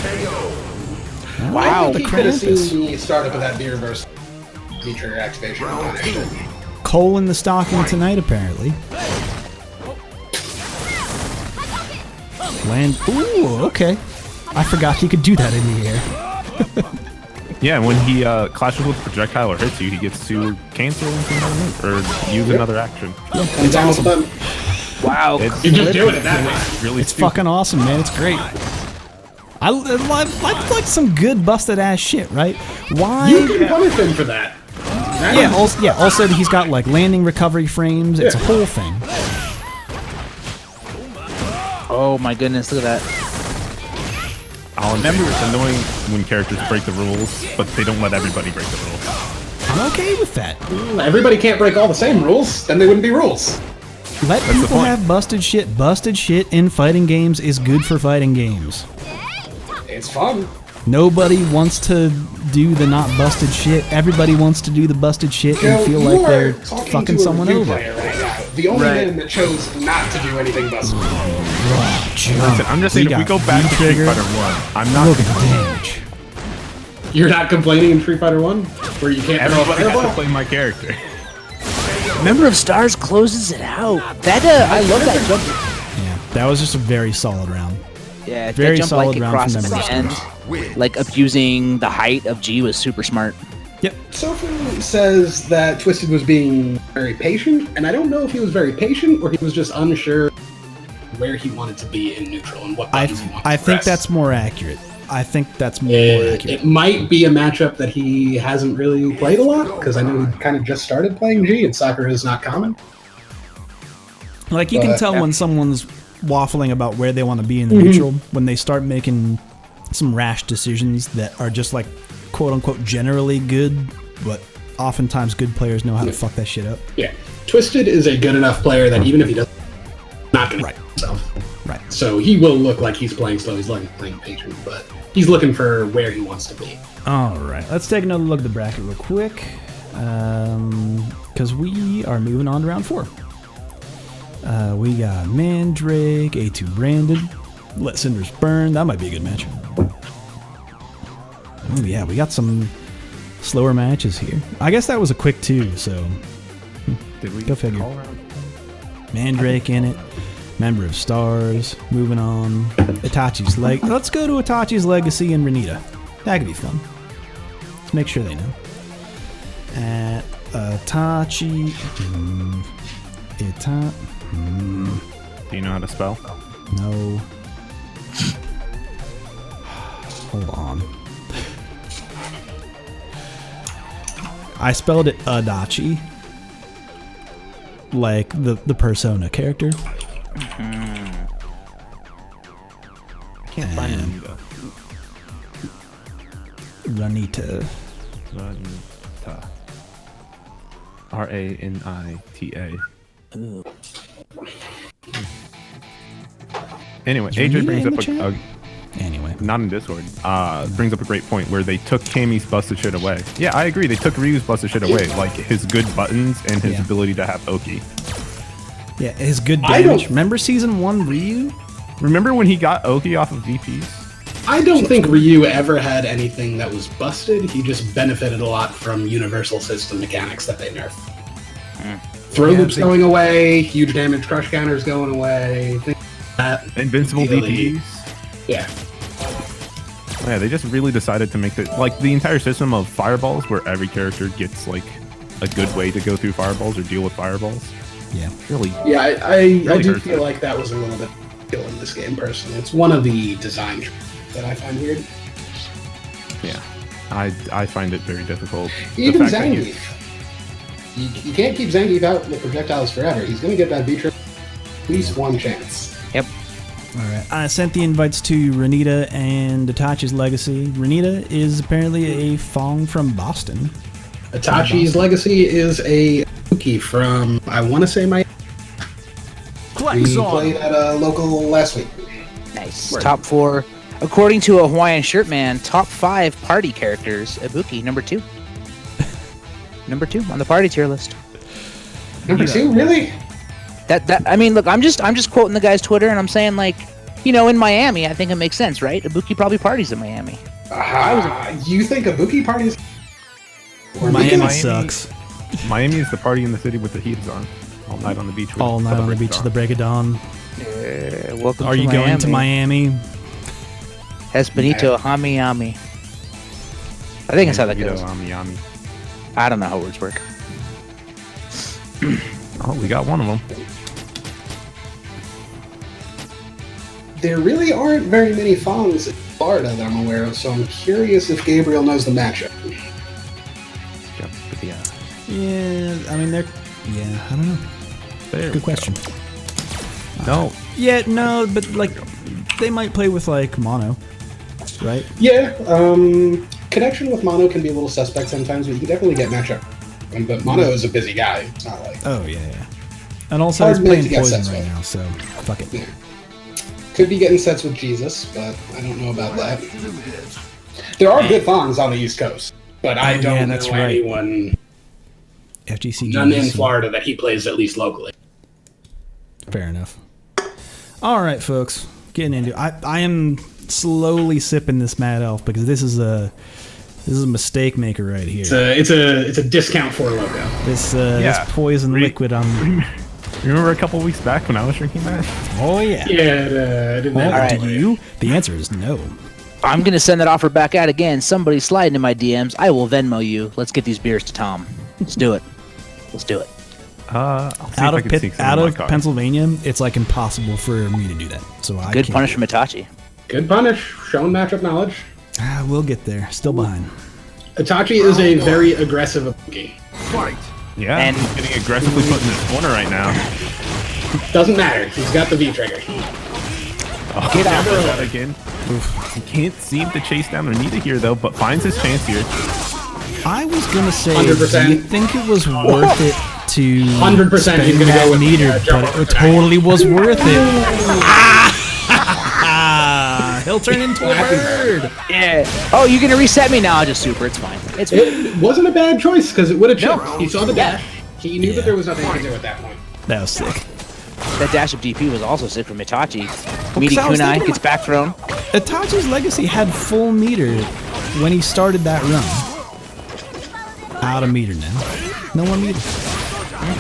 Wow, the he could have Krampus. seen the startup of that beer versus feature activation. Coal in the stocking tonight, apparently. Land. Ooh, okay. I forgot he could do that in the air. Yeah, and when he clashes with a projectile or hits you, he gets to cancel into another move or use another action. It's awesome. Wow. You're just doing it that way. Really It's stupid. fucking awesome, man. It's great. I like some good busted ass shit, right? Why? You can punish him for that. Yeah. Also, he's got like landing recovery frames. It's a whole thing. Oh my goodness, look at that. I'll remember it's annoying when characters break the rules, but they don't let everybody break the rules. I'm okay with that. Everybody can't break all the same rules, then they wouldn't be rules. Let the people point. have busted shit. Busted shit in fighting games is good for fighting games. It's fun. Nobody wants to do the not busted shit. Everybody wants to do the busted shit and feel like they're fucking someone over. Right now. The only man that chose not to do anything busted. Listen, I'm just saying, if we go back to Street Fighter 1, I'm not Look at the damage. You're not complaining in Street Fighter 1? Where you can't throw a everybody has to fireball? play my character. Member of Stars closes it out. That I love that jump. Yeah, that was just a very solid round. Yeah, Very that jump solid like round across from at Member the of end, like abusing the height of G was super smart. Yep. Sofu says that Twisted was being very patient, and I don't know if he was very patient or he was just unsure where he wanted to be in neutral and what buttons he wanted I to think press. that's more accurate. I think that's more accurate. It might be a matchup that he hasn't really played a lot, because I know he kind of just started playing G, and Sakura is not common. Like, you can tell when someone's waffling about where they want to be in the neutral when they start making some rash decisions that are just like quote unquote generally good, but oftentimes good players know how to fuck that shit up. Yeah. Twisted is a good enough player that even if he doesn't, not going to himself. Right. So he will look like he's playing slow, he's playing patient, but he's looking for where he wants to be. All right, let's take another look at the bracket real quick, because we are moving on to round 4. We got Mandrake, A2 Brandon, Let Cinders Burn. That might be a good match. Oh yeah, we got some slower matches here. I guess that was a quick 2, so Did we go figure. call around? Mandrake in it, Member of Stars, moving on. Itachi's leg. Let's go to Itachi's Legacy and Renita. That could be fun. Let's make sure they know. Itachi. Do you know how to spell? No. Hold on. I spelled it Adachi. Like the Persona character. I can't find Renita. Ranita. Ranita. Ranita. Anyway, AJ Renita brings in up the a chat? Anyway. not in Discord, brings up a great point where they took Cammy's busted shit away. Yeah, I agree. They took Ryu's busted shit away, like his good buttons and his Yeah. ability to have Oki. Yeah, his good I don't- damage. Remember season 1 Ryu? Remember when he got Oki off of VPs? I don't think Ryu ever had anything that was busted. He just benefited a lot from universal system mechanics that they nerfed. Throw Yeah, loops they- going away, huge damage crush counters going away, things like that. Invincible Really? DPs? Yeah. Yeah, they just really decided to make it like the entire system of fireballs where every character gets like a good way to go through fireballs or deal with fireballs. Yeah. Really, Yeah, I do hurts feel it. like that was a little bit skill in this game personally. It's one of the design that I find weird. yeah. I find it very difficult. The Even fact that you- Zangief. You can't keep Zangief out with projectiles forever. He's going to get that V-trip at least one chance. Yep. Alright, I sent the invites to Renita and Itachi's Legacy. Renita is apparently a Fong from Boston. Itachi's Legacy is a Uki from, I want to say, we played at a local last week. Nice. Top 4. According to a Hawaiian Shirt Man, top 5 party characters. Ibuki, number 2. Number 2 on the party tier list. Number 2, really? That I mean, look, I'm just quoting the guy's Twitter, and I'm saying, like, you know, in Miami, I think it makes sense, right? Ibuki probably parties in Miami. You think Ibuki parties? Miami sucks. Miami is the party in the city with the heaters on. All night on the beach. All night on the beach to the break of dawn. Welcome Are to you Miami. going to Miami? Espanito, Hami Ami. I think that's how that goes. Yami. I don't know how words work. Oh, we got one of them. There really aren't very many Fongs in Florida that I'm aware of, so I'm curious if Gabriel knows the matchup. Yeah, I mean, they're... Yeah, I don't know. Good question. No. Yeah, no, but, like, they might play with, like, mono, right? Yeah, connection with Mono can be a little suspect sometimes, but you can definitely get matchup. But Mono is a busy guy. It's not like... Oh, yeah. And also, Hard he's to playing get Poison sets right with. now, so fuck it. Yeah. Could be getting sets with Jesus, but I don't know about that. There are good Fongs on the East Coast, but I Oh, don't yeah, know that's right. anyone... FGC. None in Florida that he plays at least locally. Fair enough. All right, folks, getting into it. I am slowly sipping this Mad Elf because this is a mistake maker right here. It's a discount for logo. This poison liquid. Remember a couple weeks back when I was drinking that? Oh yeah. Yeah. Do you? The answer is no. I'm gonna send that offer back out again. Somebody slide into my DMs. I will Venmo you. Let's get these beers to Tom. Let's do it. Let's do it. I'll see Out if I can sneak some of in my car. Pennsylvania, it's like impossible for me to do that. So I Good can't punish do from Itachi. Good punish. Showing matchup knowledge. it. We'll get there. Still behind. Itachi is a very aggressive Ibuki. Fight! Yeah, And- he's getting aggressively put in this corner right now. Doesn't matter. He's got the V trigger. Oh, get out of that again. He can't seem to chase down Renita here, though, but finds his chance here. I was gonna say, 100%. do you think it was worth it to 100% spend he's gonna that go with meter, jump but over it totally was worth it. He'll turn into a bird. Yeah. Oh, you're gonna reset me now? I'll just super. It's fine. It's fine. It wasn't a bad choice because it would have chipped. He saw the dash. He knew Yeah. that there was nothing he could do at that point. That was sick. That dash of DP was also sick from Itachi. Meaty I was Kunai thinking gets back thrown. Itachi's Legacy had full meter when he started that run. Out of meter now. No more meter.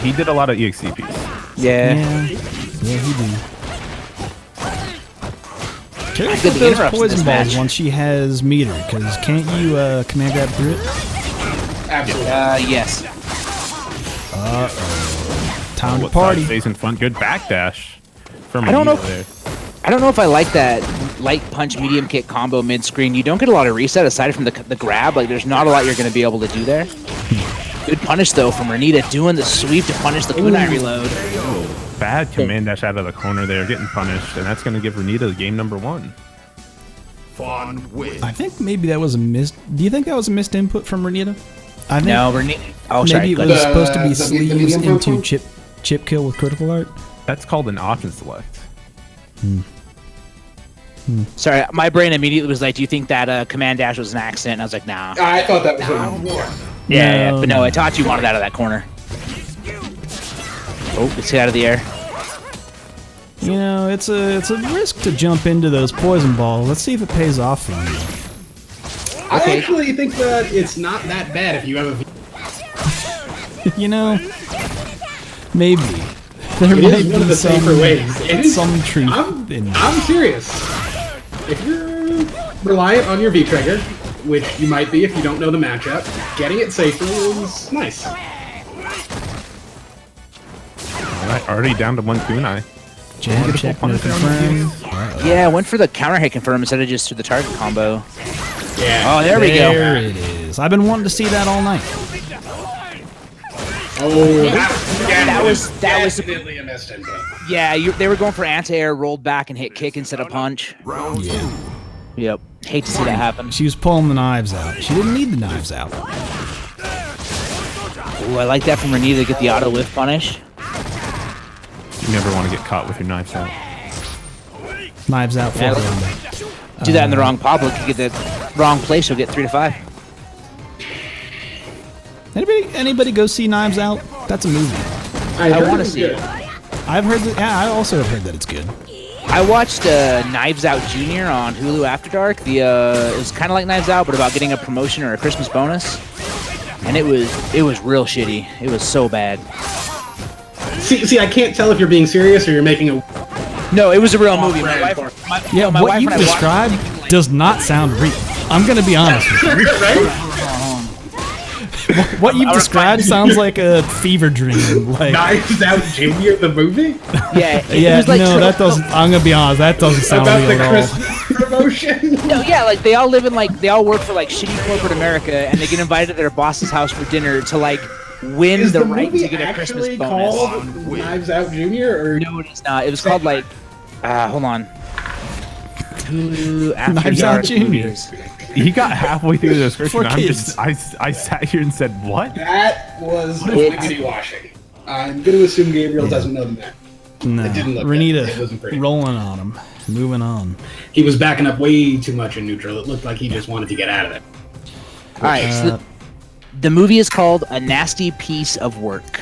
He did a lot of EXCPs. Yeah. Yeah, he did. Careful Good with those interrupts in poison this balls match. once she has meter, because can't you command grab through it? Absolutely. Yes. Time to What party. side stays in front? Good backdash from I don't know Renita there. I don't know if I like that light punch medium kick combo mid screen. You don't get a lot of reset aside from the grab. Like there's not a lot you're going to be able to do there. Good punish though from Renita doing the sweep to punish the kunai reload. Bad command dash out of the corner there, getting punished, and that's going to give Renita the game number 1. Fawn wins. I think maybe that was a missed. Do you think that was a missed input from Renita? I think No, Renita. Oh, maybe sorry. it Go was ahead. supposed to be the sleeves medium into purple? chip kill with critical art. That's called an option select. Sorry, my brain immediately was like, "Do you think that command dash was an accident?" And I was like, "Nah." I thought that was Round one. Yeah, No, but no, no. Itachi wanted out of that corner. Oh, it's hit out of the air. You know, it's a risk to jump into those poison balls. Let's see if it pays off for you. I Okay. actually think that it's not that bad if you have a V. You know, maybe there It might is one of be the safer ways. It is. some truth in that. I'm serious. If you're reliant on your V trigger, which you might be if you don't know the matchup, getting it safely is nice. Alright, already down to 1 kunai. Jab Beautiful check, no punish there on the confirm. Yeah, went for the counter hit confirm instead of just to the target combo. Yeah. Oh, there we go. There it is. I've been wanting to see that all night. Oh, That That was definitely a missed input. yeah. They were going for anti-air, rolled back and hit kick instead of punch. Round Yeah. two. Yep. Hate to see that happen. She was pulling the knives out. She didn't need the knives out. Ooh, I like that from Renita to get the auto whiff punish. You never want to get caught with your knives out. Knives out for Yeah. her. Do that in the wrong public, you get the wrong place, you'll get 3 to 5. Anybody go see Knives Out? That's a movie. I heard want to was see good. it. I've heard that. Yeah, I also have heard that it's good. I watched Knives Out Junior on Hulu After Dark. It was kind of like Knives Out, but about getting a promotion or a Christmas bonus. And it was real shitty. It was so bad. See, I can't tell if you're being serious or you're making a. No, it was a real movie. My Right. wife, my, Yeah, no, my what wife you and I watched described it, does not sound real. I'm gonna be honest with you. What you've described sounds like a fever dream. Like, Knives Out Junior, the movie? Yeah, it yeah, was like no, that doesn't. I'm gonna be honest. That doesn't sound About real the at all. Christmas promotion? No, yeah, like they all live in they all work for like shitty corporate America, and they get invited to their boss's house for dinner to like win Is the the right movie to get a Christmas actually bonus. called Knives Out Junior? Or No, it is not. It was called like, hold on. Hulu After Knives Out Dark Junior. movies. He got halfway through the description. For I'm kids. just, I sat here and said, what? that was wiggity washing. I'm going to assume Gabriel doesn't know the map. No, It didn't look good. It wasn't Renita, pretty. rolling on him. Moving on. He was backing up way too much in neutral. It looked like he just wanted to get out of it. All right, so the movie is called A Nasty Piece of Work,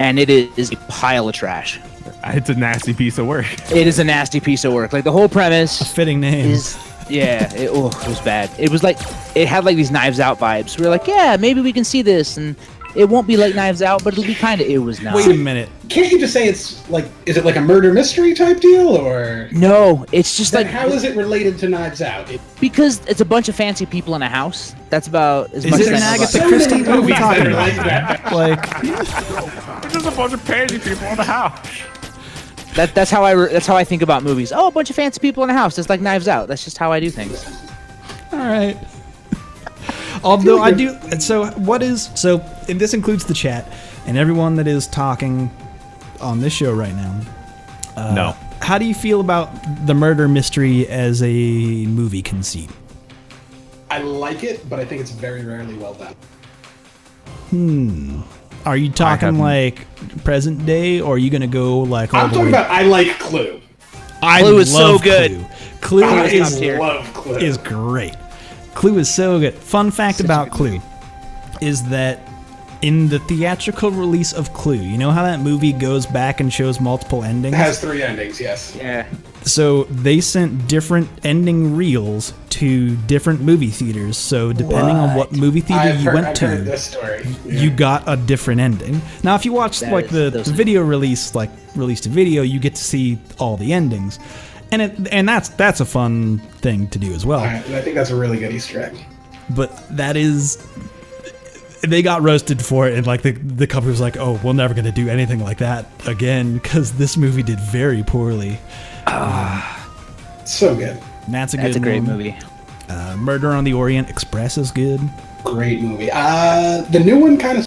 and it is a pile of trash. It's a nasty piece of work. It is a nasty piece of work. Like the whole premise Fitting name. is, yeah, it was bad. It was like it had like these Knives Out vibes. We were like, yeah, maybe we can see this, and it won't be like Knives Out, but it'll be kind of. It was not. Wait a minute. Can't you just say it's like, is it like a murder mystery type deal? Or No, it's just then like how is it related to Knives Out? because it's a bunch of fancy people in a house. That's about as Is much it as an I know Agatha about- Christie? What are we movies that talking are about? like that. Like, There's a bunch of pansy people in the house. That's how I think about movies. Oh, a bunch of fancy people in a house. It's like Knives Out. That's just how I do things. all right. Although I do. So what is so? And this includes the chat and everyone that is talking on this show right now. No. How do you feel about the murder mystery as a movie conceit? I like it, but I think it's very rarely well done. Are you talking haven't- like present day, or are you gonna go like all I'm the talking way? about I like Clue. I Clue is so love good. Clue. Clue I top tier. love Clue. is great. Clue is so good. Fun fact about Clue is that in the theatrical release of Clue, you know how that movie goes back and shows multiple endings? It has 3 endings, yes. Yeah. So they sent different ending reels to different movie theaters. So depending on what movie theater you went I've to, heard this story. you got a different ending. Now, if you watch That like is- the those- video release, like release to video, you get to see all the endings, and that's a fun thing to do as well. I think that's a really good Easter egg. But that is, they got roasted for it, and like the company was like, "Oh, we're never gonna do anything like that again," because this movie did very poorly. So good. And that's a That's good a great one. movie. Murder on the Orient Express is good. Great movie. The new one kind of,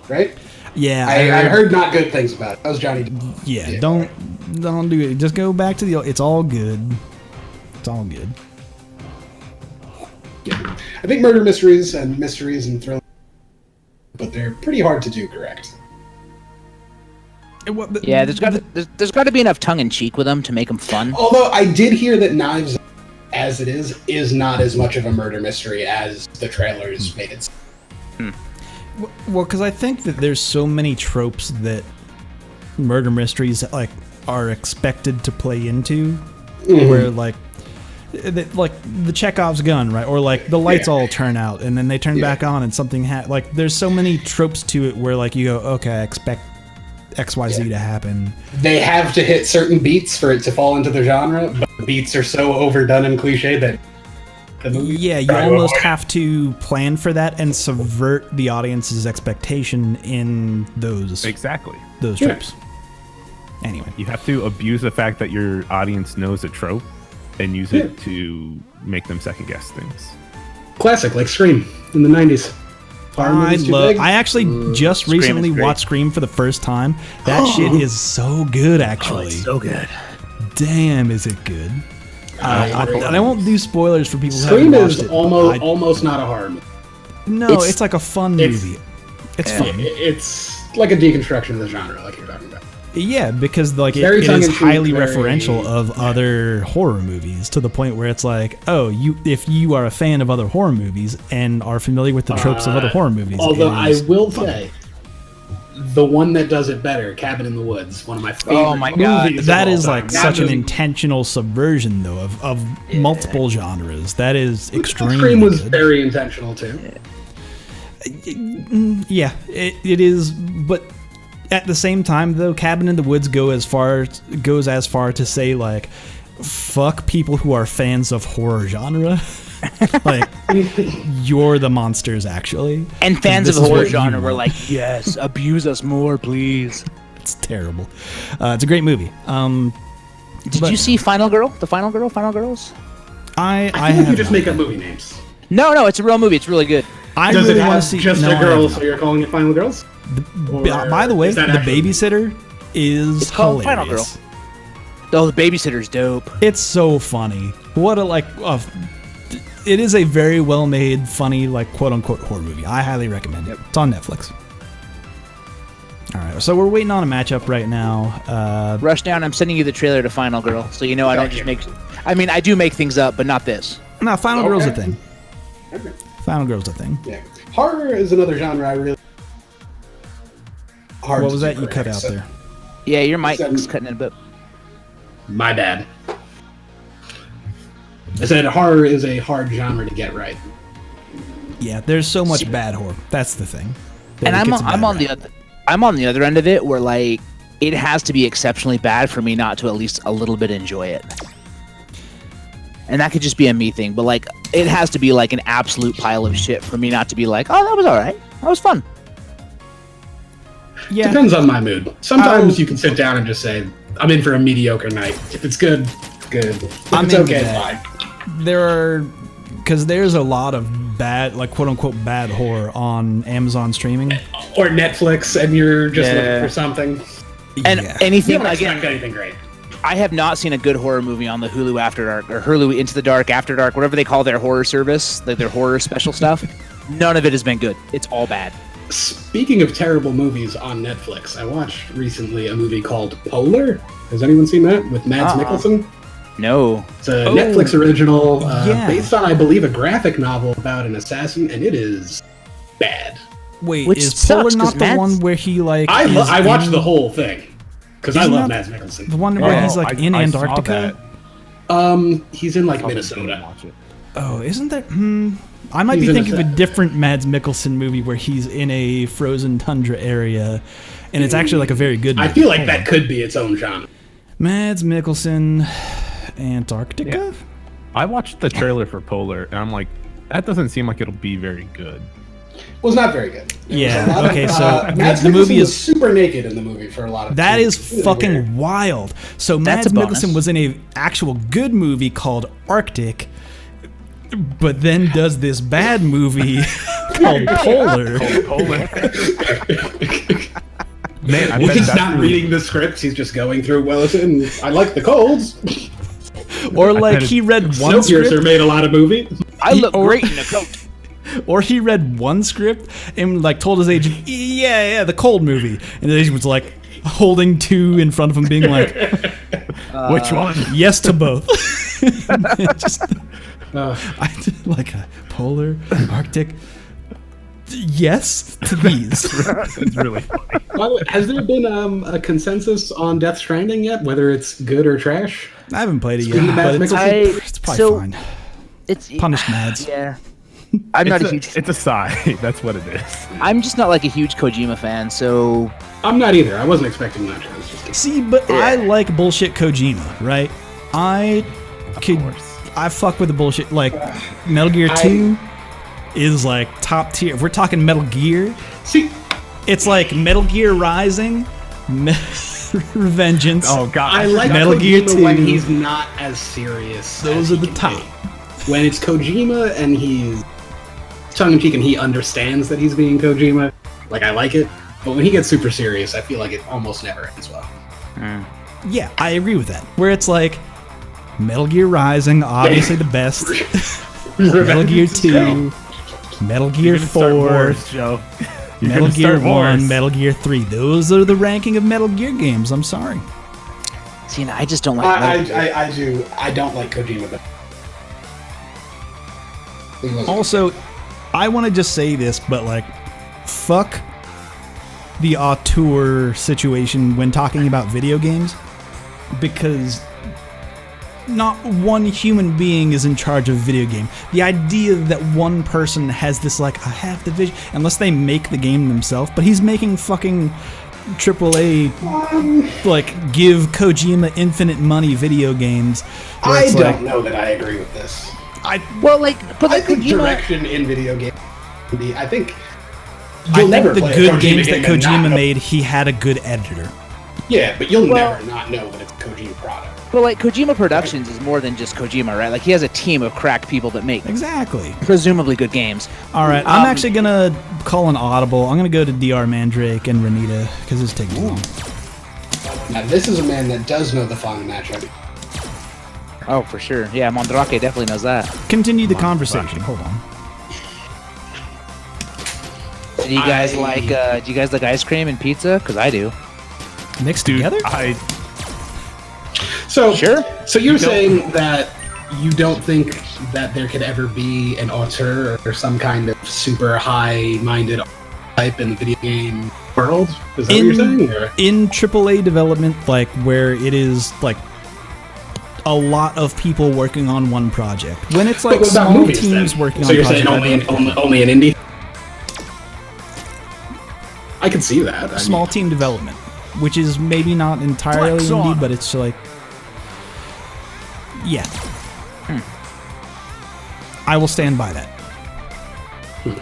right? Yeah, I heard not good things about it. That was Johnny Depp. Yeah, don't do it. Just go back to the. It's all good. It's all good. Yeah. I think murder mysteries and thrillers, but they're pretty hard to do correct. Yeah, there's got to be enough tongue in cheek with them to make them fun. Although I did hear that Knives, as it is not as much of a murder mystery as the trailers made it. Well, because I think that there's so many tropes that murder mysteries like are expected to play into, where like the Chekhov's gun, right? Or like the lights all turn out and then they turn back on and something like there's so many tropes to it where like you go, okay, I expect XYZ to happen. They have to hit certain beats for it to fall into the genre, but the beats are so overdone and cliche that the movie. Yeah, you almost have to plan for that and subvert the audience's expectation in those Exactly. tropes. Anyway, You have to abuse the fact that your audience knows a trope and use it to make them second guess things. Classic, like Scream in the 90s. Horror movies too big? I actually just Scream is recently great. watched Scream for the first time. That shit is so good, actually. so good. Damn, is it good? I won't do spoilers for people who Scream haven't watched is it. almost not a horror movie. No, It's- it's like a fun it's- movie. It's fun. It's like a deconstruction of the genre, like you're talking about. Yeah, because like Very it is tongue-in-cheek, highly very- referential of other horror movies to the point where it's like, oh, if you are a fan of other horror movies and are familiar with the tropes of other horror movies. Although it I is will fun. say, the one that does it better, Cabin in the Woods, one of my favorite Oh my God. movies. That of all is time. like That such an movie- intentional subversion though of multiple genres. That is extremely Scream was good. very intentional too. Yeah, it is, but at the same time though, Cabin in the Woods goes as far to say like, fuck people who are fans of horror genre. Like, you're the monsters actually. And fans This of is horror what you genre were want. like, yes, abuse us more, please. It's terrible. It's a great movie. Did But- you see Final Girl? The Final Girl? Final Girls? I I think you have just not. make up movie names. No, it's a real movie. It's really good. I Does really it want have to see just no, a I girl, have so not. you're calling it Final Girls? Or By the way, is the that actually- babysitter is It's called Final hilarious. Oh, the babysitter's dope. It's so funny. What a it is a very well made, funny, like quote unquote horror movie. I highly recommend it. It's on Netflix. All right, so we're waiting on a matchup right now. Rushdown, I'm sending you the trailer to Final Girl, so you know I don't just make. I mean, I do make things up, but not this. No, Final Girl's a Okay. thing. Okay. Final Girl's a thing. Yeah. Horror is another genre I really. Hard What to was do that you cut correct, out so- there? Yeah, your mic's Seven. cutting in a bit. My bad. I said horror is a hard genre to get right. Yeah, there's so much bad horror. That's the thing. That And it I'm gets I'm bad on right. I'm on the other end of it, where like it has to be exceptionally bad for me not to at least a little bit enjoy it. And that could just be a me thing, but like it has to be like an absolute pile of shit for me not to be like, oh, that was all right, that was fun. Yeah, Depends on my mood. Sometimes I'll- you can sit down and just say, I'm in for a mediocre night. If it's good, good. If I'm it's into okay, that. fine. there are because there's a lot of bad, like quote unquote bad horror on Amazon streaming. Or Netflix, and you're just Yeah. looking for something. And Yeah. You anything don't expect again, anything great. I have not seen a good horror movie on the Hulu After Dark or Hulu Into the Dark, After Dark, whatever they call their horror service, like their horror special stuff. None of it has been good. It's all bad. Speaking of terrible movies on Netflix, I watched recently a movie called Polar. Has anyone seen that with Mads Mikkelsen? No. It's a Netflix original yeah. based on, I believe, a graphic novel about an assassin, and it is bad. Wait, Which is sucks, Polar 'cause not the Mads- one where he like? I is watched in- the whole thing because I Isn't love that Mads Mikkelsen. the one where he's Oh, like in I saw Antarctica. that. He's in like Probably didn't Minnesota. watch it. Oh, isn't there? I might He's be in thinking of a a- different Mads Mikkelsen movie where he's in a frozen tundra area, and it's actually like a very good. I movie. feel like Hold that on. could be its own genre. Mads Mikkelsen, Antarctica. I watched the trailer for Polar, and I'm like, that doesn't seem like it'll be very good. Was not very good. There Yeah, was a lot okay, of, so Mads the movie Mikkelsen is- was super naked in the movie for a lot of. That is scenes. It was fucking weird. wild. So That's Mads a bonus. Mikkelsen was in a actual good movie called Arctic, but then does this bad movie called Polar. Polar. Man, I bet He's that's not really- reading the scripts. He's just going through. Well, listen, I like the colds. Or like bet he read one Snowpiercer script, made a lot of movies. I look or- great in a coat. or he read one script and like told his agent, yeah, the cold movie, and the agent was like holding two in front of him, being like, Which one? yes to both. Just, Uh, I did like a Polar, Arctic. Yes to these. It's really funny. by the way, has there been a consensus on Death Stranding yet? Whether it's good or trash? I haven't played it Speaking yet, of but Mads it's, Mikkelsen, it's probably so- fine. It's Punished Mads. Yeah. I'm not a huge. It's a sigh. That's what it is. I'm just not like a huge Kojima fan, so I'm not either. I wasn't expecting much. I was just See, but I like bullshit Kojima, right? I could, I fuck with the bullshit. Like Metal Gear 2 is like top tier. If we're talking Metal Gear, see. it's like Metal Gear Rising, Revengeance. Oh god. I like Metal Gear Kojima when 2. he's not as serious. Those as are he the can top. be. When it's Kojima and he's tongue-in-cheek and he understands that he's being Kojima, like, I like it. But when he gets super serious, I feel like it almost never ends well. Yeah, I agree with that. Where it's like Metal Gear Rising, obviously the best. Metal Gear 2, Metal Gear 4, Joe. Metal Gear 1, Metal Gear 3. Those are the ranking of Metal Gear games. I'm sorry. See, I just don't like Metal Gear. I don't like Kojima, but... Also, I want to just say this, but like, fuck the auteur situation when talking about video games, because not one human being is in charge of a video game. The idea that one person has this, like, I have the vision, unless they make the game themselves, but he's making fucking AAA, like, give Kojima infinite money video games. I don't know that I agree with this. but I like think Kojima, direction in video games, I think I you'll never think the play a good Kojima games that game and not Kojima know- made, he had a good editor. Yeah, but you'll never not know that it's a Kojima product. but like Kojima Productions is more than just Kojima, right? Like he has a team of crack people that make Exactly. presumably good games. All right, I'm actually gonna call an audible. I'm gonna go to Dr. Mandrake and Renita because it's taking too long. Now, this is a man that does know the Fauna matchup. Oh, for sure. Yeah, Mondrake definitely knows that. Continue the conversation. Hold on. Do you guys like ice cream and pizza? Because I do. Mixed Dude, together? So Sure. So you're saying that you don't think that there could ever be an auteur or some kind of super high-minded type in the video game world? Is that what you're saying? Or? In AAA development, like where it is like a lot of people working on one project. When it's like But what about small movies, teams then? working so on you're projects. saying only an indie? I can see that. I Small team development, which is maybe not entirely Flex indie, on. but it's like, yeah. I will stand by that.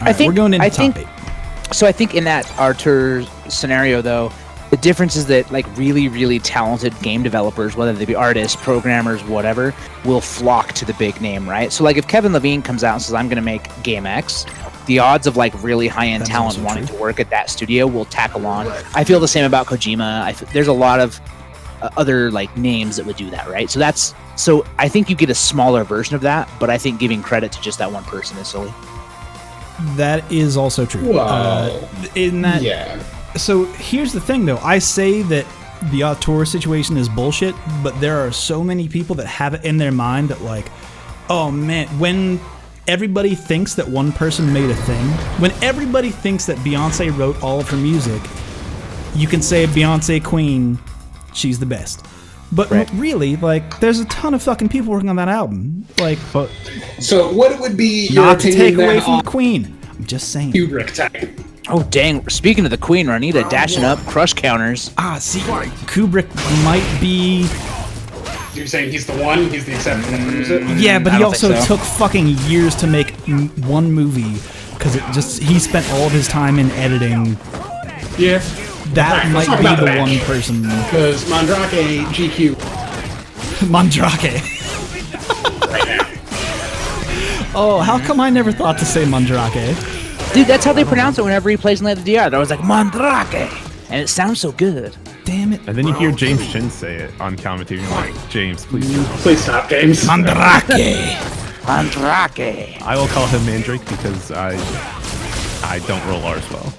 I think we're going into I top think 8. so. I think in that Artur scenario, though, the difference is that like really, really talented game developers, whether they be artists, programmers, whatever, will flock to the big name, right? So like if Kevin Levine comes out and says, "I'm going to make Game X," the odds of like really high-end That's talent also wanting true. to work at that studio will tackle on. I feel the same about Kojima. There's a lot of other like names that would do that, right? So I think you get a smaller version of that, but I think giving credit to just that one person is silly. That is also true. Well, In that, yeah. So here's the thing, though. I say that the auteur situation is bullshit, but there are so many people that have it in their mind that, like, oh man, when everybody thinks that one person made a thing, when everybody thinks that Beyonce wrote all of her music, you can say Beyonce Queen, she's the best. But really, like, there's a ton of fucking people working on that album. Like, So what would be your not to opinion take away then from on the Queen. I'm just saying. Kubrick type? Oh dang! Speaking of the Queen, Ranita dashing up crush counters. Ah, see, Kubrick might be. You're saying he's the one? He's the exception that proves it? Yeah, but I he don't think also so. took fucking years to make one movie because he spent all of his time in editing. Yeah. That Alright, let's might talk be about the the one match. person. Because Mandrake GQ Mandrake. right now. Oh, how come I never thought to say Mandrake? Dude, that's how they pronounce it whenever he plays in the DR. I was like Mandrake, and it sounds so good. Damn it. And then you hear James Shin say it on commentary. And you're like, James, please don't. Please stop, James. Mandrake. Mandrake. I will call him Mandrake because I don't roll R's well.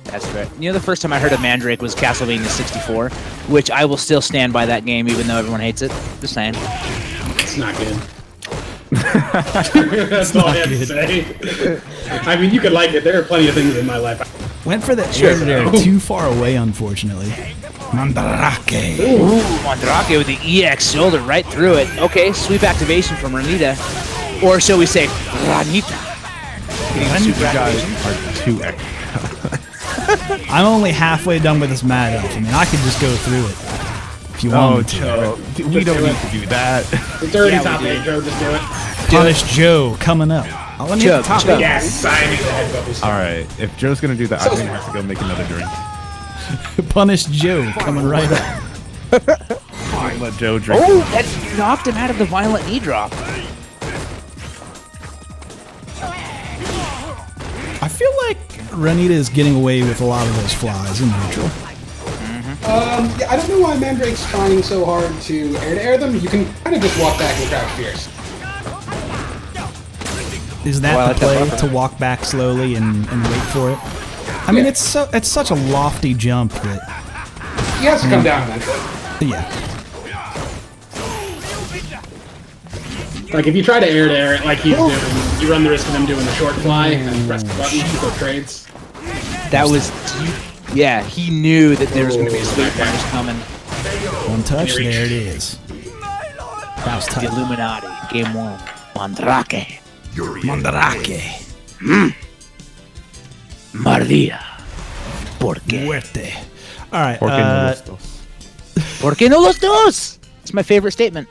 That's right. You know, the first time I heard of Mandrake was Castlevania 64, which I will still stand by that game even though everyone hates it. Just saying. It's not good. That's all I have to say. I mean, you could like it. There are plenty of things in my life. Went for the air there too far away, unfortunately. Mandrake. Ooh, Mandrake with the EX shoulder right through it. Okay, sweep activation from Ranita. Or shall we say, Ranita. You guys are too extra. I'm only halfway done with this Mad Elf. I mean, I could just go through it if you want Oh, me to. Joe. We don't need to do that. It's already Yeah, we top do. 8, Joe. Just do it. Punish Joe coming up. Oh, let me hit the top Joe. eight. Yes, I need the head bubbles. All right. If Joe's going to do that, I'm going to have to go make another drink. Punish Joe coming right up. Let Joe drink. Oh, that knocked him out of the violent knee drop. feel like Renita is getting away with a lot of those flies in neutral. Yeah, I don't know why Mandrake's trying so hard to air them. You can kind of just walk back and crouch fierce. Is that the play to walk back slowly and wait for it? I mean, it's such a lofty jump that He has to come down eventually. yeah. Like, if you try to air it like he's doing, you run the risk of him doing the short fly and press the button for trades. That was, yeah, he knew that there was going to be a sweep punish coming. One touch, there it is. That was The tight. Illuminati, game 1. Mandrake. Mandrake. Maria. ¿Por qué? Muerte. All right. Porque no los dos. ¿Por qué no los dos? It's my favorite statement.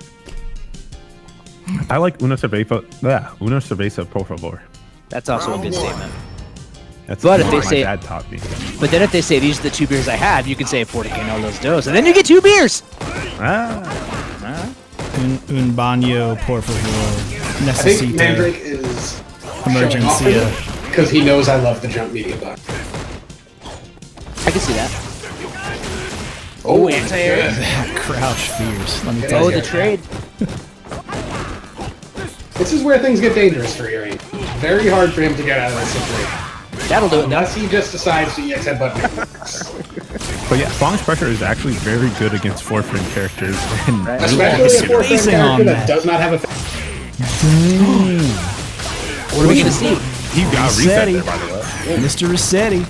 I like una cerveza. Yeah, una cerveza, por favor. That's also a good statement. That's But if what they my say- dad taught me. But then if they say these are the 2 beers I have, you can say por qué no los dos, and then you get 2 beers. Ah, Un baño, por favor. I think Necesito Mandrake is emergencia. because he knows I love the jump medium button. I can see that. Oh, anti-air. Crouch fierce. Let me It tell Oh, is you. the trade. This is where things get dangerous for Yuri. Very hard for him to get out of this situation. That'll do it. Now. Unless he just decides to EX headbutt me. but yeah, Fong's pressure is actually very good against 4-frame characters. And Especially a 4-frame Spacing character on that that. does not have a... What are we gonna see? he got reset Rossetti. there, by the way. Mr. Rossetti.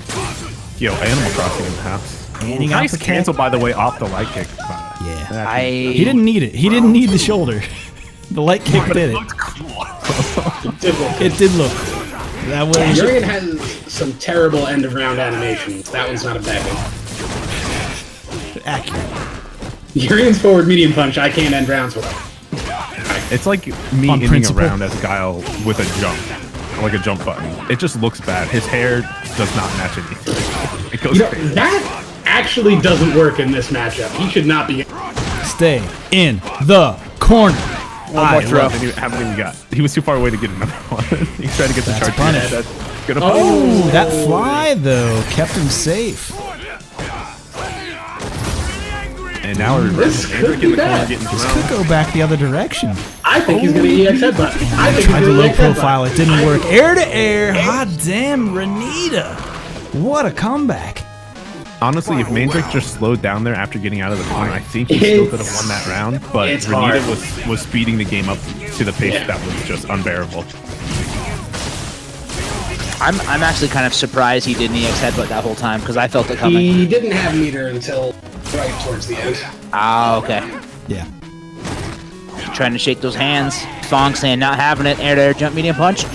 Yo, Animal Crossing in the house. And he got Nice the cancel, by the way, off the light kick. Yeah. He He didn't need it. He didn't need the shoulder. The light kick did it. It did look cool. That was Urian has some terrible end-of-round animations. That one's not a bad one. accurate. Urian's forward medium punch, I can't end rounds with. It's like me On ending principle. a round as Guile with a jump, like a jump button. It just looks bad. His hair does not match anything. It goes You know, crazy. that actually doesn't work in this matchup. He should not be... Stay in the corner. One more throw. Haven't even got. He was too far away to get another one. He's trying to get the That's a charge. punish. That's gonna Oh, that fly though kept him safe. And now we're This reversing. could be bad. Getting This thrown. could go back the other direction. I think he's going to EX headbutt. I think Tried he's to going low EX headbutt. profile. It didn't work. Air to air. Hot damn, Renita. What a comeback. Honestly, if Mandrake just slowed down there after getting out of the corner, I think he still could have won that round. But It's Renita hard. was speeding the game up to the pace Yeah. that was just unbearable. I'm actually kind of surprised he didn't EX headbutt that whole time because I felt it coming. He didn't have meter until right towards the end. Ah, okay. Yeah. Trying to shake those hands. Fong saying not having it. Air to air jump medium punch.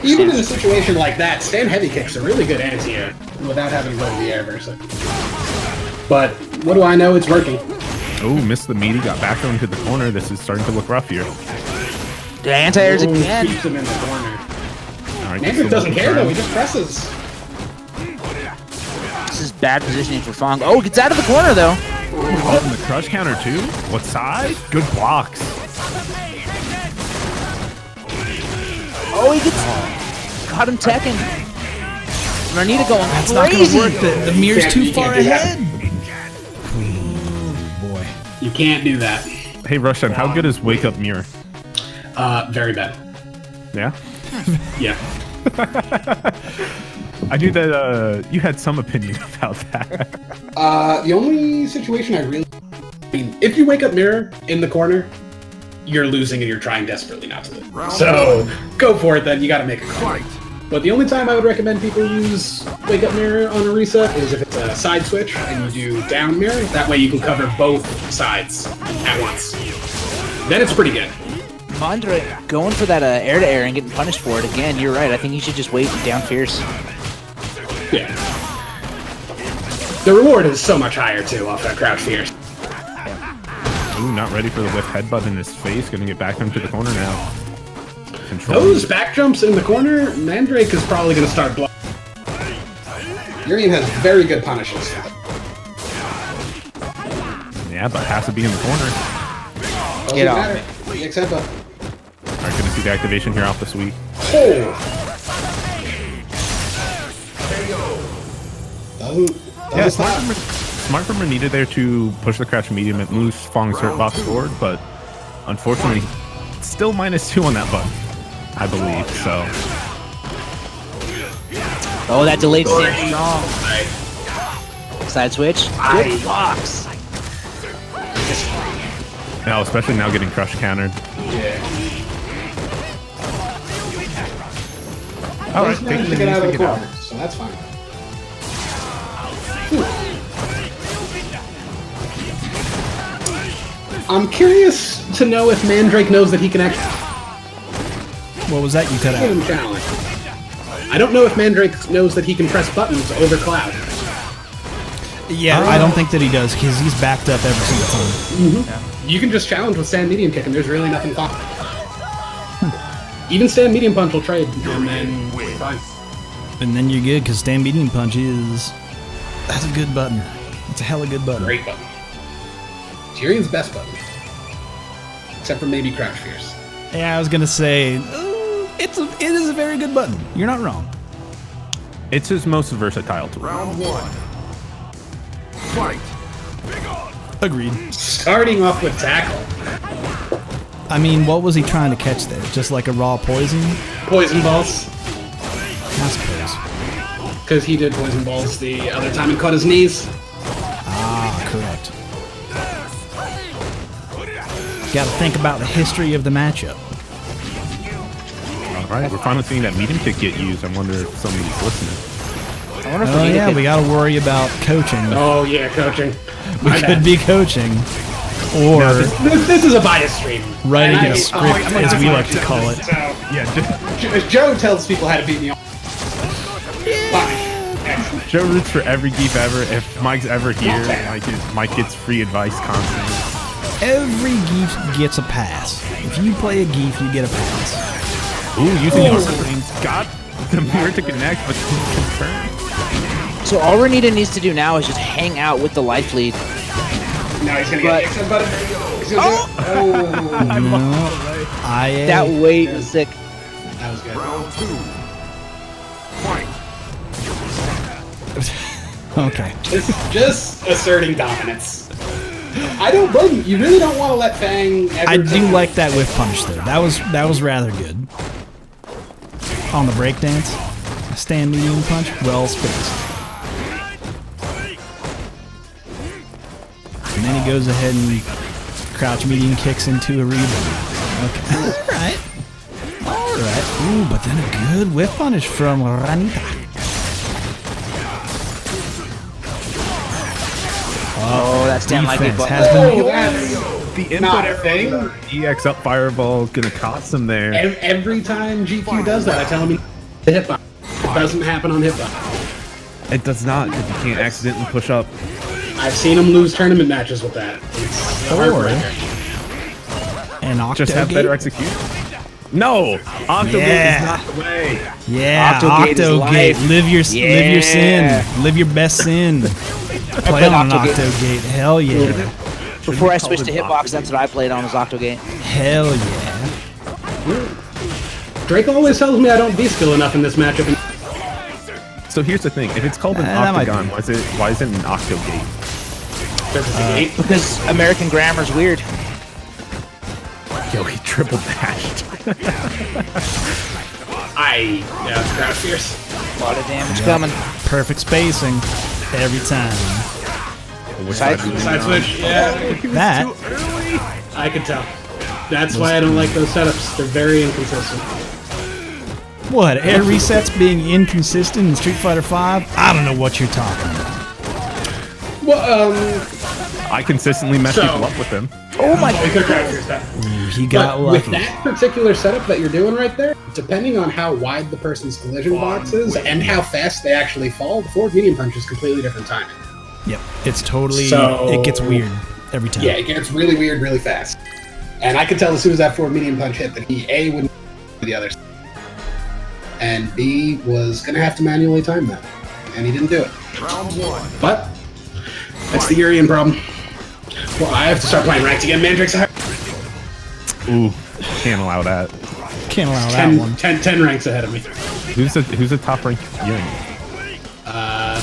Even in a situation like that, stand heavy kicks are really good anti-air without having to go to the air versa. But what do I know? It's working. Oh, missed the meaty, got back into the corner. This is starting to look rough here. The anti-airs Ooh, again. keeps him in the corner. All right, Mandrake doesn't care though. He just presses. This is bad positioning for Fong. Oh, gets out of the corner though. Oh, and the crush counter too? What side? Good blocks. Oh, he gets caught him teching. Renita going That's not crazy. going to work. The mirror's Can't- too you far can't do that. ahead. Boy. You can't do that. Hey, Rushan, how good is Wake Up Mirror? Very bad. Yeah? Yeah. I knew that you had some opinion about that. The only situation I mean, if you wake up mirror in the corner, you're losing and you're trying desperately not to lose. So go for it then. You got to make a call. But the only time I would recommend people use wake up mirror on a reset is if it's a side switch and you do down mirror. That way you can cover both sides at once. Then it's pretty good. Andre going for that air to air and getting punished for it again. You're right. I think he should just wait down fierce. Yeah. The reward is so much higher too off that crouch fierce. Ooh, not ready for the whiff headbutt in his face. Gonna get back into the corner now. Control. Those back jumps in the corner, Mandrake is probably going to start blocking. Urian has very good punishes. Yeah, but has to be in the corner. Doesn't Get off matter. EX headbutt. Alright, gonna see the activation here off the sweep. Oh! Yeah, smart from Renita there to push the crouch medium and move Fong's hurt box forward, but unfortunately, still -2 on that button, I believe. So. Oh, that delayed stand strong. Side switch. Good box. Now, especially now getting crush countered. Yeah. All right, He's managed to get out of the corner, so that's fine. I'm curious to know if Mandrake knows that he can actually What was that you cut give out? him challenge. I don't know if Mandrake knows that he can press buttons over Cloud. Yeah, I don't think that he does because he's backed up every single time. You can just challenge with stand medium kick and there's really nothing fun. Even stand medium punch will trade and then fine. And then you're good because stand medium punch that's a good button. It's a hella good button. Great button. Tyrion's best button. Except for maybe Crouch Fierce. Yeah, I was gonna say it is a very good button. You're not wrong. It's his most versatile tool. Round 1. Fight. Agreed. Starting off with tackle. I mean, what was he trying to catch there? Just like a raw poison? Poison balls. I suppose. Because he did poison balls the other time and cut his knees. Ah, correct. Got to think about the history of the matchup. All right, we're finally seeing that medium kick get used. I wonder if somebody's listening. I wonder if Oh Renita yeah, could- we got to worry about coaching. Oh yeah, coaching. We could be coaching, or This is a bias stream. writing And a script, as we like to call it. So, Yeah, Joe tells people how to beat me. Fine. Joe roots for every geef ever. If Mike's ever here, Mike gets free advice constantly. Every geef gets a pass. If you play a geef, you get a pass. Ooh, using your things got the mirror to connect, but didn't confirm. So all Renita needs to do now is just hang out with the life lead. Now he's gonna But- get Nixon button. He's gonna do it. Oh, That wait was sick. that was good. Round 2. Fight. Okay. Just asserting dominance. I don't blame you. You really don't want to let Fang. I do like that whiff punch though. That was rather good. On the breakdance, a stand medium punch, well spaced. And then he goes ahead and crouch medium kicks into a rebound. Okay. Alright. Alright. Ooh, but then a good whiff punish from Ranita. Oh, that stand like it Defense button. has been Oh, that's The not input a thing. EX up fireball gonna cost him there. Every time GQ does that, I tell him the hip bump. It doesn't happen on hip bump. It does not, because you can't accidentally push up. I've seen him lose tournament matches with that. It's a heartbreaker. an Just have better Octogate. execution. No! Octogate Yeah. is not the way. Yeah, Octogate is Octogate. life. Live your Yeah. sin. Live your best sin. Play played on an Octogate. Octogate. Hell yeah. Before I call switched it to hitbox, that's what I played on was Octogate. Hell yeah. Drake always tells me I don't be skill enough in this matchup. So here's the thing: if it's called an That might octagon, why is it an octogate? Because American grammar's weird. Yo, he triple dashed. Crouch Fierce. A lot of damage coming. Perfect spacing every time. Side Side switch. Yeah, That I could tell. That's why I don't like those setups. They're very inconsistent. what? Air resets being inconsistent in Street Fighter V? I don't know what you're talking about. Well, I consistently mess So- people up with him. Oh my we could Crouch Fierce that. He got But with lucky. that particular setup that you're doing right there, depending on how wide the person's collision box is and how fast they actually fall, the forward medium punch is completely different timing. Yep. It's totally. So- It gets weird every time. Yeah, it gets really weird really fast. And I could tell as soon as that forward medium punch hit that he A wouldn't do the others, and B was gonna have to manually time that, and he didn't do it. Round 1. But that's the Urian problem. Well, I have to start playing ranked again. Mandrake's high. Ooh, can't allow that. Can't allow that 10, one. 10 ranks ahead of me. Who's the top ranked Yang?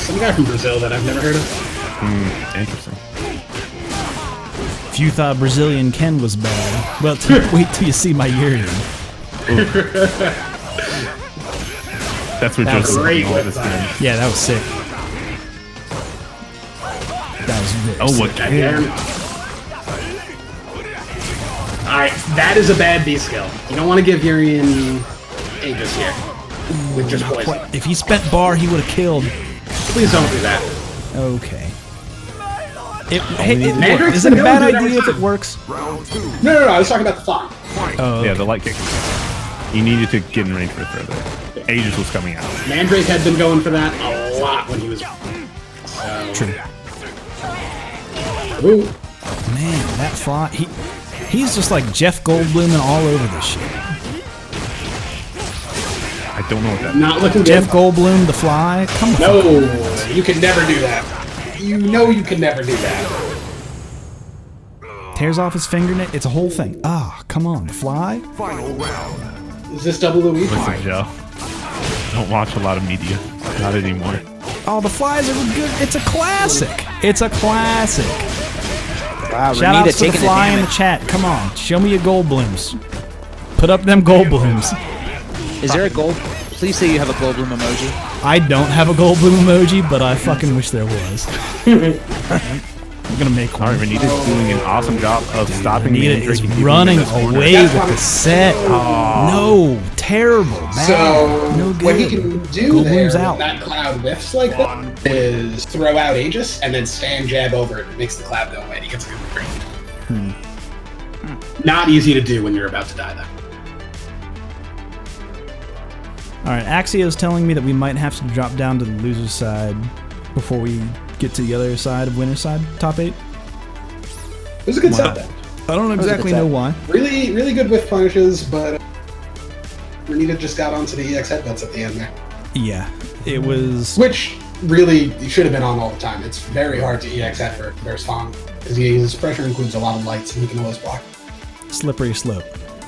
Some guy from Brazil that I've never heard of. Interesting. If you thought Brazilian Ken was bad, well, wait till you see my Yuri. That's what That was Joseph great all with this that. game. Yeah, that was sick. That was very Oh, sick. what? Alright, that is a bad B skill. You don't want to give Urian Aegis here. With just poison. If he spent bar, he would have killed. Please don't do that. Okay. Hey, Mandrak's look, is it a gonna bad do that idea every if it works? Round 2. No, I was talking about the font. Oh, Yeah, the light kick. You needed to get in range for it further. Aegis was coming out. Mandrake had been going for that a lot when he was... true. Ooh. Man, that fly, he's just like Jeff Goldblum and all over this shit. I don't know what that Not looking Jeff good. Goldblum, the fly, come on. No, you can never do that. You know you can never do that. Tears off his fingernail, it's a whole thing. Ah, come on, the fly? Final round. Is this double the week? Listen, Joe. I don't watch a lot of media. Not anymore. Oh, the flies are good, it's a classic. It's a classic. Wow, Shout Renita outs to the taking fly in the damage. chat, come on, show me your Goldblums. Put up them Goldblums. Is there a gold? Please say you have a Goldblum emoji. I don't have a Goldblum emoji, but I fucking wish there was. I'm gonna make one. Alright, Renita's doing an awesome job of stopping Renita Mandrake is and keeping running him in this corner. away with the set. No, terrible. Bad. So, no good. what he can do there Goldblum's when out. that cloud whiffs like that is throw out Aegis and then stand jab over it. It makes the cloud go away and he gets a good range. Not easy to do when you're about to die, though. Alright, Axio's telling me that we might have to drop down to the loser's side before we get to the other side of winner's side, top 8. It was a good set, though. I don't exactly know why. Really, really good whiff punishes, but Renita just got onto the EX headbutts at the end there. Yeah, it was... Which really should have been on all the time. It's very hard to EX headbutt versus Fong because his pressure includes a lot of lights and he can always block. Slippery slope.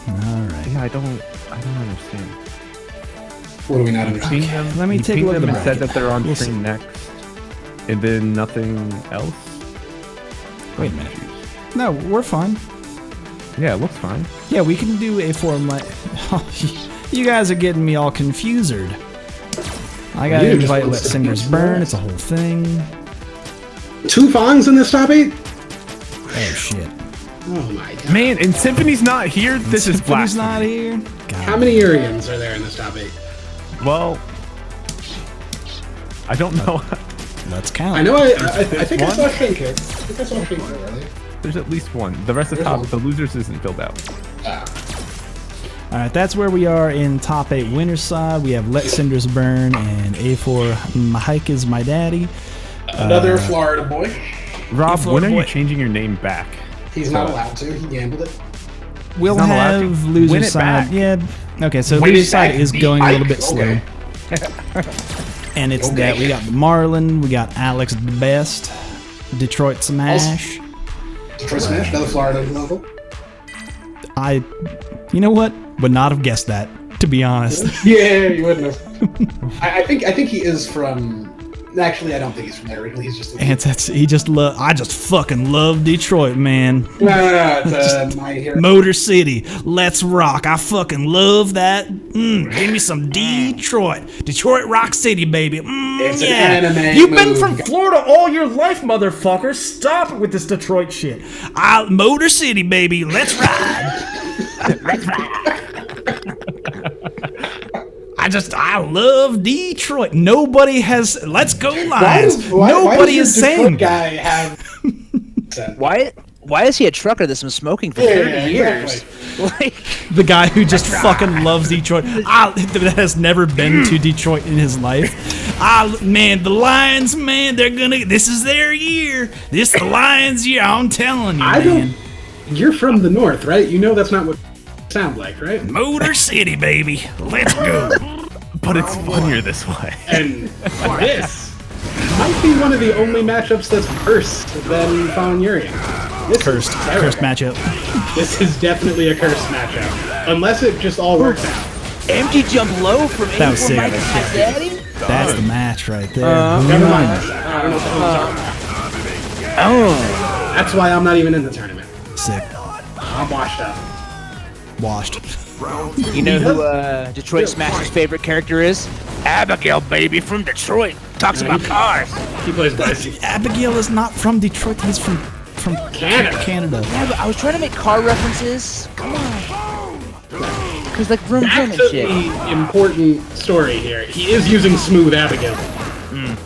Alright. Yeah, I don't understand. What do we not understand? Ping them, Let me you take a ping look at them the and said bracket. that they're on We'll stream see. next, and then nothing else. Wait a minute. No, we're fine. Yeah, it looks fine. Yeah, we can do a format. You guys are getting me all confused. I gotta You just invite want Let to Cinders be Burn. It's a whole thing. 2 Fongs in this top 8? Oh shit. Oh my god. Man, and Symphony's not here. This is Symphony's blasphemy. not here. God. How many Urians are there in this top 8? Well, I don't know. Let's count. I know I think I one? saw Shrink here. I think I saw Shrink here earlier. There's at least one. The rest of There's top, one. the losers isn't filled out. All right, that's where we are in top 8 winners side. We have Let Cinders Burn and A4 Mike is my daddy. Another Florida boy. Rob, Florida when are you boy. changing your name back? He's not allowed to. He gambled it. We'll not allowed to. have Win loser it side. back. Yeah. Okay, so Win loser it side back, is beat going a little Ike. bit slow. Okay. And it's Okay. that we got Marlon, we got Alex the Best, Detroit Smash. Detroit Smash, another Florida local. You know what? Would not have guessed that, to be honest. Yeah, you wouldn't have. I think he is from. Actually, I don't think he's from there originally. He's just. And I just fucking love Detroit, man. No, it's my hero. Motor City, let's rock. I fucking love that. Give me some Detroit. Detroit Rock City, baby. It's an yeah. anime You've been movie. from Florida all your life, motherfucker. Stop it with this Detroit shit. Motor City, baby. Let's ride. I love Detroit. Nobody has. Let's go, Lions. Nobody is saying. Guy have. Why is he a trucker that's been smoking for 30 years? Like, The guy who just fucking loves Detroit. That has never been to Detroit in his life. Man, the Lions, man, this is their year. This the Lions' year. I'm telling you, man. You're from the north, right? You know that's not what sound like, right? Motor City, baby. Let's go. But it's funnier this way. And this might be one of the only matchups that's worse than Fallen Urian. This Cursed is terrible. matchup. This is definitely a cursed matchup. Unless it just all works out. empty jump low from That was sick. Mike and my daddy? That's the match right there. Never mind. I don't know what the hell he's talking about. Oh. That's why I'm not even in the tournament. Sick. I'm washed up. Washed. You know who Detroit Smash's favorite character is? Abigail, baby, from Detroit. Talks about cars. He plays Bison. Abigail is not from Detroit. He's from Canada. Yeah, but I was trying to make car references. Come on. Because, like, vroom vroom Back and to shit. the important story here. He is using Smooth Abigail.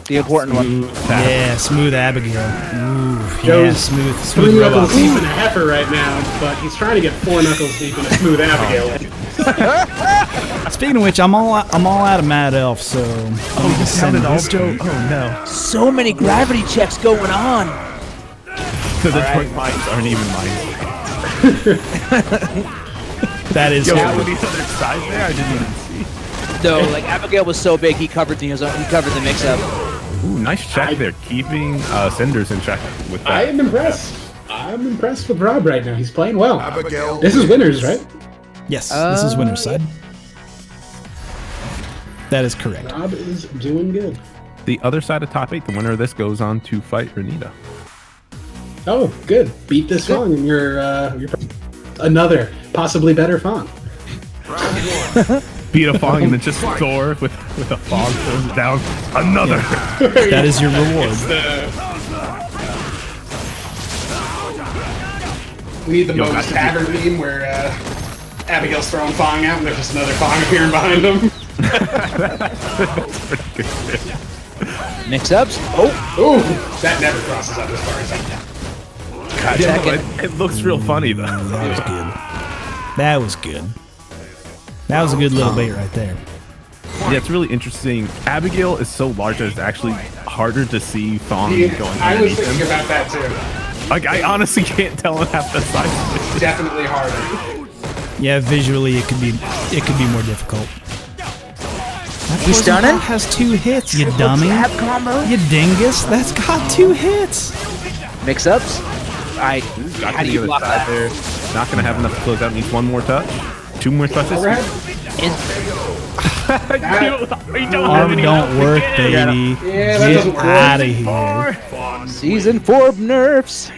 The important one. Yeah, smooth Abigail. Ooh, yeah, Joe's smooth 3 knuckles robots. deep in a heifer right now, but he's trying to get 4 knuckles deep in a Smooth Abigail. Speaking of which, I'm all out of Mad Elf, so Oh, you sounded all Joe. Oh no. So many gravity checks going on. So the Detroit mines aren't even mines. that is Yo, true. what these other sides there? I didn't even see. No, like Abigail was so big, he covered the mix-up. Ooh, nice check there. Keeping Cinders in check with that. I am impressed. I'm impressed with Rob right now. He's playing well. Abigail. This is winners, right? Yes, this is winner's side. That is correct. Rob is doing good. The other side of top 8, the winner of this goes on to fight Renita. Oh, good. Beat this song and you're another, possibly better Fawn. Beat a Fong and then just soar with a Fong throws it down. Another. That is your reward. We need the Yo, Moses that's a Tavern meme where Abigail's throwing Fong out and there's just another Fong appearing behind him. That's pretty good shit. Mix-ups? Oh, Ooh, that never crosses up as far as I know. Yeah, no, it looks real funny though. That was good. That was good. That was a good little bait right there. Yeah, it's really interesting. Abigail is so large that it's actually harder to see Fong going I was underneath thinking him. about that too. Like, I honestly can't tell in half the size. Definitely harder. Yeah, visually it could be more difficult. That He's poison stunning? ball has 2 hits, you dummy. Jab combo. You dingus. That's got 2 hits. Mix-ups? Got How to do the you other block side that? there. Not going to have enough to close out. Needs 1 more touch. 2 more touches. Overhead? You don't have Arm any don't health work, again. baby. Yeah, that Get doesn't work. out of here. Season 4 nerfs.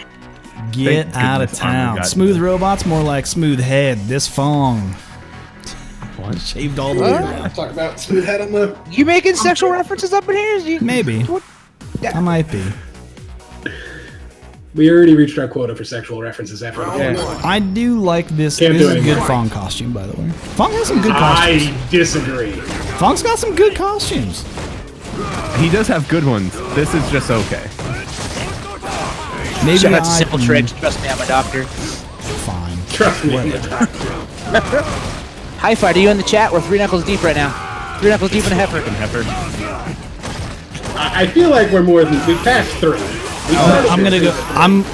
Get Thank out of goodness Armor town. got Smooth that. robots, more like smooth head. This Fong. Shaved all the way around. Talk about Smooth Head on the... You making sexual references up in here? You- Maybe. I might be. We already reached our quota for sexual references after the game. I do like this. Can't This do is a it good anymore. Fong costume, by the way. Fong has some good costumes. I disagree. Fong's got some good costumes. He does have good ones. This is just okay. Maybe Shout out to I Simple can- Tricks. Trust me, I'm a doctor. Fine. Trust me. Hi, Fight. Are you in the chat? We're 3 knuckles deep right now. 3 knuckles deep in a heifer. I feel like we're more than... We've passed 3. I'm gonna go.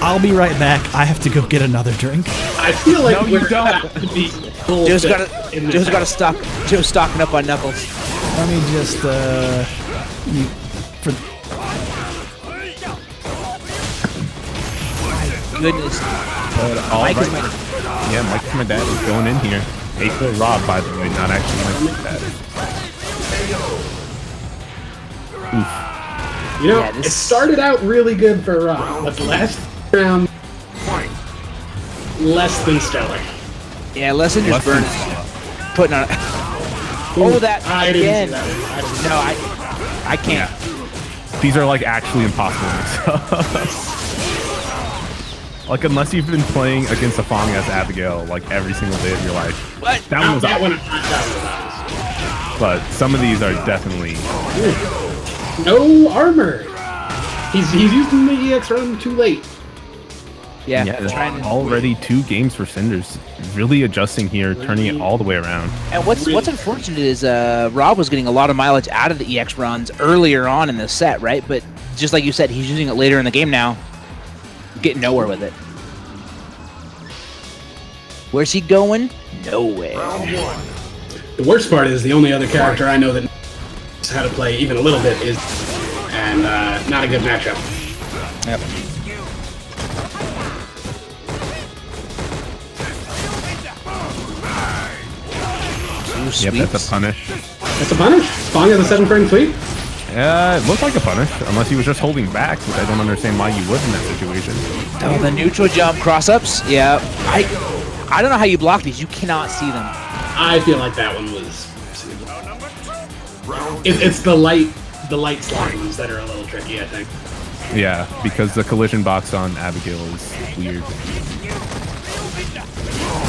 I'll be right back. I have to go get another drink. I feel like No, you we're don't. about to be Joe's bullshit in this got to stock. Joe's stocking up on knuckles. Let me just for Goodness. All Mike is right. my- Yeah, Mike's my dad is going in here. Ace Rob, by the way, not actually Mike's dad. You know, Yeah, this- it started out really good for Rob, but the last round, less than stellar. Yeah, lesson just Less burning. than- Putting on. Oh, that I didn't again. see that one. I didn't see No, that. I can't. These are like actually impossible. Like, unless you've been playing against a Fong as Abigail like every single day of your life. What? That one was That up. one, that But some of these are definitely. was no armor. He's using the EX run too late. Yeah, Yeah, trying to- already 2 games for Cinders. Really adjusting here, turning it all the way around. And what's unfortunate is Rob was getting a lot of mileage out of the EX runs earlier on in the set, right? But just like you said, he's using it later in the game now, getting nowhere with it. Where's he going? Nowhere. The worst part is the only other character I know that knows how to play even a little bit is, and not a good matchup. Yep. Yep, that's a punish. That's a punish. Fong has a 7-frame sweep. It looked like a punish, unless he was just holding back, which I don't understand why you would in that situation. Oh, the neutral jump cross-ups? Yeah. I don't know how you block these. You cannot see them. I feel like that one was. It's the light slide ones that are a little tricky, I think. Yeah, because the collision box on Abigail is weird.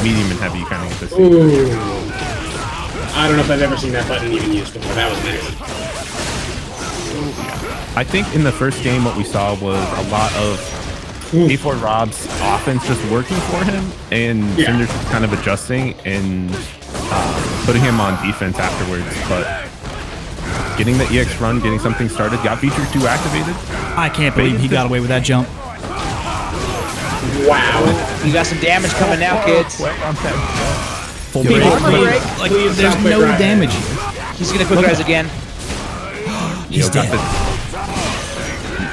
Medium and heavy, you kind of get this. Ooh. I don't know if I've ever seen that button even used before. That was nice. I think in the first game what we saw was a lot of A4 Rob's offense just working for him, and Cinder's just kind of adjusting and putting him on defense afterwards. But getting the EX run, getting something started, got feature 2 activated. I can't believe he got away with that jump. Wow. You got some damage coming now, kids. Full Please, break. please, Like, please there's stop no it right damage now. here. He's gonna quick rise again. He's dead.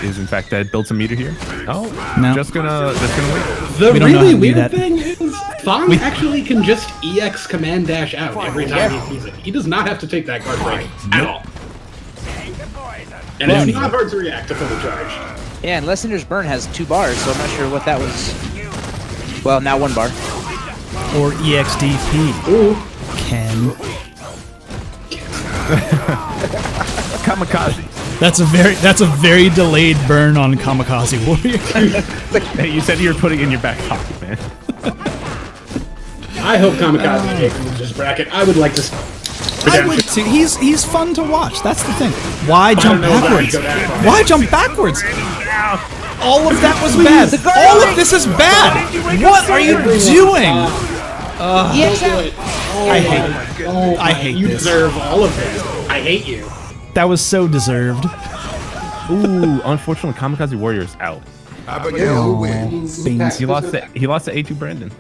He is in fact dead. Build some meter here. Oh, No. just gonna wait. The We don't know how really to do weird that. thing is, Fong actually can just EX command dash out every time he sees it. He does not have to take that guard break at all. And it's not hard to react to fully charge. Yeah, and Lessinger's burn has 2 bars, so I'm not sure what that was. Well, now 1 bar. Or EXDP. Ooh. Ken. Kamikaze. That's a very delayed burn on Kamikaze Warrior. Hey, you said you were putting it in your back pocket, man. I hope Kamikaze Jake moves his bracket. I would like to. I would too. He's fun to watch. That's the thing. Why jump know if I backwards? would go that far. Why jump backwards? All of that was bad. All of this is bad. What are you doing? EX Do out. it. I hate it. Oh, I hate you this. deserve all of this. I hate you. That was so deserved. Ooh, unfortunately, Kamikaze Warrior is out. Abigail wins. Beans. He lost to A2 Brandon.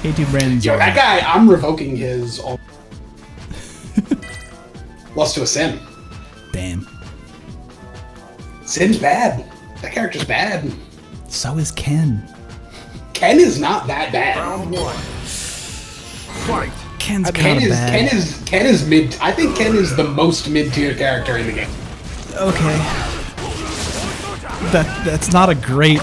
A2 Brandon's Yo, that guy, I'm revoking his. Lost to a Sin. Damn. Sin's bad. That character's bad. So is Ken. Ken is not that bad. Round 1. Fight. Ken's Ken kind of is bad. Ken is mid. I think Ken is the most mid-tier character in the game. Okay. That's not a great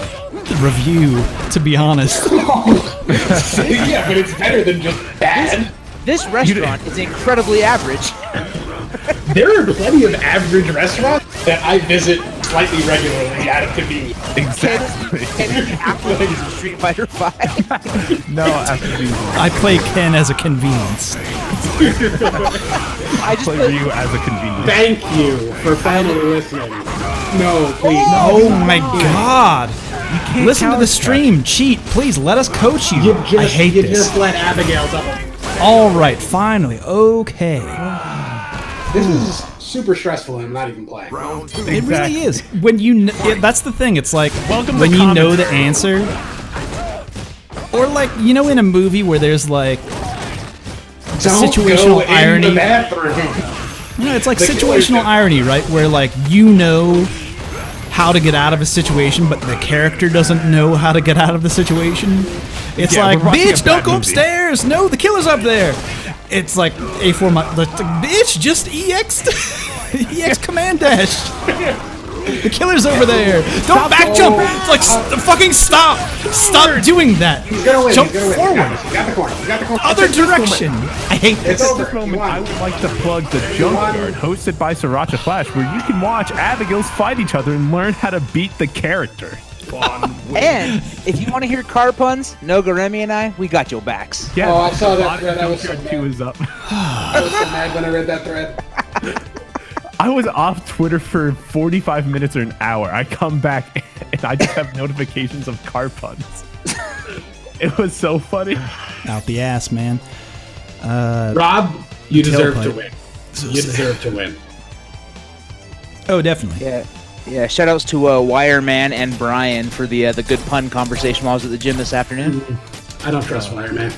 review, to be honest. Yeah, but it's better than just bad. This restaurant is incredibly average. There are plenty of average restaurants that I visit slightly regularly out of convenience. Exactly. After Street Fighter 5. No, after these I play Ken as a convenience. I just play put, Ryu as a convenience. Thank you for finally listening. No, please. Oh my god! Listen to the stream, cheat, please let us coach you. I hate you this. just let Abigail double. Alright, finally, okay. This is super stressful and I'm not even playing. Round 2. It really is. When you that's the thing, it's like Welcome when to you know the commentary. answer. Or like, you know, in a movie where there's like Don't situational go in irony. the bathroom. You know, it's like Like, situational irony, right? Where like you know how to get out of a situation, but the character doesn't know how to get out of the situation. It's Yeah, like, we're watching a bitch, don't bad go movie." upstairs. No, the killer's up there. It's like A4, bitch, just EX, EX command dash. The killer's over there. Don't back jump. It's like, fucking stop. Stop doing that. He's gonna win. Jump He's gonna win. forward. He's got the corner. He's got the corner. Other direction. I hate It's this. over. This moment, You won. I would like to plug the Junkyard, hosted by Sriracha Flash, where you can watch Abigails fight each other and learn how to beat the character. and if you want to hear car puns, Noga, Remy, and I, we got your backs. Yeah, Oh, I saw that Bot thread. I was so Junkyard mad. 2 is up. I was so mad when I read that thread. I was off Twitter for 45 minutes or an hour. I come back and I just have notifications of car puns. It was so funny. Out the ass, man. Rob, you deserve to tailpipe. win. You deserve to win. Oh, definitely. Yeah. Shout outs to Wireman and Brian for the good pun conversation while I was at the gym this afternoon. I don't trust Wireman.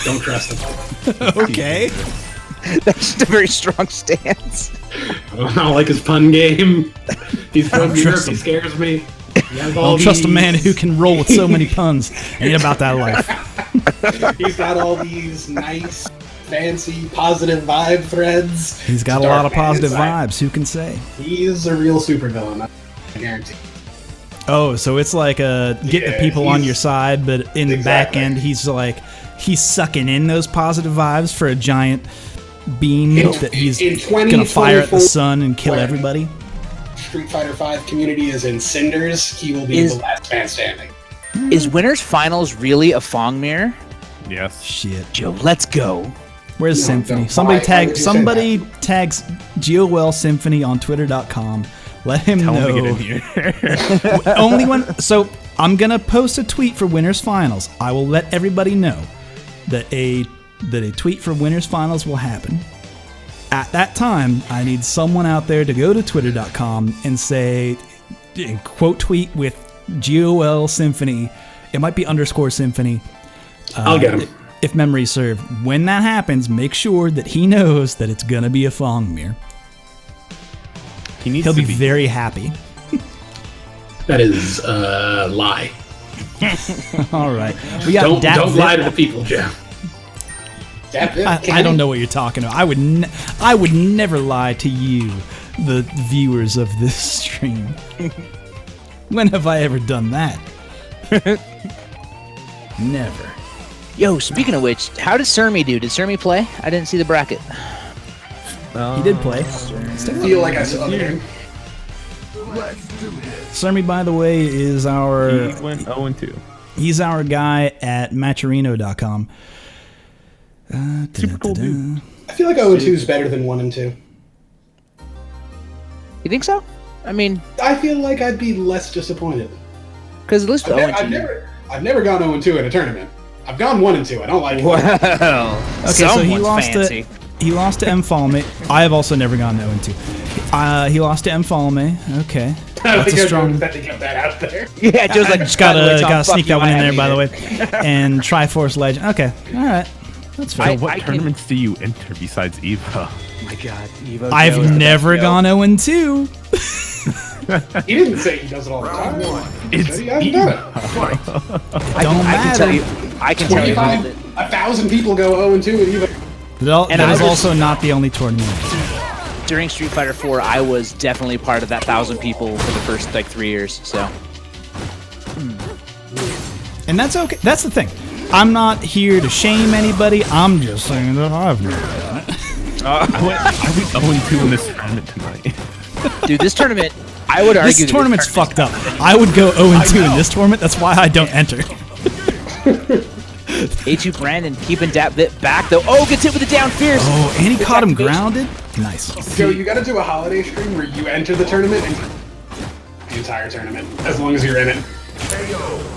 Don't trust him. Okay. That's just a very strong stance. I don't like his pun game. He's from New York. trust He him. scares me. He has I all don't trust a these- man who can roll with so many puns. Ain't about that life. He's got all these nice fancy positive vibe threads. He's got a Dark lot of man positive inside. vibes. Who can say? He's a real supervillain, I guarantee. Oh, so it's like getting the people on your side, but in the back end, he's sucking in those positive vibes for a giant beam that he's gonna fire at the sun and kill everybody. Street Fighter V community is in cinders. He will be the last man standing. Is Winners Finals really a Fong mirror? Yes. Shit. Joe, let's go. Where's Symphony? don't. Somebody Why would you say somebody tags GeoWell Symphony on Twitter.com. Let him Tell know. him to get in here. Only one. So I'm gonna post a tweet for Winners Finals. I will let everybody know that a tweet for Winners Finals will happen. At that time, I need someone out there to go to Twitter.com and say, and quote tweet with GOL Symphony. It might be _Symphony. I'll get him. If memory serves. When that happens, make sure that he knows that it's gonna be a Fongmir. He'll be very happy. That is a lie. All right. We got Don't lie to the people, Joe. I don't know what you're talking about. I would never lie to you, the viewers of this stream. When have I ever done that? Never. Yo, speaking of which, how did Sermi do? Did Sermi play? I didn't see the bracket. He did play. I feel like I saw the game. Sermi, by the way, is our... He went 0-2. He's our guy at Matcherino.com. Super cool dude. I feel like 0-2 is better than 1-2. You think so? I mean, I feel like I'd be less disappointed. because at least I've never gone 0-2 in a tournament. I've gone 1-2. I don't like it. Well, Okay, so he lost fancy. He lost to M. Falme. I have also never gone 0-2. He lost to M. Falme. Okay. That's a strong... That they kept that out there. Yeah, Joe's like, Just by the way, Tom, gotta fuck sneak you, that one in I there, hate by the it. way. And Triforce Legend. Okay, all right, that's So fair. what tournaments do you enter besides EVO? Oh my god, Evo I've Joe is the never best gone 0-2. He didn't say he does it all the time. He said he hasn't done it. Don't I can tell matter. you. I can tell you. 1,000 people go 0-2 with even. That I is was- also not the only tournament. During Street Fighter 4, I was definitely part of that 1,000 people for the first like 3 years. So And that's okay. That's the thing. I'm not here to shame anybody. I'm just saying that I've never done it. I went 0-2 in this tournament tonight. dude, this tournament, I would argue This tournament's fucked up. I would go 0-2 in this tournament. That's why I don't enter. A2 Brandon keeping that bit back though. Oh, gets hit with the down fierce. Oh, and he Good caught him activation. grounded. Nice. Joe, you gotta do a holiday stream where you enter the tournament and the entire tournament, as long as you're in it.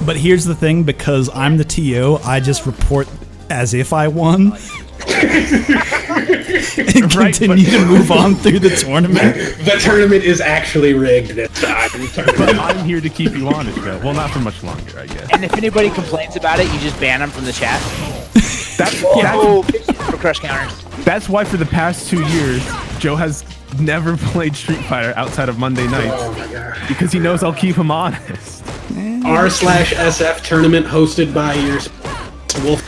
But here's the thing, because I'm the TO, I just report as if I won. And continue to move on through the tournament. The tournament is actually rigged this time. But I'm here to keep you honest, though. Well, not for much longer, I guess. And if anybody complains about it, you just ban them from the chat. For crush counters. That's why for the past 2 years, Joe has never played Street Fighter outside of Monday nights. Oh my god. Because he knows I'll keep him honest. R/SF tournament hosted by your Wolf,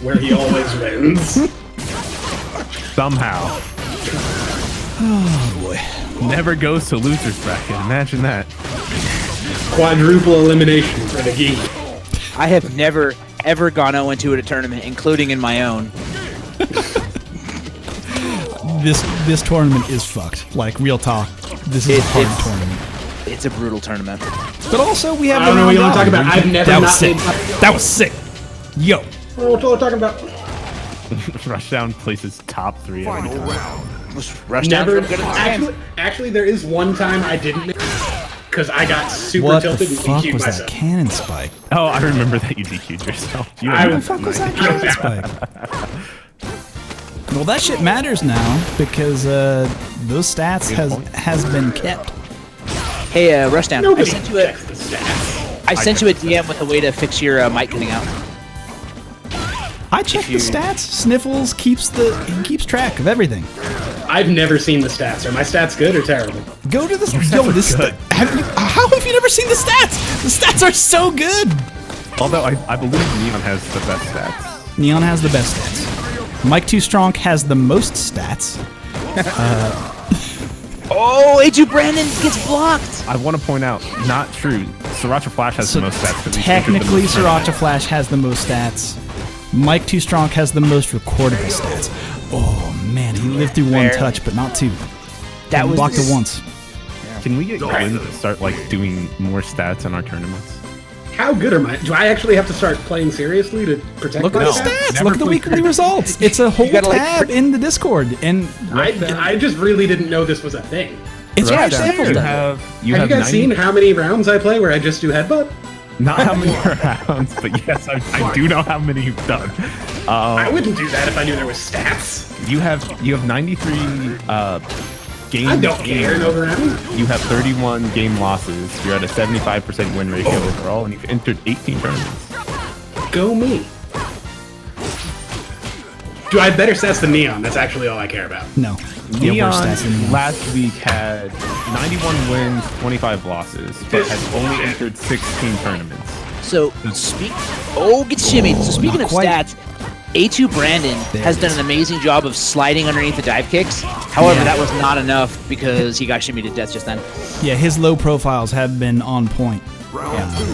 where he always wins. Somehow. Oh boy. Never goes to loser's bracket. Imagine that. Quadruple elimination for the geek. I have never ever gone 0-2 at a tournament, including in my own. This tournament is fucked. Like, real talk. This is a hard It's- tournament. It's a brutal tournament. But also, we have I don't know what you're talking about. I've never That was not sick. played- That was sick. Yo. What are we talking about? Rushdown places top 3 every Final time. round. Rush Never. down for a good time. Actually, there is one time I didn't because I got super What the tilted and fuck DQ'd was that myself. cannon spike? Oh, I remember that you DQ'd yourself. You I were- was- What the fuck was that cannon spike? Well, that shit matters now because those stats has been kept. Hey, Rushdown, Nobody I sent you a checks the stats. I sent you a DM with a way to fix your mic cutting out. I check the you- stats. Sniffles keeps track of everything. I've never seen the stats. Are my stats good or terrible? Go to the yo. This good. how have you never seen the stats? The stats are so good. Although I believe Neon has the best stats. Neon has the best stats. Mike Too Strong has the most stats. Oh, A2 Brandon gets blocked. I want to point out, not true. Sriracha Flash has So the most stats. 'cause he's technically, entered the most Sriracha Flash has the most stats. Mike Too Strong has the most recordable stats. Oh man, he lived through one Barely. touch, but not two. That was blocked the it once. Can we get Glenn to start like doing more stats in our tournaments? How good am I? Do I actually have to start playing seriously to protect Look at my the stats? stats. Never Look at the played weekly cricket. results. It's a whole gotta, like, tab in the Discord, and I just really didn't know this was a thing. it's Yeah, right it's there. simple. You Done. have Have you guys 90 seen how many rounds I play where I just do headbutt? Not how many rounds, but yes, I do know how many you've done. I wouldn't do that if I knew there was stats. You have 93 game. I don't care, no round. You have 31 game losses. You're at a 75% win ratio overall, and you've entered 18 tournaments. Go me. Do I have better stats than Neon? That's actually all I care about. No. You have worse Neon stats than Neon. last week had 91 wins, 25 losses, but has only entered 16 tournaments. So gets shimmied. So speaking not of quite. stats, A2 Brandon There has it done is. an amazing job of sliding underneath the dive kicks. However, Yeah. that was not enough because he got shimmied to death just then. Yeah, his low profiles have been on point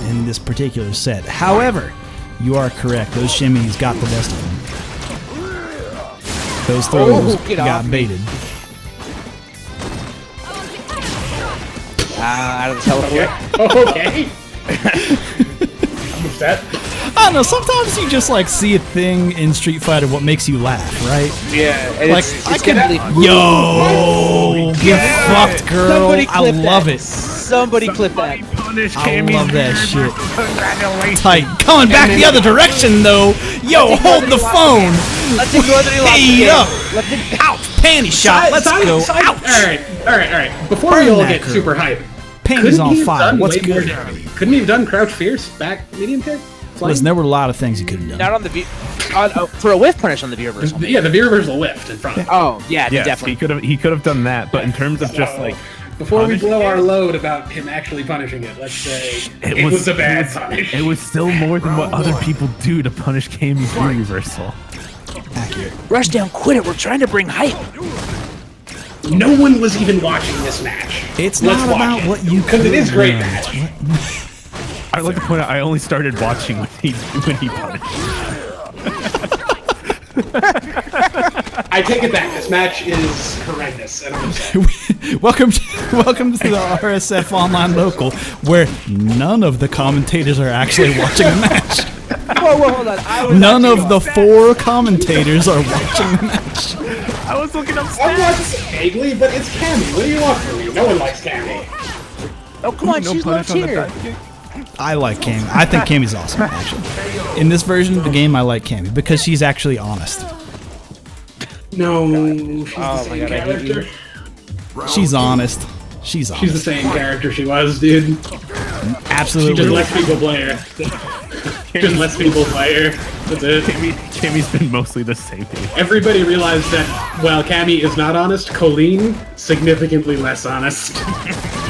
in this particular set. However, you are correct. Those shimmies got the best of him. Those throws get off got me. baited. Out of the teleport. Okay. What's that? I don't know. Sometimes you just like see a thing in Street Fighter what makes you laugh, right? Yeah, and Like it's I could. completely- Yo, get fucked, girl. Somebody I clip love that. it. Somebody clip that. Punish I love that shit. Congratulations. Tight. Coming back the other direction though. Yo, hold the phone. Let's ignore the Hey up. Let the Ouch. Panty shot. Let's go. Ouch. All right. Before Burn we all that get girl. super hype, Panties couldn't on he have fire. done What's way more good? damage? Couldn't he have done Crouch Fierce back medium kick? Listen, there were a lot of things he could have not done. on the view. For a whiff punish on the viewer version. Yeah, the V reversal whiffed in front. Oh yeah, Yes, definitely. he could have done that, but in terms of just like Before we punishing blow our it, load about him actually punishing it, let's say it was a bad punish. It was still more than what other people do to punish Kami's V reversal. Accurate. Rush down, quit it. We're trying to bring hype. No one was even watching this match. It's Let's not watch about it. what you Because it could is a great have match. done. I'd like to point out I only started watching when he punished. I take it back. This match is horrendous. And I'm upset. welcome to the RSF Online Local, where none of the commentators are actually watching the match. Whoa, hold on. None of the 4 commentators are watching the match. I was looking up I'm watching vaguely, but it's Cammy. What do you want from me? No one likes Cammy. Oh come on, she's low punish on the tier. dive kick. I like Cammy. I think Cammy's awesome, actually. In this version of the game, I like Cammy because she's actually honest. No, she's the my same God, I hate character. She's honest. She's She's the honest. same character she was, dude. She Absolutely. just lets people play her. Just lets people play her. That's it. Kami's been mostly the same thing. Everybody realized that while Cammy is not honest, Colleen significantly less honest.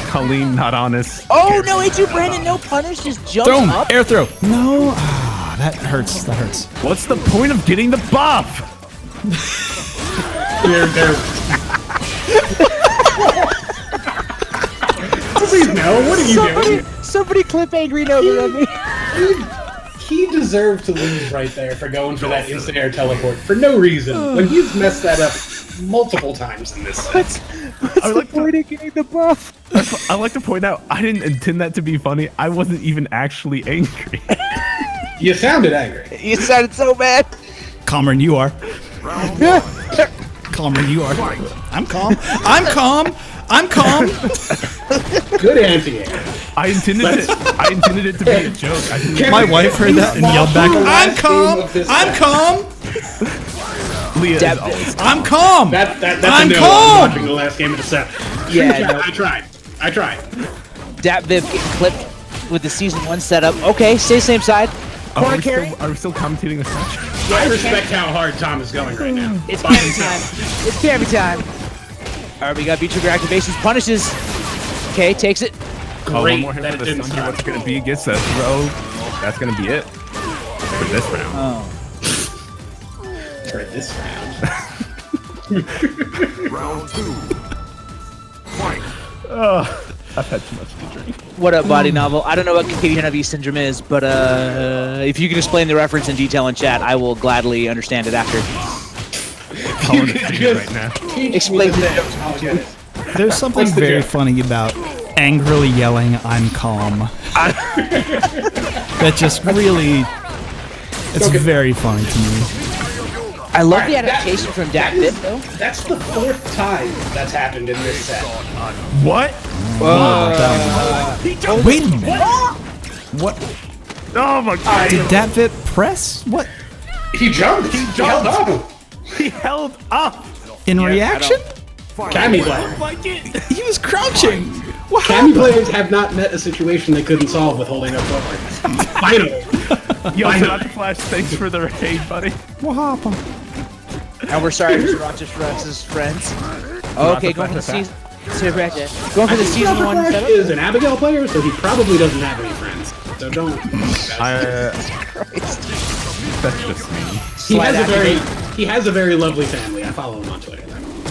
Colleen, not honest. Oh no, A2 Brandon, no punish, just jumps Throw him. up. Air throw. No. That hurts. That hurts. What's the point of getting the buff? Please no, what are you doing? Somebody clip Angry Noga at me. He deserved to lose right there for going for that instant air teleport for no reason. When he's messed that up multiple times in this set. I like to, getting the buff? I like to point out I didn't intend that to be funny. I wasn't even actually angry. You sounded angry. You sounded so bad. Calmer than you are. Calmer than you are. I'm calm. I'm calm. I'm calm. Good anti-air. I intended it to be a joke. I didn't. My wife heard that and yelled back, I'm calm. I'm calm. Leah is Dab- always. I'm calm. That's I'm a no. calm. I'm watching the last game of the set. Yeah, no. I tried. Dat Viv getting clipped with the season 1 setup. Okay, stay same side. Corner carry. Are we still commentating this match? I respect how hard Tom is going right now. It's Cammy time. It's Cammy time. Alright, we got V-trigger activations. Punishes. Okay, takes it. Oh, one Great more hit that for it the didn't Sunday. stop. What's it gonna be? Gets a throw. That's gonna be it for this round. for this round. Round 2. Fight. I've had too much to drink. What up, Body Novel? I don't know what Caucasian syndrome is, but if you can explain the reference in detail in chat, I will gladly understand it after. Calling it to you right now. Explain the it. I'll get it. There's something What's the very joke? funny about angrily yelling, "I'm calm." That just really, it's Okay. very funny to me. I love the Alright, adaptation from Dak Bit, though. That's the 4th time that's happened in this set. What? Wait a minute. What? Oh my god. Did that fit press? What? He jumped. He held up. He held up. In reaction? Cammy player. Like it. He was crouching. What Cammy happened? players have not met a situation they couldn't solve with holding up forward. Finally. Yo, not the Flash. Thanks for the raid, buddy. What happened? And we're sorry, Mr. Rochester's friends. Okay, going for the season. Going for the season one Flash setup. is an Abigail player, so he probably doesn't have any friends. So don't. That's just me. He has a very lovely family. I follow him on Twitter.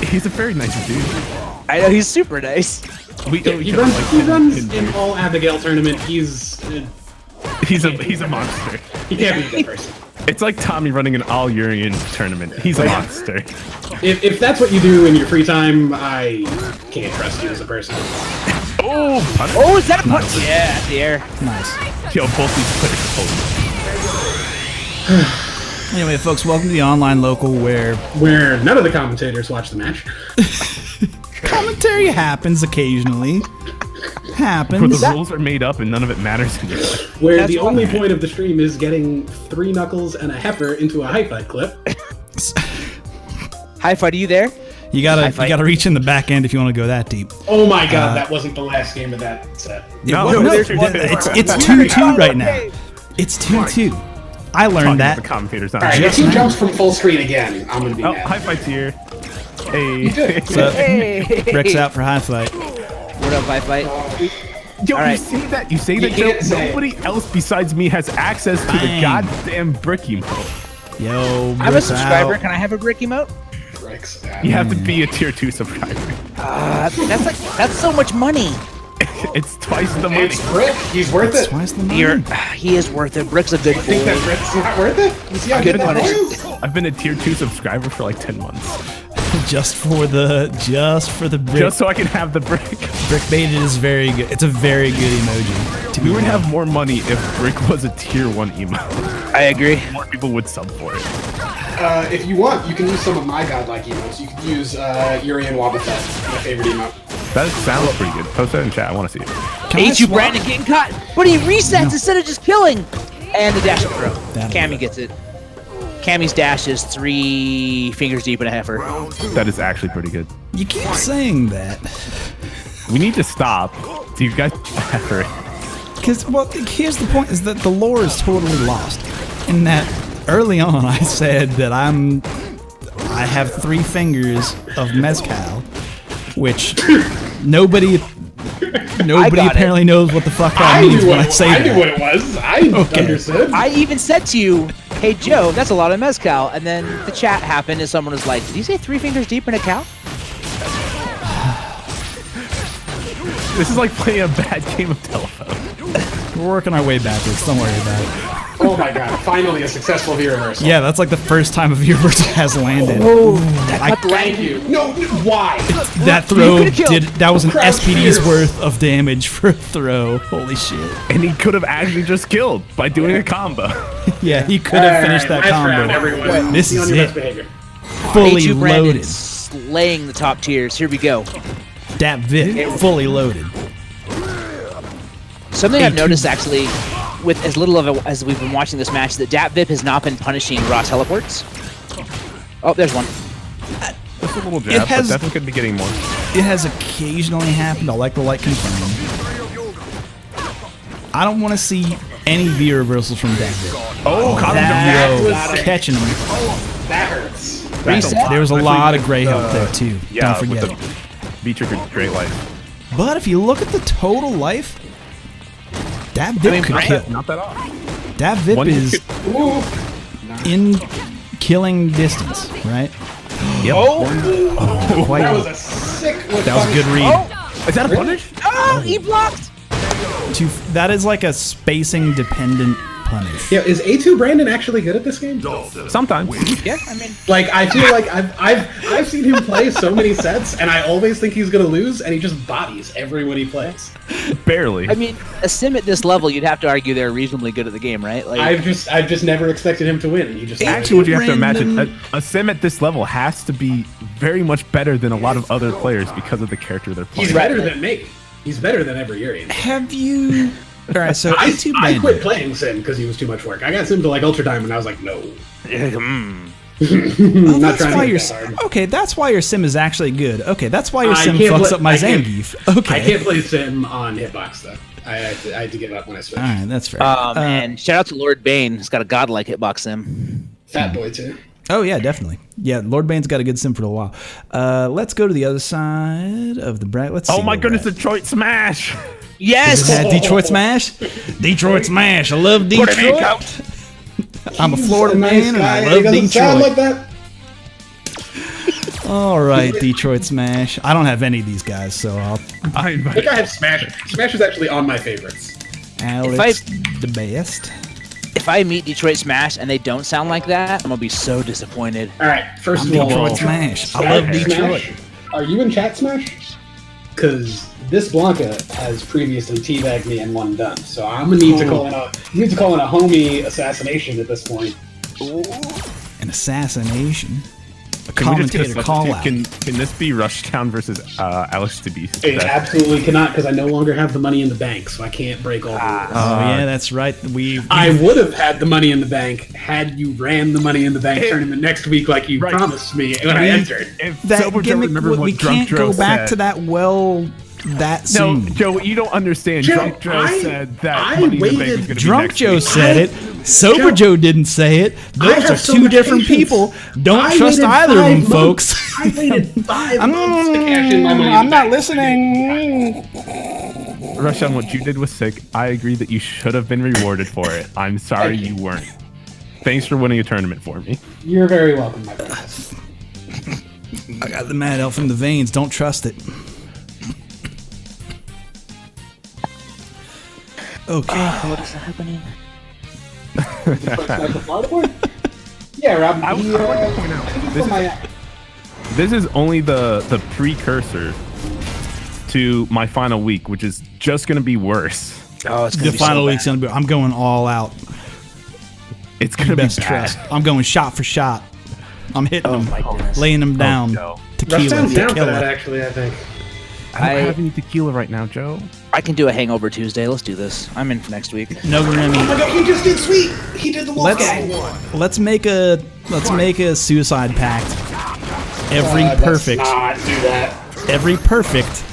He's a very nice dude. I know, he's super nice. We know He each other runs, like he 10 runs in in all Abigail tournament. He's He's a monster. he can't be a good person. It's like Tommy running an all Urian tournament. He's a monster. If that's what you do in your free time, I can't trust you as a person. Oh, punish. Oh, is that a punch? Yeah, at the air. Nice. Yo, both these players are holding. Anyway, folks, welcome to the online local where Where none of the commentators watch the match. commentary happens occasionally. Where Happens. the rules are made up and none of it matters in your life. Where That's the only fine. point of the stream is getting 3 knuckles and a heifer into a hi-fi clip. Hi, Fight, are you there? You gotta reach in the back end if you want to go that deep. Oh my god, that wasn't the last game of that set. No, No, there's it's one. it's 2-2 right now. It's 2-2. I learned The that. commentators on. Alright, if Just he now. jumps from full screen again, I'm gonna be Oh, mad. high five here. Hey. So, Hey! Rick's out for high fight. What up, Hi, Fight? Yo, All you right. say that? You say that? can't Joe, say it. nobody else besides me has access to the Bang. goddamn brick emote. Yo, I'm a Rick's subscriber. out. Can I have a brick emote? Rex, You have to be a tier 2 subscriber. That's so much money. It's twice the money. It's Brick. He's worth That's it. twice the money. He is worth it. Brick's a good I think that boy. Brick's not worth it. You see how Good good that punish. is? I've been a tier 2 subscriber for like 10 months. just for the brick. Just so I can have the brick. Brick baited is very good. It's a very good emoji. To We be would honest. have more money if brick was a tier 1 emote. I agree. More people would sub for it. If you want, you can use some of my godlike emotes. You could use Urian Wobbuffet, my favorite emote. That sounds pretty good. Post that in chat. I want to see it. Can I H.U. swap? Brandon getting caught, but he resets instead of just killing. And the dash up throw. That'll Cammy do it. gets it. Cammy's dash is 3 fingers deep and a heifer. That is actually pretty good. You keep saying that. We need to stop. Do you guys ever? Because, well, here's the point, is that the lore is totally lost. In that, early on, I said that I have 3 fingers of mezcal, which nobody got it. apparently knows what the fuck that I means knew when I what say I knew that. what it was. I understood. I even said to you, hey Joe, that's a lot of mezcal. And then the chat happened and someone was like, did you say 3 fingers deep in a cow? This is like playing a bad game of telephone. We're working our way backwards, don't worry about it. Oh my god! Finally, a successful V reversal. Yeah, that's like the first time a Vierverse has landed. Thank you. No, why? That throw could've killed. that was an Crouch SPD's fierce. worth of damage for a throw. Holy shit. And he could have actually just killed by doing a combo. Yeah, he could have finished that last combo. round, everyone. This Be on is your it. best behavior. Fully H.U. Brandon loaded. slaying the top tiers. Here we go. Dat Vic, fully loaded. Something I've noticed actually, with as little of it as we've been watching this match, that Dat Vip has not been punishing raw teleports. Oh, there's one. Just a little jab, has- but definitely could be getting more. It has occasionally happened. I like the light confirm. I don't want to see any V reversals from Dat Vic. Oh, caught him Yo, was- catching him. That hurts. Reset. There was a Especially lot of with, gray help there too. Yeah, Don't forget with it. the V-trigger great life. But if you look at the total life, Dat Vip could kill. Not that off. Dat Vip One is Ooh. killing distance, right? Yep. Quite. That was a sick. That was a good read. Is that a punish? Oh, he blocked. That is like a spacing dependent punish. Yeah, is A2 Brandon actually good at this game? Sometimes. Yeah, I mean, Like, I feel like I've seen him play so many sets, and I always think he's gonna lose, and he just bodies everyone he plays. Barely. I mean, a sim at this level, you'd have to argue they're reasonably good at the game, right? Like, I've just never expected him to win, and he just Actually, what you have to imagine, Random. a sim at this level has to be very much better than a lot of other players because of the character they're playing. he's better than me. He's better than every Urian. Have you? All right, so I A2 quit Brandon. playing Sim because he was too much work. I got Sim to like Ultra Diamond, and I was like, no. Oh, Not that's trying why to your get that hard. okay. That's why your sim is actually good. Okay, that's why your I sim can't fucks play- up my I can't- Zangief. Okay, I can't play Sim on Hitbox though. I had to give up when I switched. All right, that's fair. and shout out to Lord Bane. He's got a godlike hitbox sim. Fat boy too. Oh yeah, definitely. Yeah, Lord Bane's got a good sim for a while. Let's go to the other side of the bracket. Let's. Oh see my where we're goodness, at. Detroit Smash! Yes. Is that Detroit Smash? Detroit Smash. I love Detroit. I'm a Florida man and I love He doesn't sound like Detroit. that. All right, Detroit Smash. I don't have any of these guys, so I'll. I I think I have Smash. Smash is actually on my favorites. Alex, the best. If I meet Detroit Smash and they don't sound like that, I'm gonna be so disappointed. All right, first I'm of all, Detroit Smash. I love Smash, Detroit. Are you in chat Smash? Because this Blanca has previously teabagged me and one done, so I'm gonna need to call in a homie assassination at this point. An assassination. A Can we just get a commentator call substitute? out. Can this be Rushtown versus Alex to be? It absolutely cannot, because I no longer have the money in the bank, so I can't break all the rules. Oh yeah, that's right. I would have had the money in the bank had you ran the money in the bank tournament next week like you Right. promised me when I entered. If that Sober Joe gimmick. remembered We what Drunk can't Joe go back said. to that. That No, soon. Joe, you don't understand. Joe, Drunk Joe I- said that I Money in the Bank waited- was going to be Drunk next Joe week. said it. Sober Joe- Joe didn't say it. I Those have are so two much different patience. people. Don't I trust waited either of 5 them, months. folks. I waited 5 months to cash in my money. I'm not listening. Rushtown, what you did was sick. I agree that you should have been rewarded for it. I'm sorry Thank you weren't. Thanks for winning a tournament for me. You're very welcome, my friend. I got the mad elf in the veins. Don't trust it. Okay. What is happening? Yeah, Rob. I would like to point out, this is only the precursor to my final week, which is just going to be worse. Oh, it's The final week's gonna be. I'm going all out. It's going to be Best bad. trust. I'm going shot for shot. I'm hitting them, my goodness. laying them down. no. Tequila, Rushtown's down for that, tequila. actually, I think. I don't have any tequila right now, Joe. I can do a Hangover Tuesday. Let's do this. I'm in for next week. No Grammy. Oh my god, he just did sweet! He did the wolf gang. Let's make a suicide pact. Every perfect, Let's not do that. every perfect,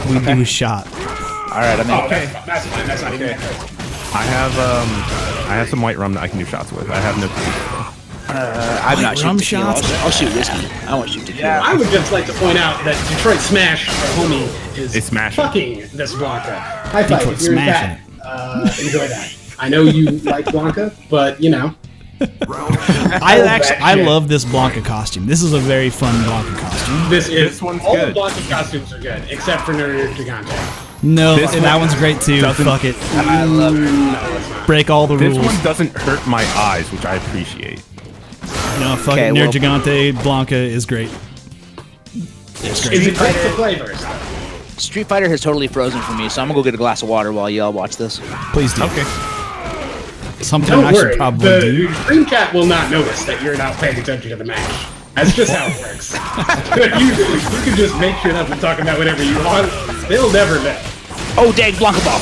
we do a shot. All right, I'm in. Oh, that's fine. That's not even that. I have some white rum that I can do shots with. I have no tequila. I'm not rum shooting tequila. shots? I'll shoot whiskey. I won't shoot tequila. I would just like to point out that Detroit Smash, our homie, is It's smashing. fucking this Blanca. High five Detroit if you're in smashing that. Enjoy that. I know you like Blanca, but you know. I shit. love this Blanca costume. This is a very fun Blanca costume. This one's all good. the Blanca costumes are good, except for Nerdy Gigante. No, This and that one one's great too. doesn't- Fuck it. I love it. No, it's not. Break all the This rules. one doesn't hurt my eyes, which I appreciate. No, fuck Okay, it. well- Nerd Gigante Blanca is great. It's great. Is it great for flavors? Street Fighter has totally frozen for me, so I'm gonna go get a glass of water while y'all watch this. Please do. Okay. Something Don't I worry. should probably The do. stream chat will not notice that you're not paying attention to the match. That's just how it works. you can just make shit up and talk about whatever you want. They'll never know. Oh, dang, Blanca Ball!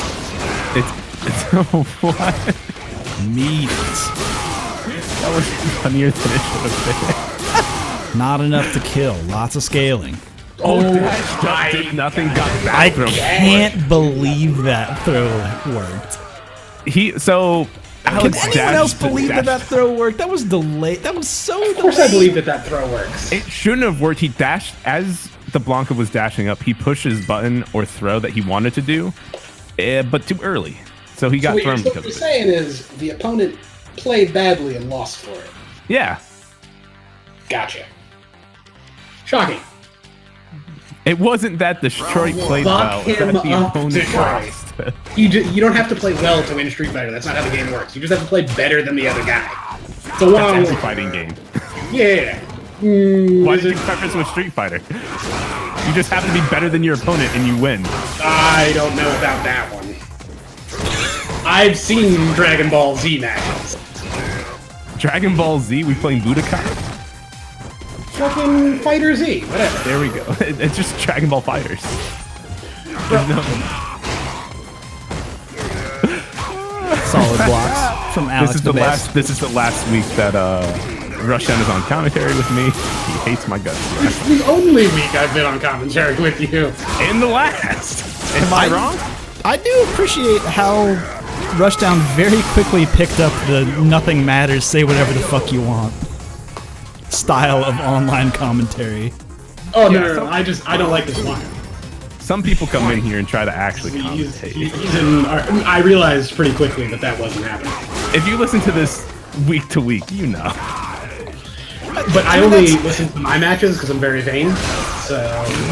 It's what? Meat. That was funnier than it should have Not enough to kill. Lots of scaling. been. Oh, that did nothing. Got I back from can't believe that throw worked. Alex Can anyone else dashed- believe that dashed- throw worked? That was delayed. That was so delayed. Of course I believe that throw works. It shouldn't have worked. He dashed as the Blanca was dashing up. He pushed his button or throw that he wanted to do, but too early. So he got What you're thrown supposed because to of be it. saying is the opponent played badly and lost for it. Yeah. Gotcha. Shocking. It wasn't that Detroit played well. Fuck It's him that the up, opponent Detroit. lost. You don't have to play well to win Street Fighter. That's not how the game works. You just have to play better than the other guy. It's a That's one-on-one. every fighting game. Yeah. Why did you preface with Street Fighter? You just have to be better than your opponent and you win. I don't know about that one. I've seen Dragon Ball Z matches. Dragon Ball Z, we playing Budokai? Fucking Fighter Z, whatever. There we go. It's just Dragon Ball Fighters. There's no... Solid blocks from Alex. This is the last week that Rushdown is on commentary with me. He hates my guts. It's the only week I've been on commentary with you. In the last. Am I wrong? I do appreciate how Rushdown very quickly picked up the nothing matters, say whatever the fuck you want style of online commentary. Oh, Yeah, no, I don't like this one. Some people come in here and try to actually He's commentate. in I realized pretty quickly that wasn't happening. If you listen to this week to week, you know. But I only listen to my matches because I'm very vain. So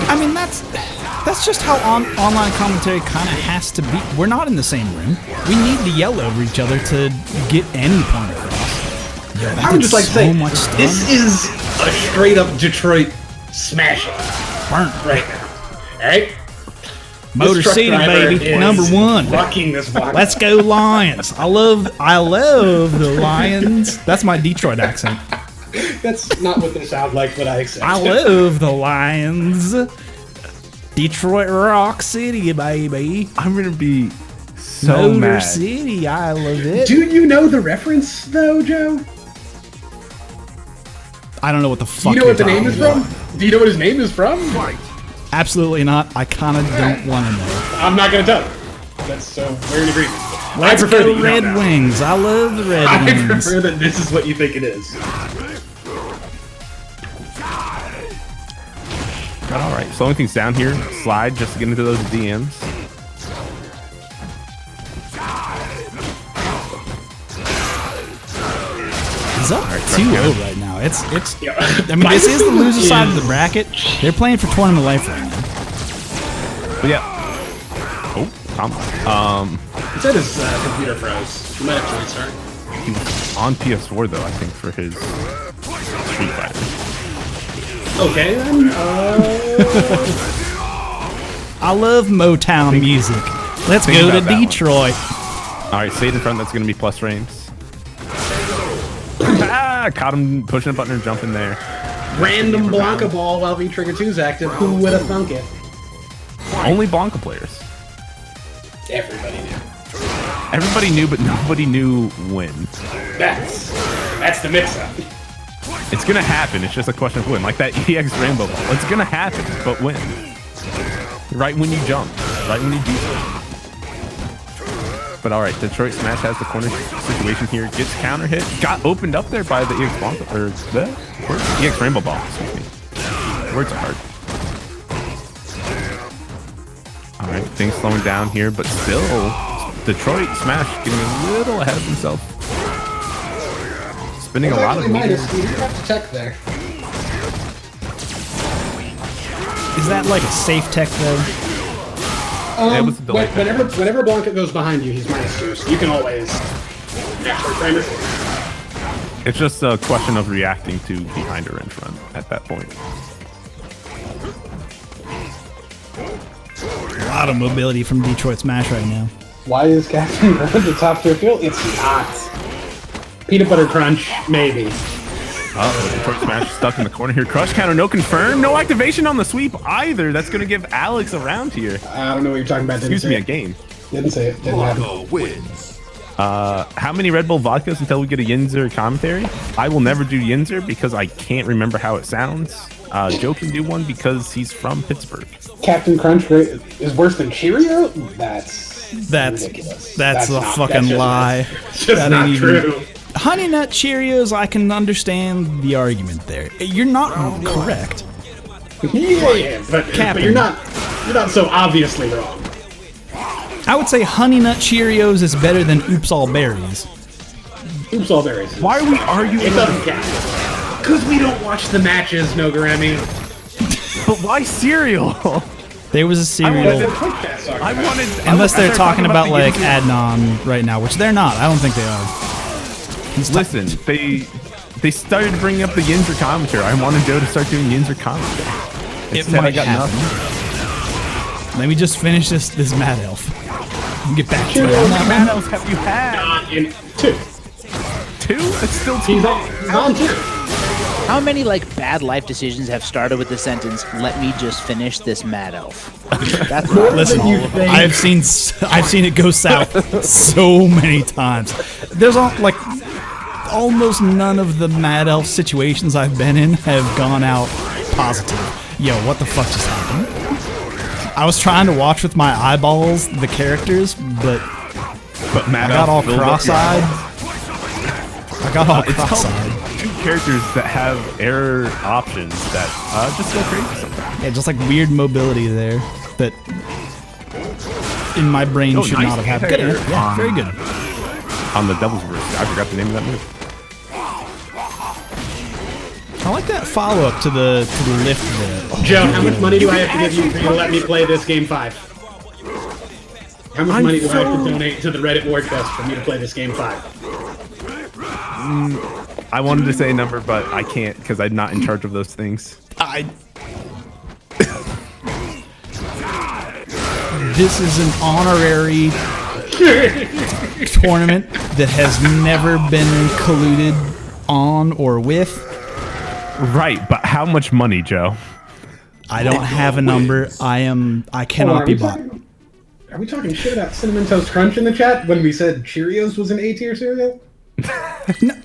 I mean, that's just how online commentary kind of has to be. We're not in the same room. We need to yell over each other to get any point across. Yeah, that I would did just like to so say, much stun. this is a straight up Detroit smashing Burnt. right now. Alright? Motor City, baby, #1. Rocking this block. Let's go Lions! I love the Lions. That's my Detroit accent. That's not what they sound like, but I accept. I love the Lions. Detroit Rock City, baby. I'm gonna be so Motor mad. City, I love it. Do you know the reference though, Joe? I don't know what the Do fuck you know what the you're name is talking from? about. Do you know what his name is from? Absolutely not. I kind of don't want to know. I'm not gonna tell you. That's so we're in agreement. Let's I prefer that go you Red don't know. Wings. I love the Red I Wings. prefer that this is what you think it is. But all right, slowing things down here. Slide just to get into those DMs. He's up 2-0 right now. It's. Yeah. I mean, this is the loser side of the bracket. They're playing for tournament life right now. But yeah. Oh, Tom. He said his computer froze. He might have to restart. He was on PS4 though, I think, for his Street Fighter. Okay then. I love Motown music. Let's think go to about that one. Detroit. All right, stayed in front. That's going to be plus frames. Caught him pushing a button and jumping there. Random Blanca ball while V-Trigger 2's active. Who would have thunk it? Only Blanca players. Everybody knew. Everybody knew, but nobody knew when. That's the mix-up. It's going to happen. It's just a question of when. Like that EX Rainbow Ball. It's going to happen, but when? Right when you jump. Right when you do something. But all right, Detroit Smash has the corner situation here. Gets counter hit. Got opened up there by the EX Blanca, or the EX Rainbow Ball. Excuse me. Words are hard. All right, things slowing down here, but still, Detroit Smash getting a little ahead of himself. Spinning a lot of meters. You have to check there. Is that like a safe tech though? It was a delay. Whenever Blanca goes behind you, he's -2, so you can always actually frame it. It's just a question of reacting to behind or in front at that point. A lot of mobility from Detroit Smash right now. Why is Captain Crunch the top tier field? It's not. Peanut Butter Crunch, maybe. Detroit Smash stuck in the corner here. Crush counter, no confirm. No activation on the sweep either. That's going to give Alex a round here. I don't know what you're talking about. Excuse me, a game. Didn't say it. Didn't happen. Blanca wins. How many Red Bull vodkas until we get a Yinzer commentary? I will never do Yinzer because I can't remember how it sounds. Joe can do one because he's from Pittsburgh. Captain Crunch is worse than Cheerio? That's ridiculous. That's a not- fucking just- lie. It's just That not ain't even- true. Honey Nut Cheerios, I can understand the argument there. You're not correct. Yeah, but Captain. you're not so obviously wrong. I would say Honey Nut Cheerios is better than Oops All Berries. Oops, all berries. Why are we arguing? It doesn't count. Because we don't watch the matches, Noguremi. But why cereal? There was a cereal. I wanted. Unless they're they're talking about the like Yinzer- Adnan right now, which they're not. I don't think they are. Listen, they started bringing up the Yinzer commentary. I wanted Joe to start doing Yinzer commentary. It Instead, I might got happen. nothing. Let me just finish this Mad Elf. And get back to How it. many battles have you had? In 2. 2? It's still 2. He's on 2. How many like bad life decisions have started with the sentence "Let me just finish this mad elf"? That's Listen, I've seen it go south so many times. There's almost none of the Mad Elf situations I've been in have gone out positive. Yo, what the fuck just happened? I was trying to watch with my eyeballs the characters, but I got all cross-eyed. I got all cross-eyed. 2 characters that have error options that just go crazy sometimes. Yeah, just like weird mobility there that in my brain Oh, should nice not have happened. anti-air. Yeah, very good. On the Devil's Verse, I forgot the name of that move. I like that follow-up to the lift there. Joe, how much money do I have to give you for you to let me play this game 5? How much money do I have to donate to the Reddit War Chest for me to play this game 5? I wanted to say a number, but I can't because I'm not in charge of those things. This is an honorary tournament that has never been colluded on or with. Right, but how much money, Joe? I don't have a number. I cannot be bought. Are we talking shit about Cinnamon Toast Crunch in the chat when we said Cheerios was an A-tier cereal?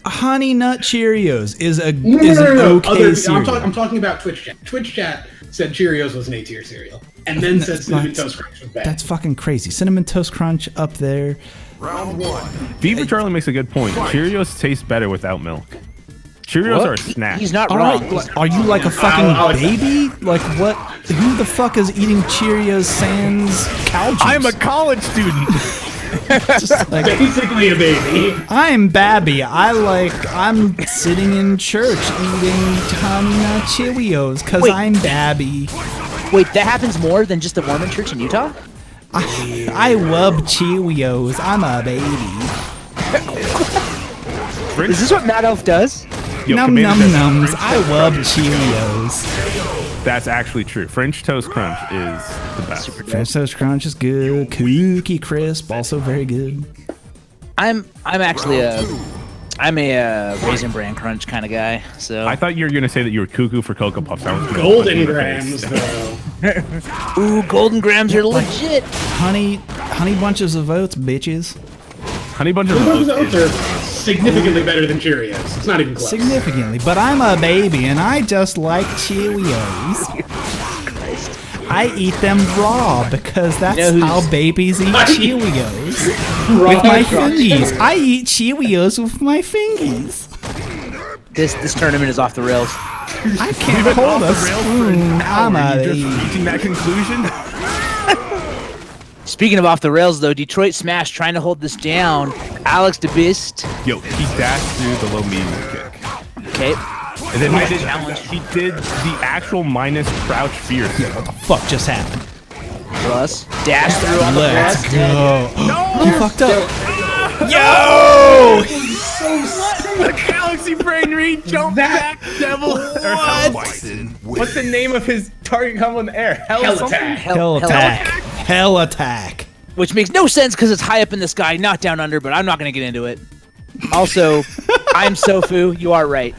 Honey Nut Cheerios is an No. okay cereal. I'm talking about Twitch chat. Twitch chat said Cheerios was an A-tier cereal, and then said Cinnamon Toast Crunch was bad. That's fucking crazy. Cinnamon Toast Crunch up there. Round 1. Beaver Charlie makes a good point. Cheerios taste better without milk. Cheerios are a snack. He's not All wrong. right, are you like a fucking I'll accept baby? Like what? Who the fuck is eating Cheerios sans cow juice? I'm a college student. Just like, Basically a baby. I'm Babby. I'm sitting in church eating Honey Nut Cheerios because Wait. I'm Babby. Wait, that happens more than just the Mormon church in Utah? I love Cheerios. I'm a baby. Is this what Mad Elf does? Yo, Num Commander num says nums. French I Toast love Crunch- Cheerios. That's actually true. French Toast Crunch is the best. French Toast Crunch is good. Cookie Crisp also very good. I'm actually a Raisin Bran Crunch kind of guy. So I thought you were going to say that you were cuckoo for Cocoa Puffs. I was gonna Golden punch you in the grams, face. though. ooh, golden grams are legit. Honey bunches of oats, bitches. Honey Bunches of Those Oats oats are is significantly better than Cheerios. It's not even close. Significantly, but I'm a baby and I just like Cheerios. I eat them raw because that's You know who's- how babies eat I- Cheerios. Raw With my crunch. fingies. I eat Cheerios with my fingies. This tournament is off the rails. I can't hold a spoon. I'm a Just baby. reaching that conclusion? Speaking of off the rails, though, Detroit Smash trying to hold this down. Alex DeBeast. Yo, he dashed through the low medium kick. Okay. And then he did the actual minus crouch fierce. What the fuck just happened? Plus dash through on the Let's press. go. No! He fucked up. Yo! The Galaxy Brain Read jump That- back devil. What's the name of his target combo in the air? Hell something? attack. Hell attack. Hell attack. Which makes no sense because it's high up in the sky, not down under, but I'm not going to get into it. Also, I'm Sofu. You are right.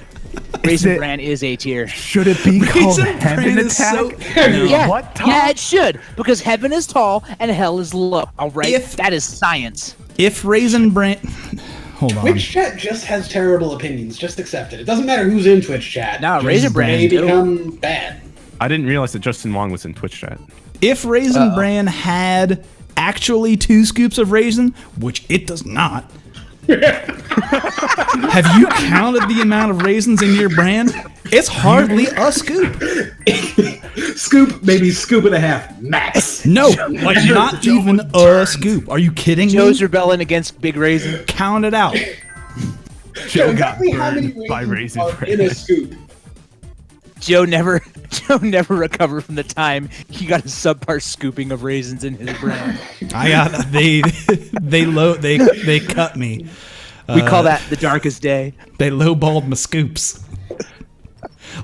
Raisin it- Bran is A tier. Should it be called Raisin Heaven Bran is Attack? so- Yeah, What? yeah, it should because heaven is tall and hell is low. All right, If- that is science. If Raisin Bran... Hold on. Twitch chat just has terrible opinions. Just accept it. It doesn't matter who's in Twitch chat. Nah, Just Raisin Bran They is dope. become bad. I didn't realize that Justin Wong was in Twitch chat. If Raisin Bran had actually 2 scoops of raisin, which it does not, have you counted the amount of raisins in your brand? It's hardly a scoop. Scoop, maybe scoop and a half, max. No, like not even a scoop. Are you kidding Joe's me? rebelling against Big Raisin. Count it out. Joe got exactly how many burned by raisins Raisin are in a Bran. scoop? Joe never recovered from the time he got a subpar scooping of raisins in his brain. I got they cut me. We call that the darkest day. They lowballed my scoops.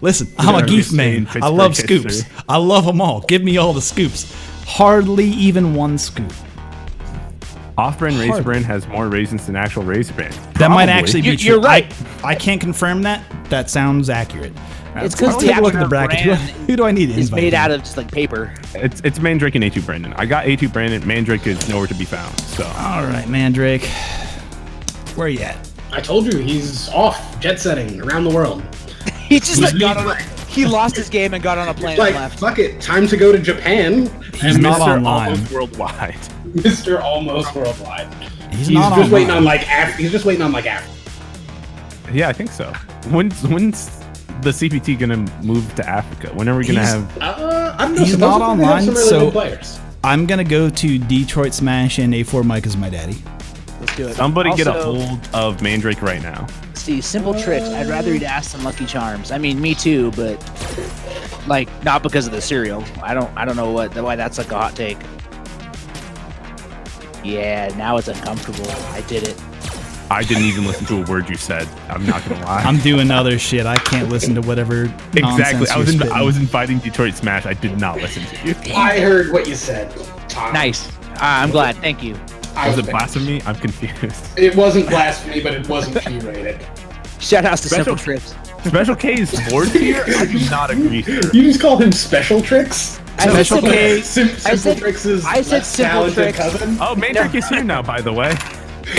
Listen, I'm a Darkest geef day in man. I love Pittsburgh scoops. history. I love them all. Give me all the scoops. Hardly even one scoop. Off-brand Raisin Hardly. Bran has more raisins than actual Raisin Bran. That might Probably. actually be You're- true. you're right. I can't confirm that. That sounds accurate. It's Let's 'cause take a look the at the bracket. brand Who do I need to It's invite made here? out of just like paper. It's Mandrake and A2 Brandon. I got A2 Brandon. Mandrake is nowhere to be found. So All right, Mandrake. Where you at? I told you he's off jet setting around the world. He just like got on a, he lost his game and got on a plane Like, and left. fuck it, time to go to Japan. He's And not Mr. online. Almost Worldwide. Mr. Almost Worldwide. He's He's not just waiting online. on like he's just waiting on like Africa. Yeah, I think so. When's the CPT gonna move to Africa? When are we gonna He's- have? I don't know. He's not supposedly they have online, some really so- good players. I'm gonna go to Detroit Smash and A4 Mike is my daddy. Let's do it. Somebody get a Also, hold of Mandrake right now. See, simple tricks. I'd rather eat ass than Lucky Charms. I mean, me too, but like not because of the cereal. I don't know why that's like a hot take. Yeah, now it's uncomfortable. I did it. I didn't even listen to a word you said. I'm not gonna lie. I'm doing other shit. I can't listen to whatever exactly. nonsense I you're was spitting. I was inviting Detroit Smash. I did not listen to you. I heard what you said, Tom. Nice. I'm glad. Thank you. I Was it was- blasphemy? I'm confused. It wasn't blasphemy, but it wasn't G-rated. Shout outs to Special- Simple Trips. Special K is fourth tier. I do not agree. Sir. You just called him Special Tricks? I said Special Simple- K. Simple said- Tricks is I said less Simple talented Tricks. cousin? Oh, Mandrake is here now, by the way.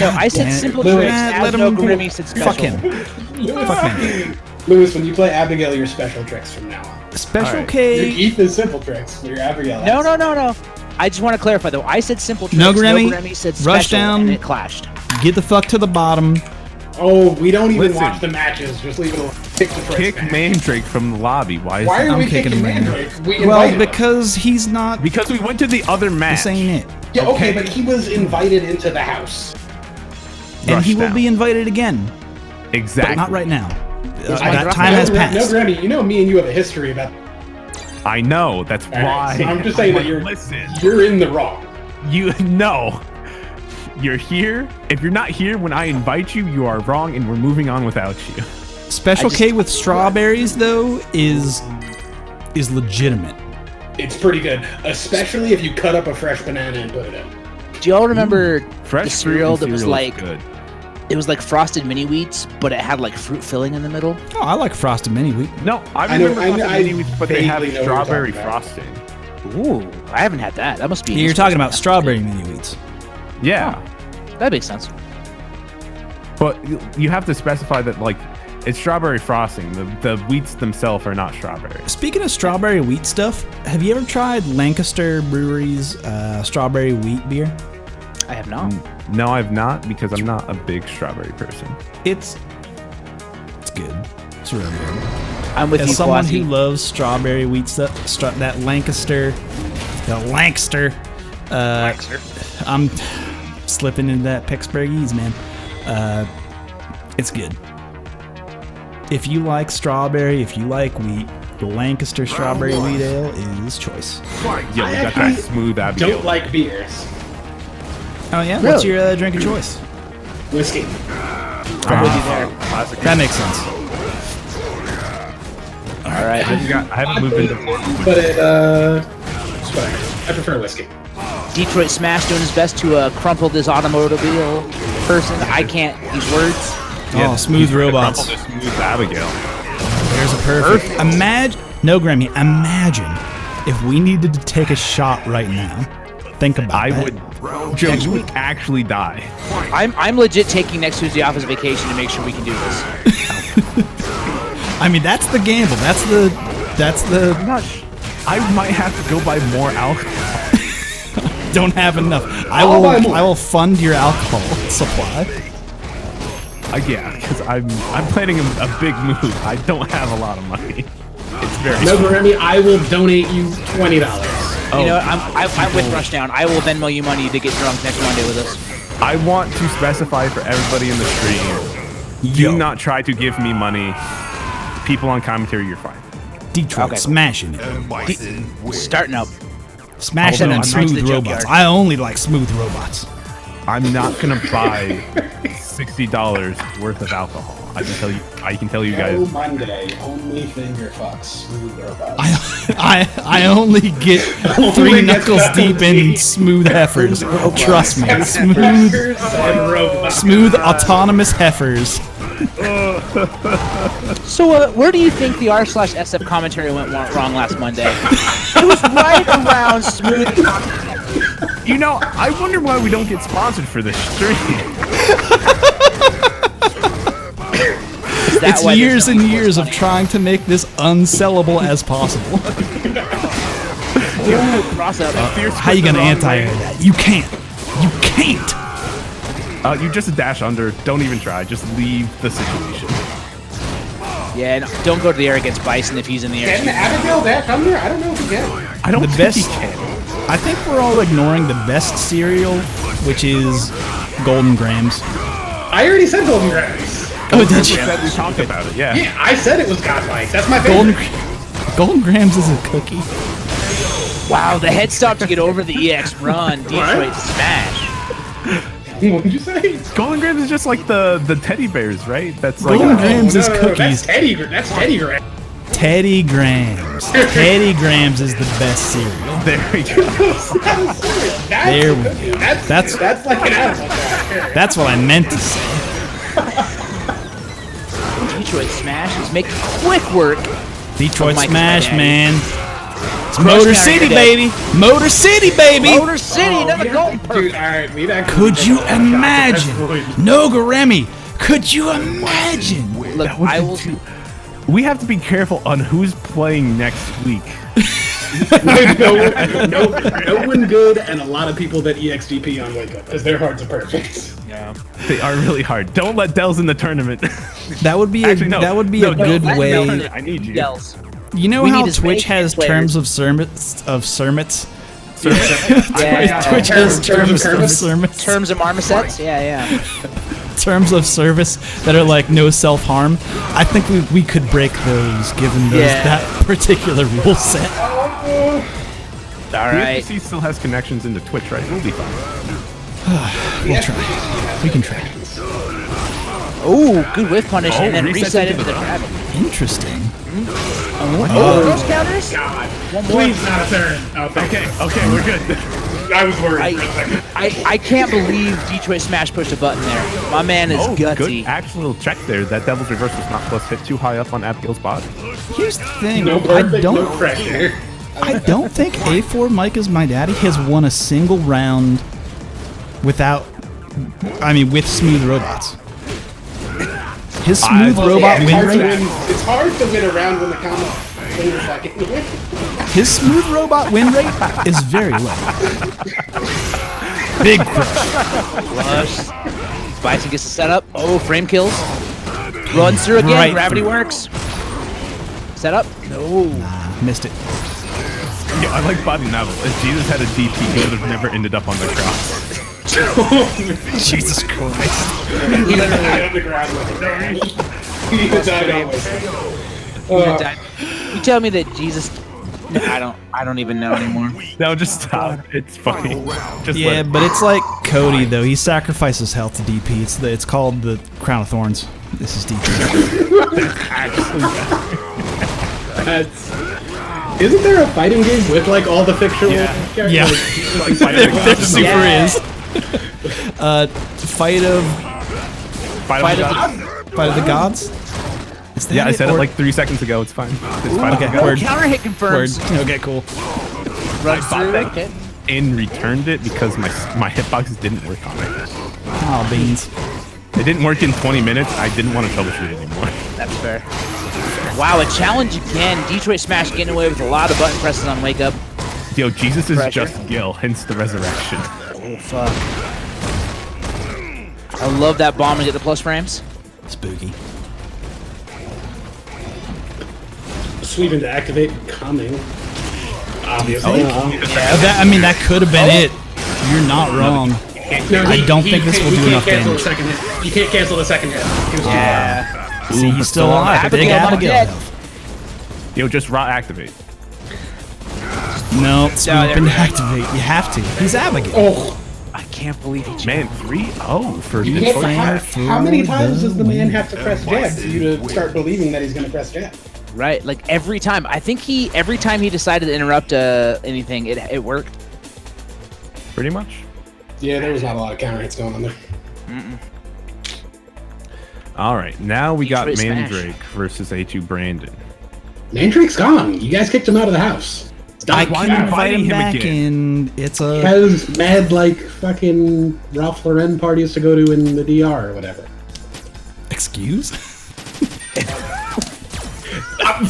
No, I said Man, Simple Lewis, Tricks. let As no him- Grimmy said special. Fuck him. Fuck him. Lewis, when you play Abigail, you're Special Tricks from now on. Special All right. Your K. Keith is Simple Tricks. Your Abigail. No, is- no, no, no. I just want to clarify though. I said Simple Tricks. No Grammy, said rush special, down. and it clashed. Get the fuck to the bottom. Oh, we don't even Listen. watch the matches. Just leave it alone. Kick the tricks. Kick man. Mandrake from the lobby. Why is Why that? are we I'm kicking kicking him, man. Mandrake? We Well, invited him. because he's not. Because we went to the other match. This ain't it. Yeah, okay, okay. but he was invited into the house. And Rush he will down. be invited again, Exactly. but not right now. I- That time has No, passed. Granny, you know me and you have a history about. I know. That's All right, why. so I'm just saying that Listen. you're in the wrong. You know. You're here. If you're not here when I invite you, you are wrong, and we're moving on without you. Special K with strawberries though is legitimate. It's pretty good, especially if you cut up a fresh banana and put it in. Do y'all remember Fresh the cereal fruit that and was cereal like is good. it was like frosted mini wheats, but it had like fruit filling in the middle? Oh, I like frosted mini wheat. No, I I know- remember I know- Frosted I Mini Wheats, but they have vaguely know what you're strawberry talking about. frosting. Ooh, I haven't had that. That must be. You're talking about strawberry mini wheats. Yeah, That makes sense. but you have to specify that like it's strawberry frosting. The wheats themselves are not strawberry. Speaking of strawberry wheat stuff, have you ever tried Lancaster Brewery's strawberry wheat beer? I have not. No, I've not because I'm not a big strawberry person. It's good. It's real good. I'm with As you, someone Flossie. who loves strawberry wheat stuff, that Lancaster, I'm slipping into that Pittsburghese, man. It's good. If you like strawberry, if you like wheat, the Lancaster Strawberry Wheat Ale is choice. Yo, we got actually that smooth Abigail. Don't like beers. Oh yeah, Really? what's your drink of choice? Whiskey. I'm with you there. Classic. That makes sense. All right. I haven't moved into. But it, it's whatever. I prefer whiskey. Detroit Smash doing his best to crumple this automobile person. I can't use words. Oh, smooth robots. Crumple this smooth Abigail. There's a perfect. Imagine if we needed to take a shot right now. Think about I that. would. Joe, you would actually die. I'm legit taking next Tuesday off as vacation to make sure we can do this. I mean, that's the gamble. That's the. I'm not. I might have to go buy more alcohol. Don't have enough. I'll buy more. I will fund your alcohol supply. Yeah, because I'm planning a big move. I don't have a lot of money. It's very. No, Remy, I will donate you $20. You know, I'm with Rushdown. I will Venmo you money to get drunk next Monday with us. I want to specify for everybody in the stream Do not try to give me money. People on commentary, you're fine. Detroit Okay. smashing it. And Bison wins. Starting up. Smashing Although and I'm not smooth the robots. junkyard. I only like smooth robots. I'm not gonna buy $60 worth of alcohol. I can tell you guys. Oh, Monday, only finger fucks smooth robots. I only get 3 knuckles deep in smooth heifers. Trust me, smooth, And robots. smooth autonomous heifers. So, where do you think the r/SF commentary went wrong last Monday? It was right around smooth. You know, I wonder why we don't get sponsored for this stream. It's years and years of trying to make this unsellable as possible. Cross up. How you gonna anti-air that? You can't. You can't. You just dash under. Don't even try. Just leave the situation. Yeah, no, don't go to the air against Bison if he's in the air. Can Abigail dash under? I don't know if he can. I don't The think best. he can. I think we're all ignoring the best cereal, which is Golden Grams. I already said Golden Grams. Oh, did you? We talked about it. Yeah. Yeah, I said it was godlike. That's my Golden, favorite. Golden Grams is a cookie. Wow, the head stop to get over the EX run. Detroit smash. What did you say? Golden Grams is just like the teddy bears, right? That's like Golden Grams is That's cookies. Teddy. That's Teddy Grams. Teddy Grams. Teddy Grams is the best cereal. There we go. There we go. That's like an animal. That's what I meant to say. Detroit smash is making quick work. Detroit Mike Smash, Daddy. man. It's Crush Motor County City, today. baby. Motor City, baby. Motor City, another golden Dude, perfect. alright, we'd actually Could take you a shot at that imagine? point. Nogaremi. Could you imagine? Look, I will. We have to be careful on who's playing next week. no one good, and a lot of people that EXGP on Wake Up, because their hearts are perfect. Yeah. They are really hard. Don't let Dells in the tournament. That would be Actually, no. that would be No, a no, good let way. Dells- I need you. Dells. You know We how need to Twitch make has players. terms of sermons of sermons? Yeah, Twitch has terms of service. sermons. terms of marmosets. Yeah. Terms of service that are like no self-harm. I think we could break those given those, Yeah. that particular rule set. All right. UFC still has connections into Twitch, right? We'll be fine. We'll try. We can try. Oh, good whiff punish, and then reset reset into into the the- trap. Interesting. Those counters. God. One more. Please not a turn. Oh, thank Okay, we're good. I was worried for a second. I can't believe Detroit Smash pushed a button there. My man is gutsy. Good actual check there. That Devil's Reverse was not plus hit too high up on Abigail's bot. Here's the thing. No I perfect, no don't pressure. I don't think A4 Mike is my daddy has won a single round with smooth robots. His smooth robot it's win hard to rate. win. It's hard to win around when the comment when you're fucking. His smooth robot win rate is very low. Big crush. Flush. Bison gets the setup. Oh, frame kills. Runs through again. Right Gravity through. works. Setup. No. Missed it. Yeah, I like Bobby Neville. If Jesus had a DP, he would have never ended up on the cross. Jesus Christ. He died on the ground with it. He died always. You tell me that Jesus. No, I don't even know anymore. No, just stop. It's funny. Just Yeah, let but it's like Cody though. He sacrifices health to DP. It's called the Crown of Thorns. This is DP. Isn't there a fighting game with like all the fictional? characters? Yeah. Like, There super Yeah. is. Fight of the Gods. Is that Yeah, I said it Or- like 3 seconds ago. It's fine. It's fine. okay. Oh, Word. counter hit Word. confirms. Okay, cool. Runs bought through. that. Okay. And returned it because my hitboxes didn't work on it. Oh, beans. It didn't work in 20 minutes. I didn't want to troubleshoot it anymore. That's fair. Wow, a challenge again. Detroit Smash getting away with a lot of button presses on Wake Up. Yo, Jesus is Pressure. just Gil, hence the resurrection. Oh, fuck. I love that bomb and get the plus frames. Spooky. Sweeping to activate coming. Obviously. That could have been it. You're not wrong. No, I don't think this will do enough cancel damage. the second hit. You can't cancel the second hit. He was too Yeah. See, he's still alive. Big Abigail, not Abigail. dead. Yo, just raw activate. No, swoop there and we go. activate. You have to. He's Abigail. Oh, I can't believe he Man, 3-0 for you Detroit. can't, how many times does the man have to press win. jab for you to start believing that he's going to press jab? Right, like every time. I think every time he decided to interrupt anything, it worked. Pretty much. Yeah, there was not a lot of counter hits going on there. All right, now we got Detroit Smash. Mandrake versus A2 Brandon. Mandrake's gone. You guys kicked him out of the house. I Stop. Why can are you invite him inviting him back again? in. It's a. Has mad like fucking Ralph Lauren parties to go to in the DR or whatever. Excuse?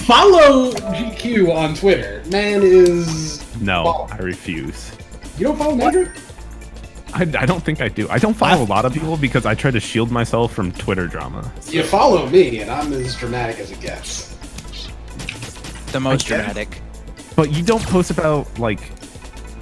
Follow GQ on Twitter. Man is. No, I refuse. You don't follow Mandrake? I don't think I do. I don't follow a lot of people because I try to shield myself from Twitter drama. You follow me, and I'm as dramatic as it gets. The most I guess. dramatic. But you don't post about like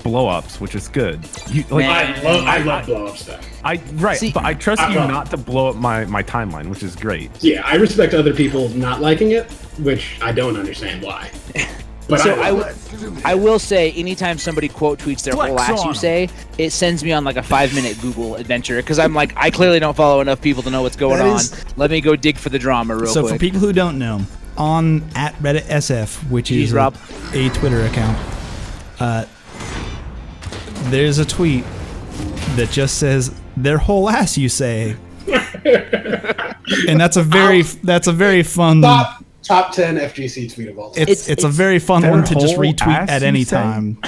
blow-ups, which is good. You like Man. I love blow-ups though. right, See, but I trust I you love- not to blow up my timeline, which is great. Yeah, I respect other people not liking it, which I don't understand why. But So I will say, anytime somebody quote tweets their whole ass, you say, it sends me on like a 5-minute Google adventure because I'm like, I clearly don't follow enough people to know what's going That on. is- Let me go dig for the drama real So quick. for people who don't know, on at Reddit SF, which is Jeez, Rob. a Twitter account, there's a tweet that just says their whole ass. You say, and that's a very fun. top 10 FGC tweet of all time. It's a very fun Their one to just whole retweet ass, at you any say? time.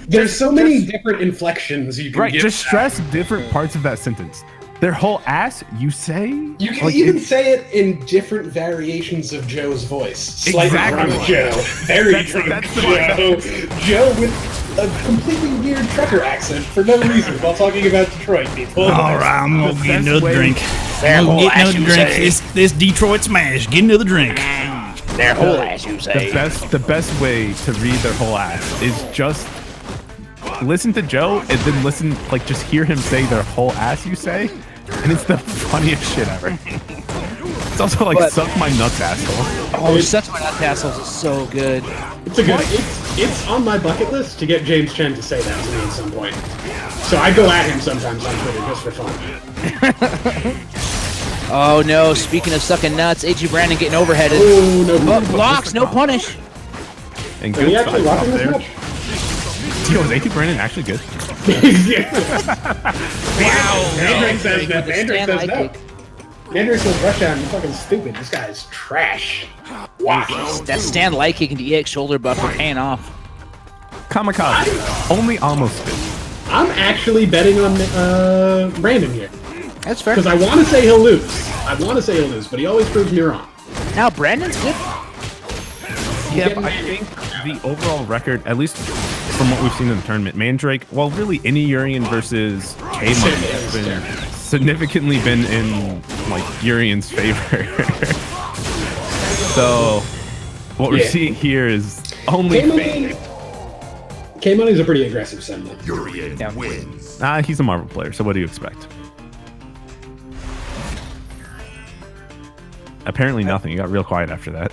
There's so many different inflections you can Right, give. just stress different parts of that sentence. Their whole ass, you say? You can Like, even it- say it in different variations of Joe's voice. Slightly Exactly. drunk Joe, very That's- drunk that's the Joe, Joe with a completely weird trucker accent for no reason while talking about Detroit people. All right, I'm gonna The get best another way- drink. Their I'm whole gonna get ass, another you drink. say. This Detroit smash. Get another drink. Their whole ass, you the say. best way to read their whole ass is just listen to Joe and then listen, like just hear him say their whole ass, you say, and it's the funniest shit ever. It's also like But- suck my nuts, asshole. Oh, such my nut assholes is so good. It's a good. It's on my bucket list to get James Chen to say that to me at some point. So I go at him sometimes on Twitter just for fun. Oh no, speaking of sucking nuts, A.G. Brandon getting overheaded. Oh no! But blocks, no punish. And Are we good actually side watching off this there. match? Yo, is A2 Brandon actually good? Wow! Mandrake says With that. the Mandrake stand says eye no. kick. Mandrake says rushdown. You're fucking stupid. This guy's trash. Wow. That stand light kick and the EX shoulder buffer paying off. Kamikaze. Only almost good. I'm actually betting on Brandon here That's fair. because I want to say he'll lose. But he always proves me wrong. Now Brandon's good. Yeah, but I think the overall record, at least from what we've seen in the tournament, Mandrake, well, really any Urian versus K-Money has been significantly been in like Urian's favor. So what we're Yeah. seeing here is only fake. K-Money's a pretty aggressive sender. Urian wins. He's a Marvel player, so what do you expect? Apparently nothing. You got real quiet after that.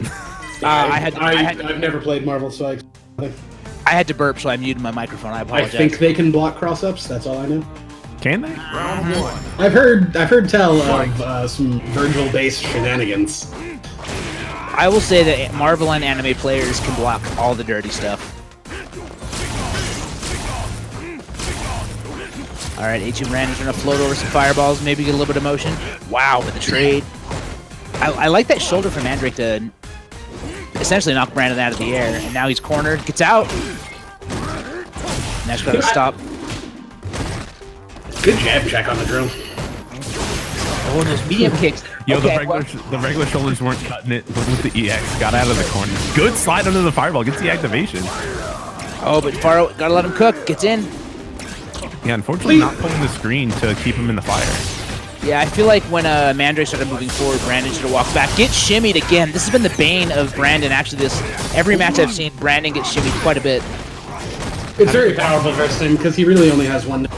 I've never played Marvel, so I had to burp, so I muted my microphone. I I apologize. think they can block cross-ups. That's all I know. Can they? Round one. I've heard tell of some Virgil-based shenanigans. I will say that Marvel and anime players can block all the dirty stuff. All right, A.G. Brandon's gonna float over some fireballs, maybe get a little bit of motion. Wow, with the trade. I like that shoulder from Mandrake to essentially knock Brandon out of the air, and now he's cornered, gets out. Nash gotta stop. Good jab check on the drill. Oh, and those medium kicks. Yo, Okay, the regular shoulders weren't cutting it, but with the EX, got out of the corner. Good slide under the fireball, gets the activation. oh, but Faro gotta let him cook. Gets in. Yeah, unfortunately not pulling the screen to keep him in the fire. Yeah, I feel like when Mandrake started moving forward, Brandon should have walked back. Get shimmied again. This has been the bane of Brandon. Actually, every match I've seen, Brandon gets shimmied quite a bit. It's very powerful versus him because he really only has one.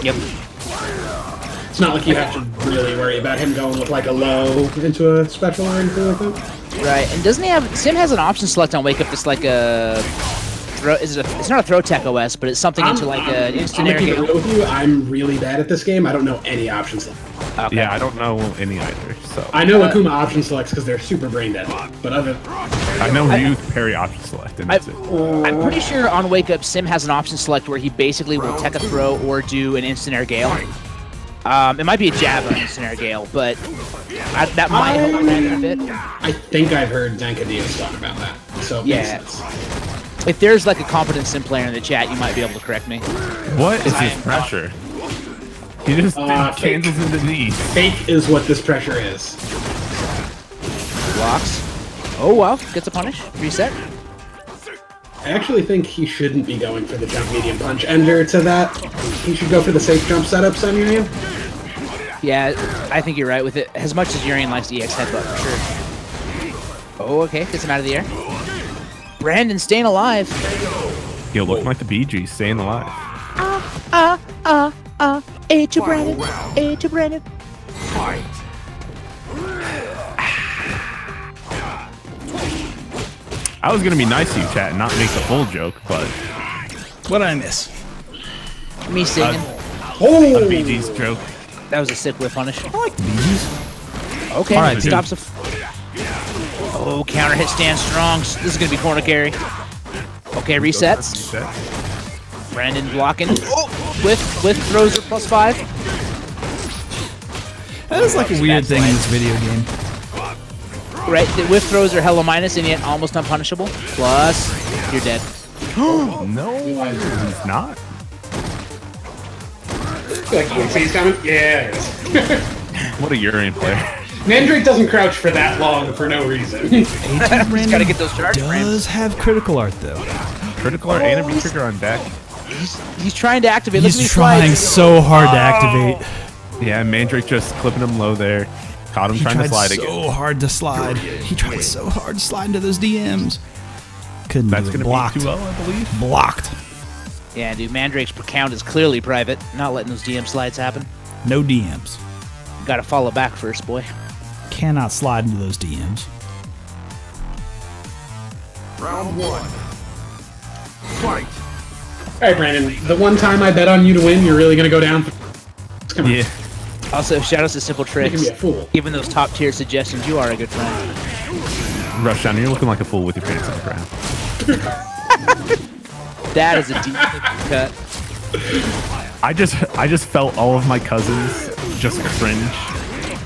Yep. It's not like you have to really worry about him going with like a low into a special or anything like that. Right, and doesn't he have... Sim has an option select on Wake Up that's like a... It's not a throw tech OS, but it's something into like an instant I'm air gonna keep it game. real with you. I'm really bad at this game. I don't know any options. Okay. Yeah, I don't know any either. So I know Akuma option selects because they're super brain dead. But other, I know Ryu parry option select, and that's it. I'm pretty sure on Wake Up, Sim has an option select where he basically will tech a throw or do an instant air gale. It might be a jab on instant air gale, but that might help Brandon a bit. I think I've heard Danka Diaz talk about that. So it makes Yeah. sense. If there's like a competent Sim player in the chat, you might be able to correct me. What is his pressure? He just fake. cancels into knee. Fake is what this pressure is. Blocks. Oh wow, gets a punish. Reset. I actually think he shouldn't be going for the jump medium punch ender to that. He should go for the safe jump setup, Samurian. Yeah, I think you're right with it. As much as Urian likes EX headbutt, for sure. Oh, okay, gets him out of the air. Brandon staying alive. Yo, looking like the Bee Gees, staying alive. A to Brandon. A to Brandon. I was gonna be nice to you, chat, and not make the full joke, but What did I miss? Me singing. a Bee Gees joke. That was a sick whip punish. I like the Bee Gees. Okay, Alright, stops a... Oh, counter hit stand strong. This is going to be corner carry. Okay, resets. Brandon blocking. Oh, with throws are +5. That is like a weird thing in this video game. Right, the whiff throws are hella minus and yet almost unpunishable. Plus, you're dead. No, he's not. Like, you see he's coming? Yeah, there it is. What a Urian player. Mandrake doesn't crouch for that long for no reason. He's got to get those charge frames. Does have critical art though. Critical art and a V trigger on deck. He's trying to activate. Look at He's these trying slides. so hard to activate. Yeah, Mandrake just clipping him low there. Caught him He trying to tried slide so again. hard to slide. He tried so hard to slide into those DMs. Couldn't That's do it. gonna Blocked. be 2-0, I believe. Blocked. Yeah, dude, Mandrake's per count is clearly private. Not letting those DM slides happen. No DMs. Got to follow back first, boy. Cannot slide into those DMs. Round one. Fight. All right, Brandon. The one time I bet on you to win, you're really gonna go down. Come on. Yeah. Also, shout outs to Simple Making Tricks. me a fool. Given those top tier suggestions, you are a good friend. Rushdown, you're looking like a fool with your pants on the ground. That is a deep cut. I just felt all of my cousins just cringe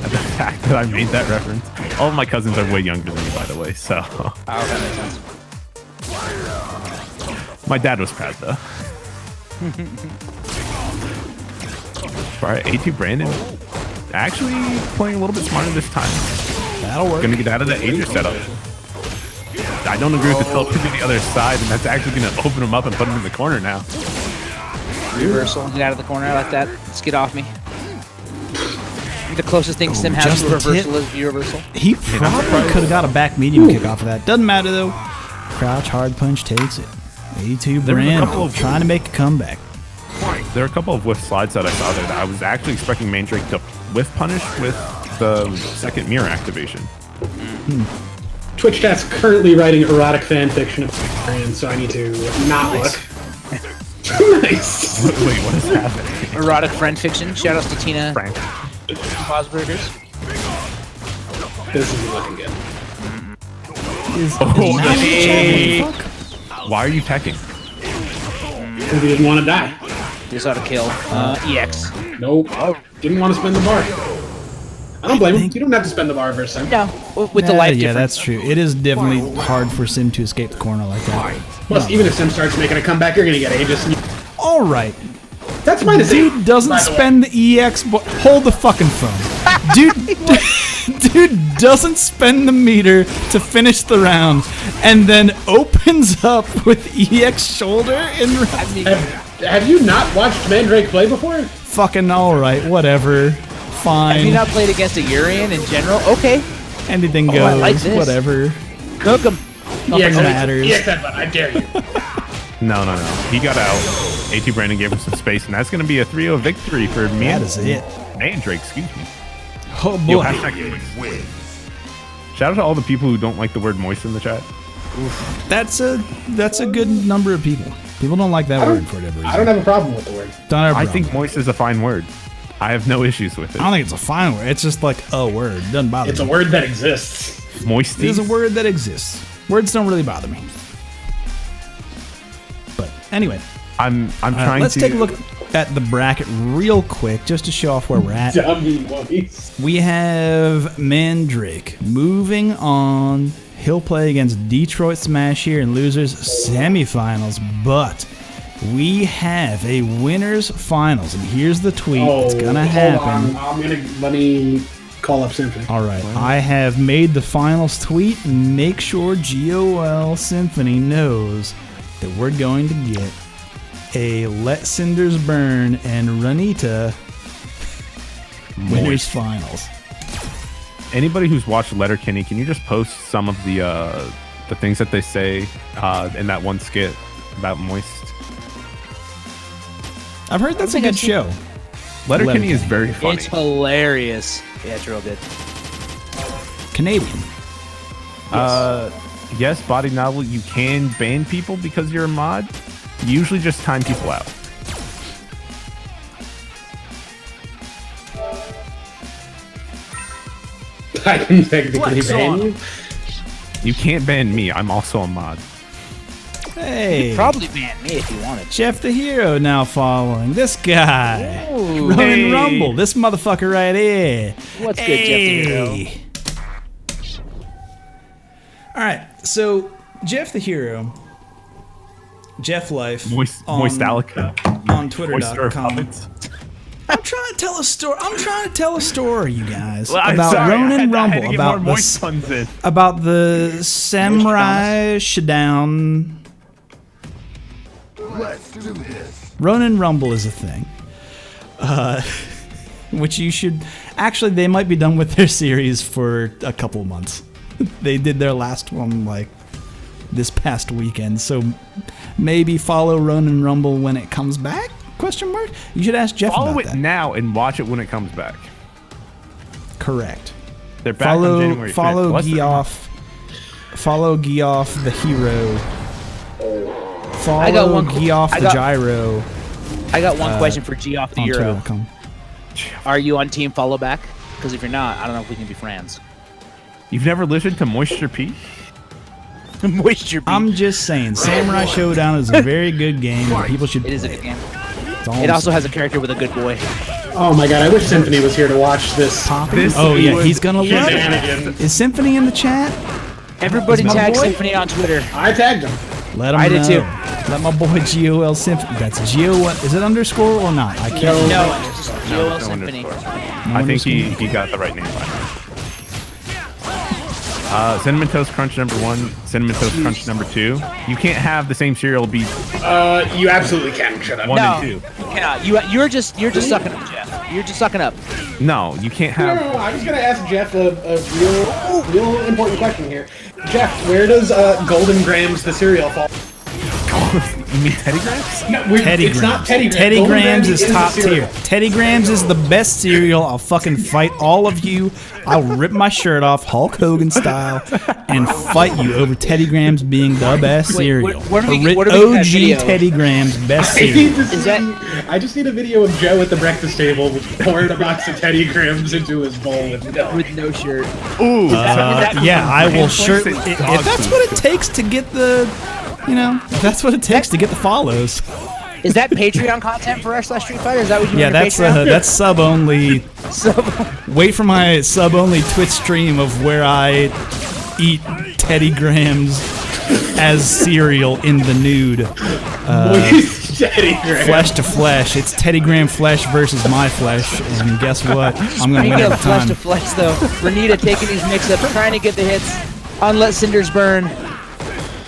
at the fact that I made that reference. All of my cousins are way younger than me, by the way, so Oh, that makes sense. my dad was proud though. Alright, A2 Brandon actually playing a little bit smarter this time. That'll work. Gonna get out of the Ager setup. I don't agree with the tilt to the other side, and that's actually gonna open him up and put him in the corner now. Reversal. Get out of the corner. I like that. Let's get off me. The closest thing Sim has just to a the reversal tip. is U-reversal. He probably could have got a back medium kick off of that. Doesn't matter though. Crouch hard punch takes it. A2 There was a couple Brand of- trying to make a comeback. There are a couple of whiff slides that I saw there that I was actually expecting Mandrake to whiff punish with the second mirror activation. Twitch chat's currently writing erotic fan fiction of Brandon, so I need to not look. Nice. Wait, what is happening? Erotic friend fiction. Shout outs to Tina Frank. Fosburgers. This is looking good. Oh, Now hey. you check. Why are you teching? Because he didn't want to die. This ought to kill. EX. Nope. Didn't want to spend the bar. I don't blame him. You don't have to spend the bar versus him. No, with the Nah, life yeah, difference. that's true. It is definitely hard for Sim to escape the corner like that. Plus, even if Sim starts making a comeback, you're going to get Aegis. All right. That's minus Dude 8. doesn't by the way. spend the EX. Hold the fucking phone. Dude doesn't spend the meter to finish the round, and then opens up with EX shoulder in round. Have you not watched Mandrake play before? Fucking all right, whatever, fine. Have you not played against a Urian in general? Okay. Anything goes, I like this. whatever. Cook him. Nothing EX matters. EX headbutt, I dare you. No. He got out. AT Brandon gave him some space, and that's going to be a 3-0 victory for me. That is it. Mandrake, excuse me. Oh boy. Yo, hashtag shout out to all the people who don't like the word moist in the chat. That's a good number of people. People don't like that word for whatever reason. I don't have a problem with the word. Don't have a I problem. think moist is a fine word. I have no issues with it. I don't think it's a fine word. It's just like a word. It doesn't bother It's me. a word that exists. Moisty. It is a word that exists. Words don't really bother me. But anyway, I'm trying let's to take a look at the bracket real quick just to show off where we're at. Dummy voice. We have Mandrake moving on. He'll play against Detroit Smash here in losers semifinals, but we have a winners finals, and here's the tweet that's gonna happen. Let me call up Symphony. All right, I have made the finals tweet. Make sure GOL Symphony knows that we're going to get a Let Cinders Burn and Ranita winners finals. Anybody who's watched Letterkenny, can you just post some of the things that they say in that one skit about moist? I've heard that's a good show. Letterkenny is very funny. It's hilarious. Yeah, it's real good. Canadian. Yes, body novel. You can ban people because you're a mod. You usually just time people out. I can technically ban you. You can't ban me. I'm also a mod. Hey, Probably ban me if you wanted. Jeff the Hero now following this guy. Ooh. Ronan Hey. Rumble, this motherfucker right here. What's good, Jeff the Hero? Hey. All right, so Jeff the Hero, Jeff Life Moist on Alec. on Moisture Twitter.com. puppets. I'm trying to tell a story. I'm trying to tell a story, you guys, Well, I'm about sorry, I Ronan had to Rumble, get about more the moist puns in. about the Samurai Shodown. Let's do this. Ronan Rumble is a thing, which you should actually. They might be done with their series for a couple months. They did their last one like this past weekend, so maybe follow Ronan Rumble when it comes back? Question mark. You should ask Jeff Follow about it that. now and watch it when it comes back. Correct. They're back on January 5th. Follow Less than a month. Geoff. Follow Geoff the Hero. Follow I got one- Geoff I the got- Gyro I got one question for Geoff the on Euro. Twitter.com. Are you on Team Follow Back? Because if you're not, I don't know if we can be friends. You've never listened to Moisture Pete? Moisture beat. I'm just saying, Samurai Showdown is a very good game, and people should It is a play good game. That's all It I'm also saying. has a character with a good boy. Oh my god, I wish Symphony was here to watch this. This Oh yeah, was he's gonna love it. Shenanigans. Is Symphony in the chat? Everybody Is my tag boy? Symphony on Twitter. I tagged him. Let him I know. did too. Let my boy GOL Symphony. That's GOL. Is it underscore or not? I can't. No, it's just GOL no Symphony. I think he got the right name by now. Cinnamon Toast Crunch #1, Cinnamon Toast Crunch #2. You can't have the same cereal be You absolutely can. Shut up. 1 No, and 2. you cannot. You're just sucking up, Jeff. You're just sucking up. No, you can't No, have. no, I was gonna ask Jeff a real important question here. Jeff, where does Golden Grams the cereal fall? You mean Teddy Grams? No, Teddy it's Grams. not Teddy Grams. Teddy Golden Grams is the top cereal. tier. Teddy Grams is the best cereal. I'll fucking fight all of you. I'll rip my shirt off, Hulk Hogan style, and fight you over Teddy Grams being the best Wait, cereal. where do we get that OG video? Teddy Grams, best I need cereal. to Is see, that- I just need a video of Joe at the breakfast table pouring a box of Teddy Grams into his bowl with milk. With no shirt. Ooh, Yeah, I will shirt. It's If dog that's food. what it takes to get the, if that's what it takes to get the follows. Is that Patreon content for r/Street Fighter? Is that what you Yeah, want your that's sub only. Patreon? So, Wait for my sub only Twitch stream of where I eat Teddy Grams as cereal in the nude, Teddy Grams. flesh to flesh. It's Teddy Graham flesh versus my flesh, and guess what? I'm gonna speaking win every of flesh time. to flesh, though, Renita taking these mix-ups, trying to get the hits on Let Cinders Burn.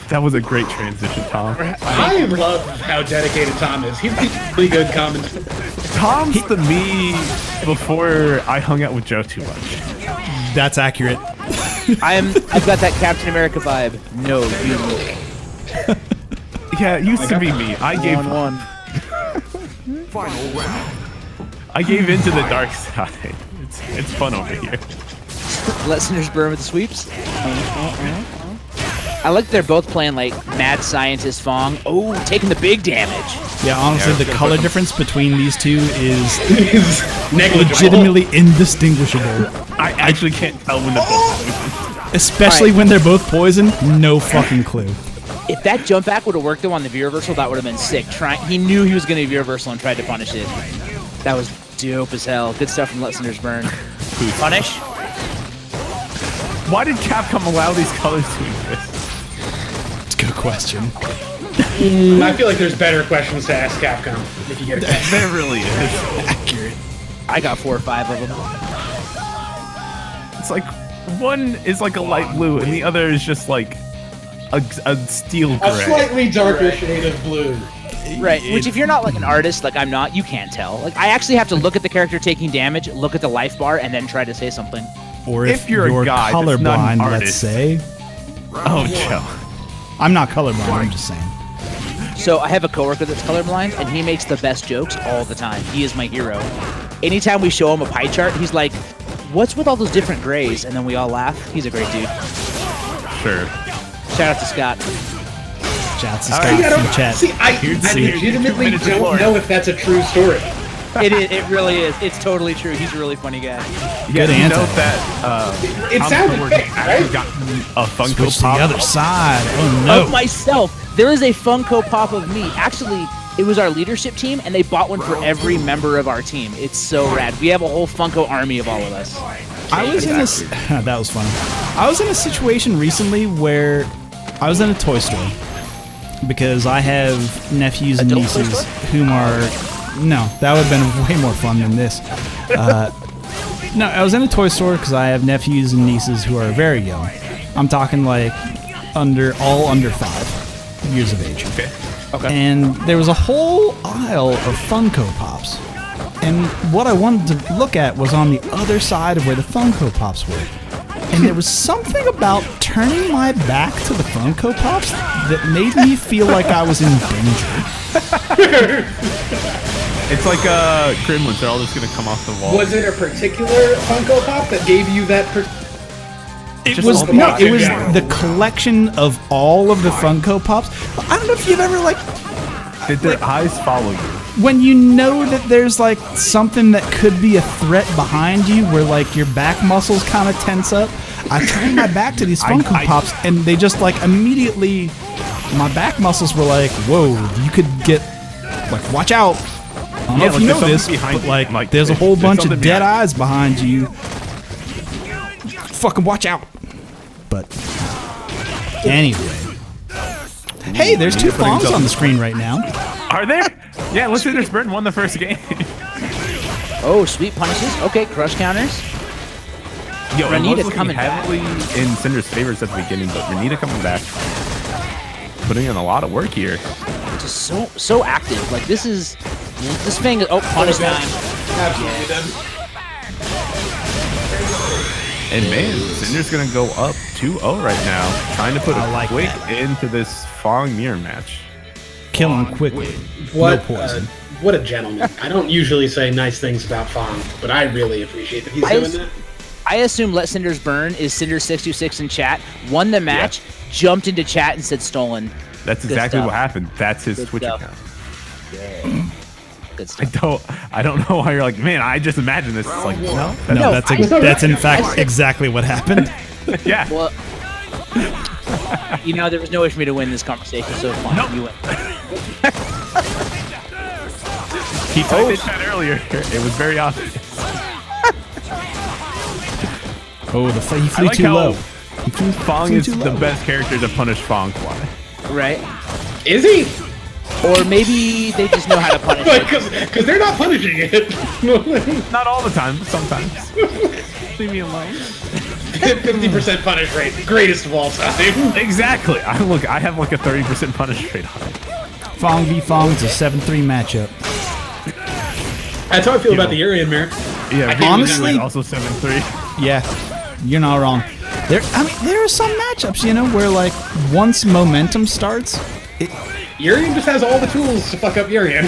that was a great transition, Tom. I love how dedicated Tom is. He's really good commentary. Tom's the me before I hung out with Joe too much. That's accurate. I've got that Captain America vibe. No, you. Yeah, it used to be me. I gave 1-1. Final round. I gave into the dark side. It's fun over here. Let Cinders burn with the sweeps. I like they're both playing like mad scientist Fong. Oh, taking the big damage. Yeah, honestly, the color difference between these two is Negligible. legitimately indistinguishable. I actually can't tell when they're both Especially when they're both poisoned, no fucking clue. If that jump back would have worked though on the V reversal, that would have been sick. He knew he was going to V reversal and tried to punish it. That was dope as hell. Good stuff from Let Cinders burn. Punish. Why did Capcom allow these colors to exist? It's a good question. I feel like there's better questions to ask Capcom if you get a chance. There really is. Accurate. I got 4 or 5 of them. It's like one is like a light blue and the other is just like a steel gray. A slightly darker shade of blue. Right, which if you're not like an artist, like I'm not, you can't tell. Like I actually have to look at the character taking damage, look at the life bar, and then try to say something. Or If you're a guy that's not an colorblind, let's artist. say. Oh, Joe. I'm not colorblind, I'm just saying. So I have a coworker that's colorblind, and he makes the best jokes all the time. He is my hero. Anytime we show him a pie chart, he's like, "What's with all those different grays?" And then we all laugh. He's a great dude. Sure. Shout out to Scott. Shouts to All Scott right. from the chat. See, I legitimately don't know if that's a true story. It really is. It's totally true. He's a really funny guy. Yeah, Good you answer. know that It Tom sounded Ford fake, actually right? got a Funko Switch to Pop. the other side. Oh no. Of myself. There is a Funko Pop of me. Actually, it was our leadership team, and they bought one for every member of our team. It's so rad. We have a whole Funko army of all of us. I was in a that was funny. I was in a situation recently where I was in a toy store because I have nephews and Adult toy nieces store? whom are no, that would have been way more fun than this. No, I was in a toy store because I have nephews and nieces who are very young. I'm talking like under 5 years of age. Okay. And there was a whole aisle of Funko Pops. And what I wanted to look at was on the other side of where the Funko Pops were. And there was something about turning my back to the Funko Pops that made me feel like I was in danger. It's like gremlins. They're all just gonna come off the wall. Was it a particular Funko Pop that gave you that? It Just was all the no, Pops it in was general. the collection of all of the Funko Pops. I don't know if you've ever like Did their eyes follow you? when you know that there's like something that could be a threat behind you where like your back muscles kind of tense up. I turned my back to these Funko Pops and they just like immediately my back muscles were like, whoa, you could get like watch out. I don't know if you know there's this, something behind but you. like there's a whole there's bunch of something dead behind eyes behind you. Fucking watch out. But anyway. Hey, there's 2 Fongs on the screen right now. Are there? Yeah, let's say there's Burton won the first game. Oh, sweet punishes. Okay, crush counters. Yo, and Renita was looking coming back. heavily in Cinder's favors at the beginning, but Renita coming back, putting in a lot of work here. Just so active. Like this thing is punish time. Absolutely done. And man, Cinder's gonna go up 2-0 right now, trying to put I a like quick that. end to this Fong mirror match. Kill him quickly. What, No poison. What a gentleman. I don't usually say nice things about Fong, but I really appreciate that he's doing that. I assume Let Cinders Burn is Cinder626 in chat, won the match, jumped into chat and said stolen. That's Good exactly stuff. what happened. That's his Good Twitch stuff. account. Good stuff. I don't know why you're like, man, I just imagined this. It's like, no, No, No, that's in fact exactly what happened. yeah. Well, there was no way for me to win this conversation, so fine, Nope. you win. He typed in chat earlier. It was very obvious. Oh, he I flew like too how low. Fong is the best character to punish Fong fly. Right? Is he? Or maybe they just know how to punish it. Because they're not punishing it. Not all the time, but sometimes. Leave me alone. 50% punish rate, greatest of all time. Exactly. I have like a 30% punish rate on it. Fong v Fong's a 7-3 matchup. That's how I feel about the Aryan Mare. Yeah, honestly- also 7-3. Yeah, you're not wrong. There are some matchups, where like once momentum starts, Urian just has all the tools to fuck up Urian.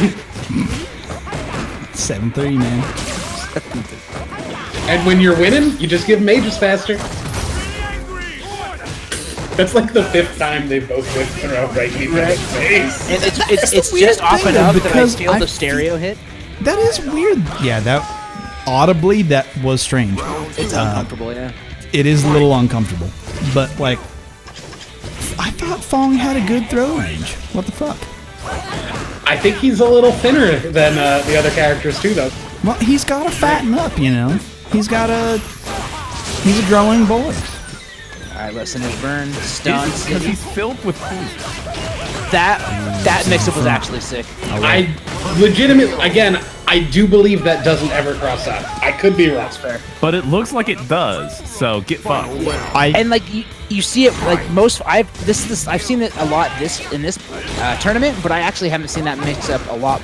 7-3, man. And when you're winning, you just give mages faster. That's like the 5th time they both went throw right in each other's face. And it's weird just off thing, and though, up that I because feel I the stereo hit. That is weird. Yeah, that audibly that was strange. It's uncomfortable, yeah. It is a little uncomfortable, but like, I thought Fong had a good throw range. What the fuck? I think he's a little thinner than the other characters too, though. Well, he's got to fatten up, you know. He's a growing boy. Alright, listeners burn, stunts. Because he's filled with food. That mix-up was actually sick. I legitimately, again, I do believe that doesn't ever cross up. I could be wrong. That's fair. But it looks like it does, so get fucked. And like you see it like I've seen it a lot in this tournament, but I actually haven't seen that mix up a lot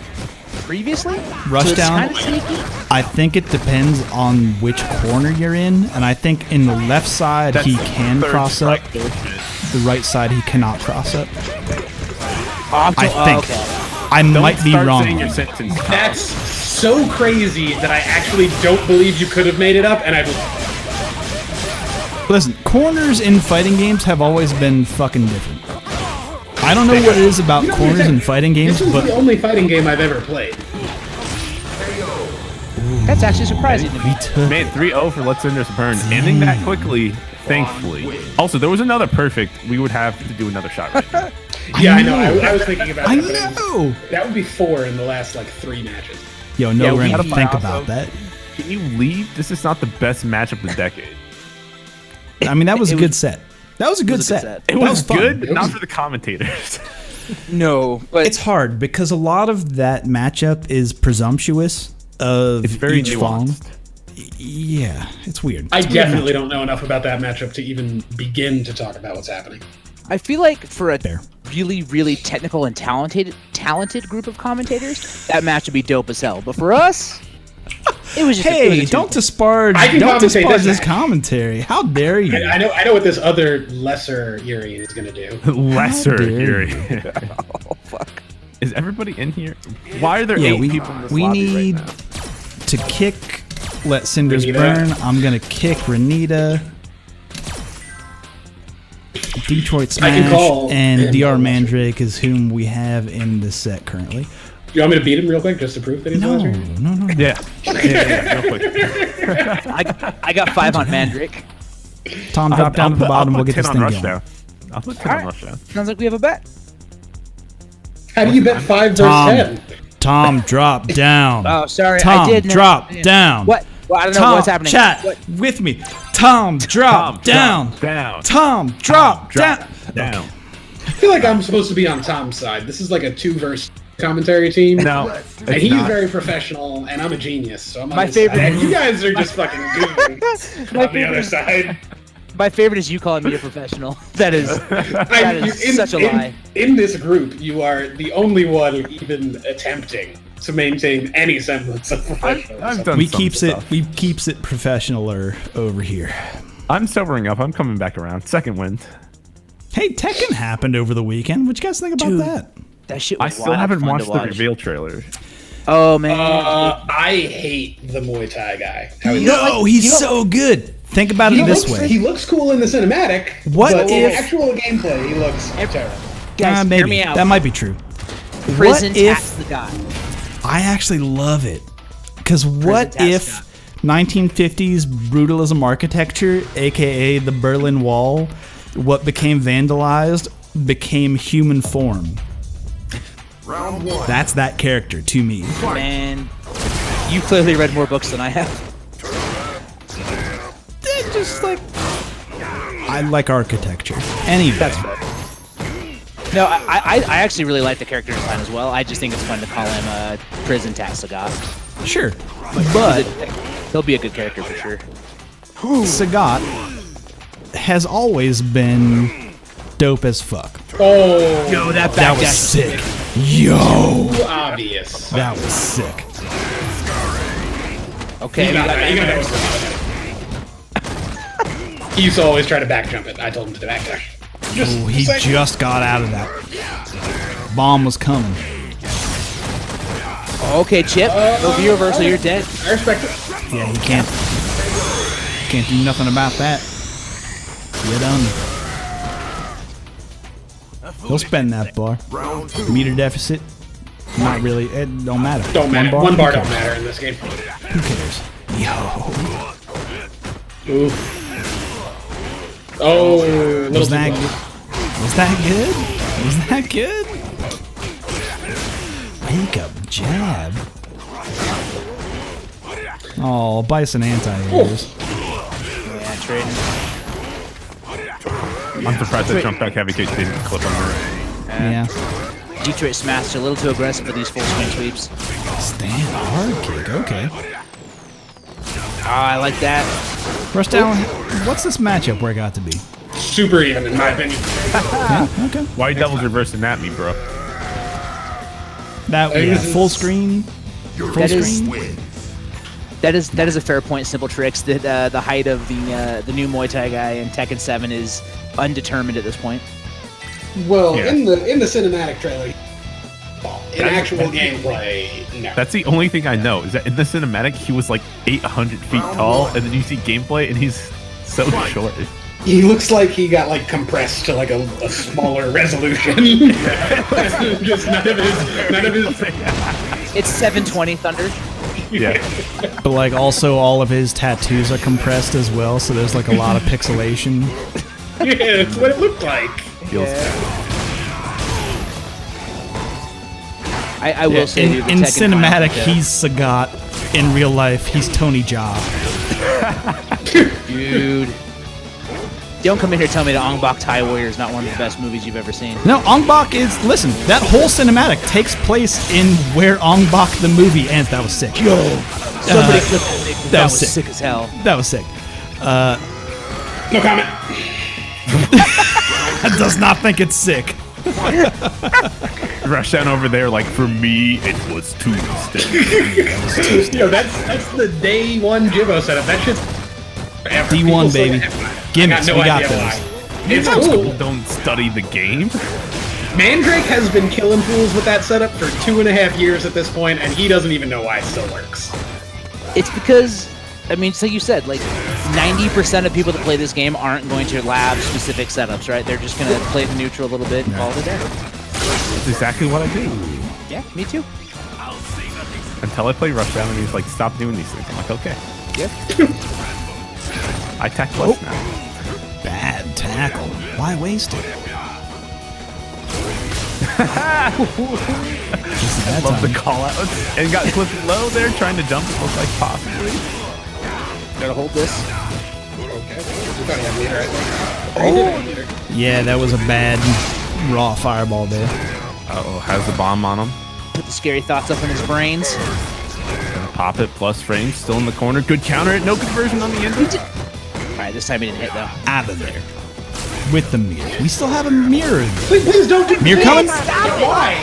previously. Rushdown. So it's kinda sneaky. I think it depends on which corner you're in, and I think in the left side he can cross up. The right side he cannot cross up. I think. Okay. I might be Start wrong. saying your sentence. That's so crazy that I actually don't believe you could have made it up, and I Listen, corners in fighting games have always been fucking different. I don't know what it is about You don't corners understand. in fighting games, This was but the only fighting game I've ever played. That's actually surprising to me. we took Man, 3-0 for Let's Enders Burn. Ending that quickly, thankfully. Also, there was another perfect. We would have to do another shot right now. Yeah, I know. I was thinking about I that. But it was- know. that would be 4 in the last like 3 matches. Yo, no, Yeah, we're we gonna gotta think buy about off that. Can you leave? This is not the best matchup of the decade. I mean, that was a It good was- set. That was a good was a good set. set. It That was fun. good, not for the commentators. No, but It's hard because a lot of that matchup is presumptuous of It's very each Fong. nuanced. Yeah, it's weird. I It's a weird definitely matchup. don't know enough about that matchup to even begin to talk about what's happening. I feel like for a Fair. really, really technical and talented group of commentators, that match would be dope as hell. But for us, it was just it was Hey, a don't two- disparage! I can Don't commentate disparage this this commentary. How dare you? I know what this other lesser Urian is gonna do. Lesser dare Yuri. Oh fuck! Is everybody in here? Why are there Yeah, 8 we people in this we lobby need right now? to kick. Let Cinders Renita. burn. I'm gonna kick Renita. Detroit I can Smash call and him DR lesser. Mandrake is whom we have in this set currently. You want me to beat him real quick just to prove that he's No, lesser? no. Yeah. Yeah, real quick. I got 5 on Mandrake. Tom, drop down to the bottom. We'll get this 10 thing on going. Rushdown. I'll put 10 Alright. on Rushdown. Sounds like we have a bet. How do you bet 5 versus Tom, 10? Tom, drop down. Oh, sorry, Tom, I did. drop down. What? Well, I don't know Tom, what's happening. chat What? with me. Tom, drop down. Down. Tom, drop down. Down. I feel like I'm supposed to be on Tom's side. This is like a 2 versus commentary team. No. And it's he's not. very professional, and I'm a genius, so I'm on My his favorite- side. And you guys are just fucking goofing on the other side. My favorite is you calling me a professional. That is such a lie. In this group, you are the only one even attempting to maintain any semblance of professionalism. I've done We some keeps stuff. it professionaler over here. I'm sobering up. I'm coming back around. Second wind. Hey, Tekken happened over the weekend. What you guys think about Dude. that? That shit I was still wild haven't fun to watched the watch. reveal trailer. Oh man. I hate the Muay Thai guy. How he No, he's so good. Think about it this way. He looks cool in the cinematic. What but if- in actual gameplay, he looks terrible. Guys, maybe hear me out. that might be true. Prison what if- tax the guy. I actually love it. Because what Prison if tax 1950s brutalism architecture, aka the Berlin Wall, what became vandalized, became human form? Round 1. That's that character to me. Man, you clearly read more books than I have. Just like I like architecture. Anyway, That's fair. No, I actually really like the character design as well. I just think it's fun to call him a prison tax god. sure, but He'll be a good character for sure. Sagat has always been dope as fuck. Oh, Yo, that That was sick. Yo, too obvious. that was sick. Okay, You we got got that. You got that. He used to always try to back jump it. I told him to back jump. Oh, he just got out of that. Bomb was coming. Okay, Chip. Over your reversal, you're dead. I respect it. Yeah, you can't do nothing about that. You're done. He'll spend that bar. Meter deficit. Not really. It don't matter. Don't matter. One Who bar don't cares? matter in this game. Who cares? Yo. Ooh. Oh, little Was too that close. good? Was that good? Was that good? Wake up jab. Oh, Bison anti-airs. Yeah, trading. I'm surprised that jump back heavy kick didn't clip under. Yeah. Detroit smashed a little too aggressive for these full screen sweeps. Stand hard kick. Okay. Oh, I like that. Rush down. What's this matchup where it got to be? Super even, in my opinion. Yeah, okay. Why are you doubles reversing at me, bro? That yeah, full screen. Full That is- screen. That is a fair point. Simple tricks. That the height of the new Muay Thai guy in Tekken 7 is undetermined at this point. Well, Yeah. in the cinematic trailer, in actual gameplay, no. That's the only thing I know is that in the cinematic he was like 800 feet tall, and then you see gameplay and he's so short. He looks like he got like compressed to like a smaller resolution. Just none of his. It's 720 Thunder. Yeah, But like also all of his tattoos are compressed as well, so there's like a lot of pixelation. Yeah, that's what it looked like. feels I will say In, dude, the in Tekken cinematic, final- he's Sagat. In real life, he's Tony Jaa. dude. Don't come in here and tell me that Ong Bak Tai Warrior is not one of the best movies you've ever seen. No, Ong Bak is. Listen, that whole cinematic takes place in where Ong Bak the movie ends. That was sick. Yo, Somebody clip that. Nick, that that was was sick. sick as hell. that was sick. No comment. That does not think it's sick. rush down over there. Like for me, it was Tuesday. Yo, that's the day one Jibbo setup. That shit's forever. D1 People still baby. have- Gimmicks, I we got got no idea those. why. It's cool. Don't study the game. Mandrake has been killing fools with that setup for 2.5 years at this point, and he doesn't even know why it still works. It's because, I mean, so you said, like, 90% of people that play this game aren't going to lab specific setups, right? They're just going to play the neutral a little bit and call it a day. That's exactly what I do. Yeah, me too. Until I play Rushdown and he's like, stop doing these things. I'm like, okay. Yep. I tack less now. Bad tackle. Why waste it? I love the call outs. And got clipped low there, trying to jump. It looked like possibly. Gotta hold this. Yeah, that was a bad raw fireball there. Uh-oh, has the bomb on him. Put the scary thoughts up in his brains. Gonna pop it, plus frames, still in the corner. Good counter it, no conversion on the end. Alright, this time he didn't hit, though. Out of there. With the mirror. We still have a mirror. Please don't do Mirror coming? Why?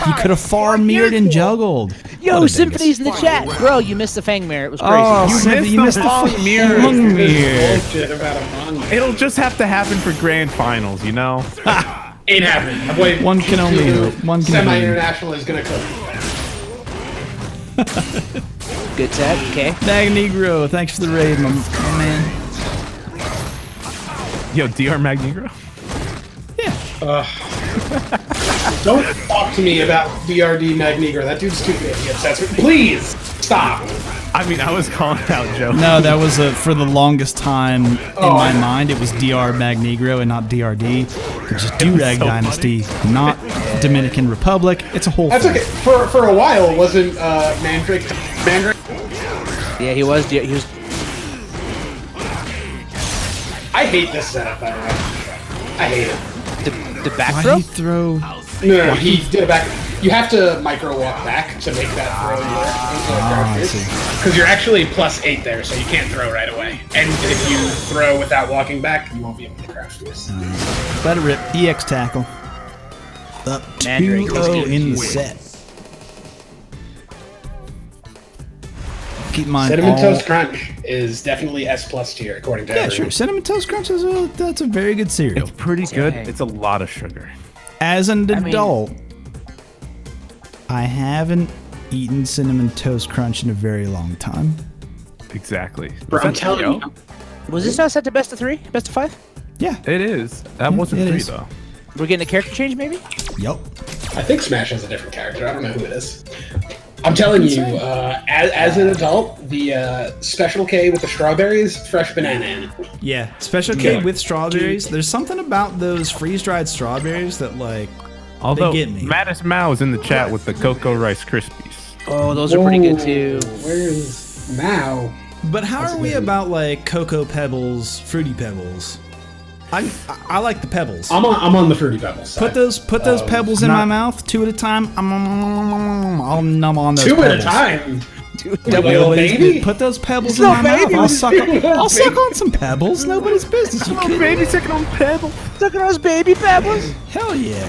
He could have far mirrored and juggled. Yo, What a Symphony's dingus. in the chat. Bro, you missed the Fang mirror. It was crazy. Oh, You Symphony, you missed missed the the long mirror. long mirror. Bullshit about a manga. It'll just have to happen for grand finals, you know? Ain't happening. My boy, One can only hope. One can only hope. Semi-international is gonna cook. Good set. Okay. Mag Negro, thanks for the raid, my man. Yo, DR Magnegro? Don't talk to me about DRD Magnegro. That dude's too good. He upsets me. Please stop. I mean, I was calling out Joe. No, that was for the longest time in my mind. It was DR Mag Negro and not DRD, which is Durag so Dynasty, not Dominican Republic. It's a whole That's thing. okay. For a while, wasn't Mandrake? Yeah, he was. He was. I hate this setup. By the way, I hate it. The back Why throw? did he throw? No, he did it back. You have to micro walk back to make that throw I see. because you're actually +8 there, so you can't throw right away. And if you throw without walking back, you won't be able to crash this. Let it rip. EX tackle. Up Mandrake is 2-0 good. in the set. Keep in mind Cinnamon all- Toast Crunch is definitely S+ tier according to Yeah, everyone. sure. Cinnamon Toast Crunch that's a very good cereal. It's pretty good. Dang. It's a lot of sugar. As an I mean- adult, I haven't eaten Cinnamon Toast Crunch in a very long time. Exactly. Bro, Was I'm that telling trio? you. Was this not set to best of 3? Best of 5? Yeah. It is. That Yeah, wasn't it 3 is. though. We're getting a character change, maybe? Yup. I think Smash has a different character. I don't know who it is. I'm telling you, as an adult, the Special K with the strawberries, fresh banana in it. Yeah. Special K Yeah. with strawberries. There's something about those freeze-dried strawberries that, like, Although get me. Mattis Mao is in the chat with the Cocoa Rice Krispies. Oh, those are pretty good too. Where's Mao? But how That's are we good. about, like, Cocoa Pebbles, Fruity Pebbles? I like the Pebbles. I'm on the Fruity Pebbles side. Put those pebbles in not- my mouth, 2 at a time. I'll numb on those Two pebbles. at a time. Double Little Nobody's baby? bu- Put those pebbles It's in no my mouth. baby. I'll suck on some pebbles. Nobody's business. You kidding? Baby sucking on pebble. Look at those baby pebbles. Hell yeah.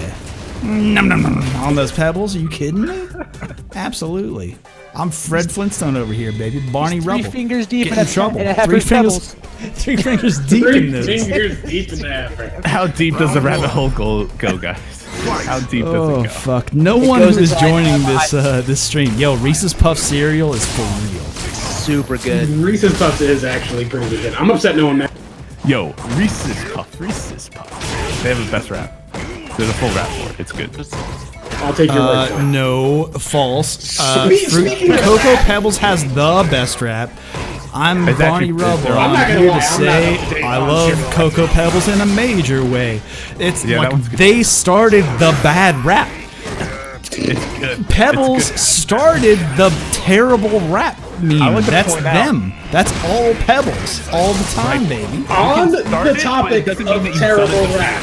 Nom, nom, nom, nom. On those pebbles? Are you kidding me? Absolutely. I'm Fred Flintstone over here, baby. Barney Three Rubble. fingers deep Get in a in trouble. And a half Three pebbles. fingers. 3 fingers deep in Three this. fingers deep in the Africa. How deep does the rabbit hole go, guys? How deep does Oh it go? fuck! No one goes who is inside. joining this stream. Yo, Reese's Puff cereal is for real. Super good. Reese's Puffs is actually pretty good. I'm upset no one met. Yo, Reese's Puff. They have the best rap. There's a full rap for it. It's good. I'll take your word for it. No, false. Speaking of Cocoa rap- Pebbles has the best rap. I'm It's Barney actually- Rubble. I'm not I'm gonna here lie, to I'm say not up to date I on love cereal. Cocoa Pebbles in a major way. It's Yeah, that one's like good. they started the bad rap. It's good. Pebbles It's started the terrible rap meme. I like to That's point out- them. That's all Pebbles all the time, baby. On start the it, but topic it doesn't mean of that you've terrible done it. rap.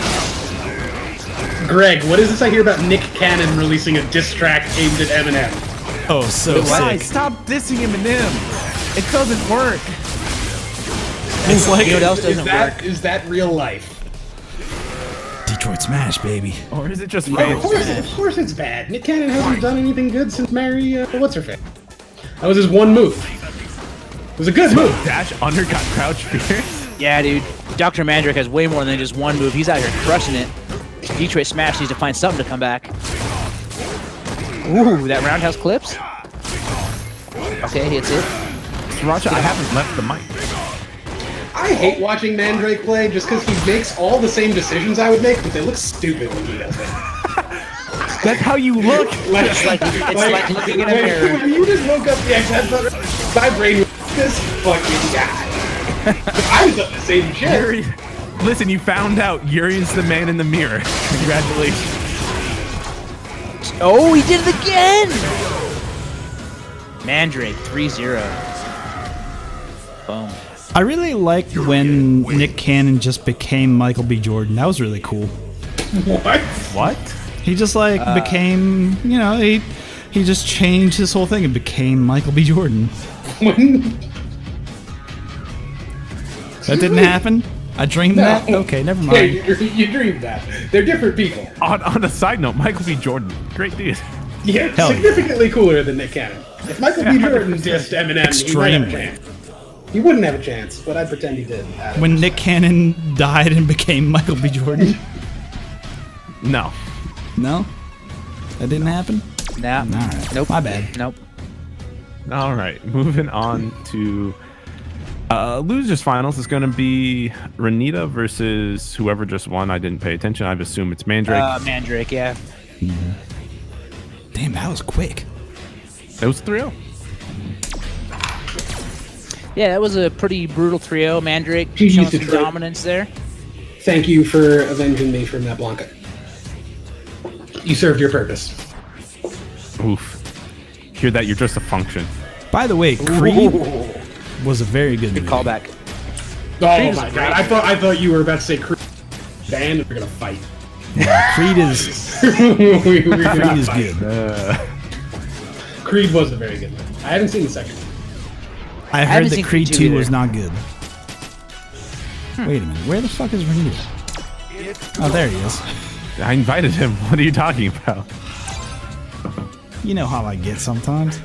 Greg, what is this I hear about Nick Cannon releasing a diss track aimed at Eminem? Oh, so Why? sick. Stop dissing Eminem. It doesn't work. It's like You know what else doesn't work? Is that real life? Detroit Smash, baby. Or is it just Of fans? course it's bad. Nick Cannon hasn't done anything good since Mary, what's her face? That was his one move. It was a good move. Dash undercut crouch fierce? Yeah, dude. Dr. Mandrake has way more than just one move. He's out here crushing it. Detroit Smash needs to find something to come back. Ooh, that roundhouse clips. Okay, hits it. Sriracha, I haven't left the mic. I hate watching Mandrake play just because he makes all the same decisions I would make, but they look stupid when he does it. That's how you look. It's like looking in a mirror. When you just woke up the headset, my brain was this fucking guy. I was up the same shit. Yuri, listen, you found out Yuri's the man in the mirror. Congratulations. Oh, he did it again! Mandrake, 3-0. Boom. I really liked when Nick Cannon just became Michael B. Jordan. That was really cool. What? What? He just like became, you know, he just changed his whole thing and became Michael B. Jordan. That didn't happen? I dreamed that? Okay, never Yeah, mind. you dreamed that. They're different people. On a side note, Michael B. Jordan, great dude. Yeah, Hell yeah. significantly cooler than Nick Cannon. If Michael B. Jordan dissed Eminem, he might have a Extremely. chance. He wouldn't have a chance, but I'd pretend he did. When Nick Cannon died and became Michael B. Jordan? No. No? That didn't happen? Nah. Alright. Nope. My bad. Nope. All right, moving on to losers finals is going to be Renita versus whoever just won. I didn't pay attention. I assume it's Mandrake. Mandrake, yeah. Damn, that was quick. It was 3-0. Yeah, that was a pretty brutal trio. Mandrake GG's showing some Detroit. dominance there. Thank you for avenging me from that Blanca. You served your purpose. Oof. Hear that? You're just a function. By the way, Creed was a very good movie. Callback. Oh Creed is my great. god! I thought you were about to say Creed band and we're gonna fight. Creed is We're gonna Creed is fight. good. Creed was a very good one. I haven't seen the second one. I heard haven't that seen Creed Creed 2 2 was either. not good. Wait a minute, where the fuck is Renita? Oh, there he is. I invited him. What are you talking about? You know how I get sometimes.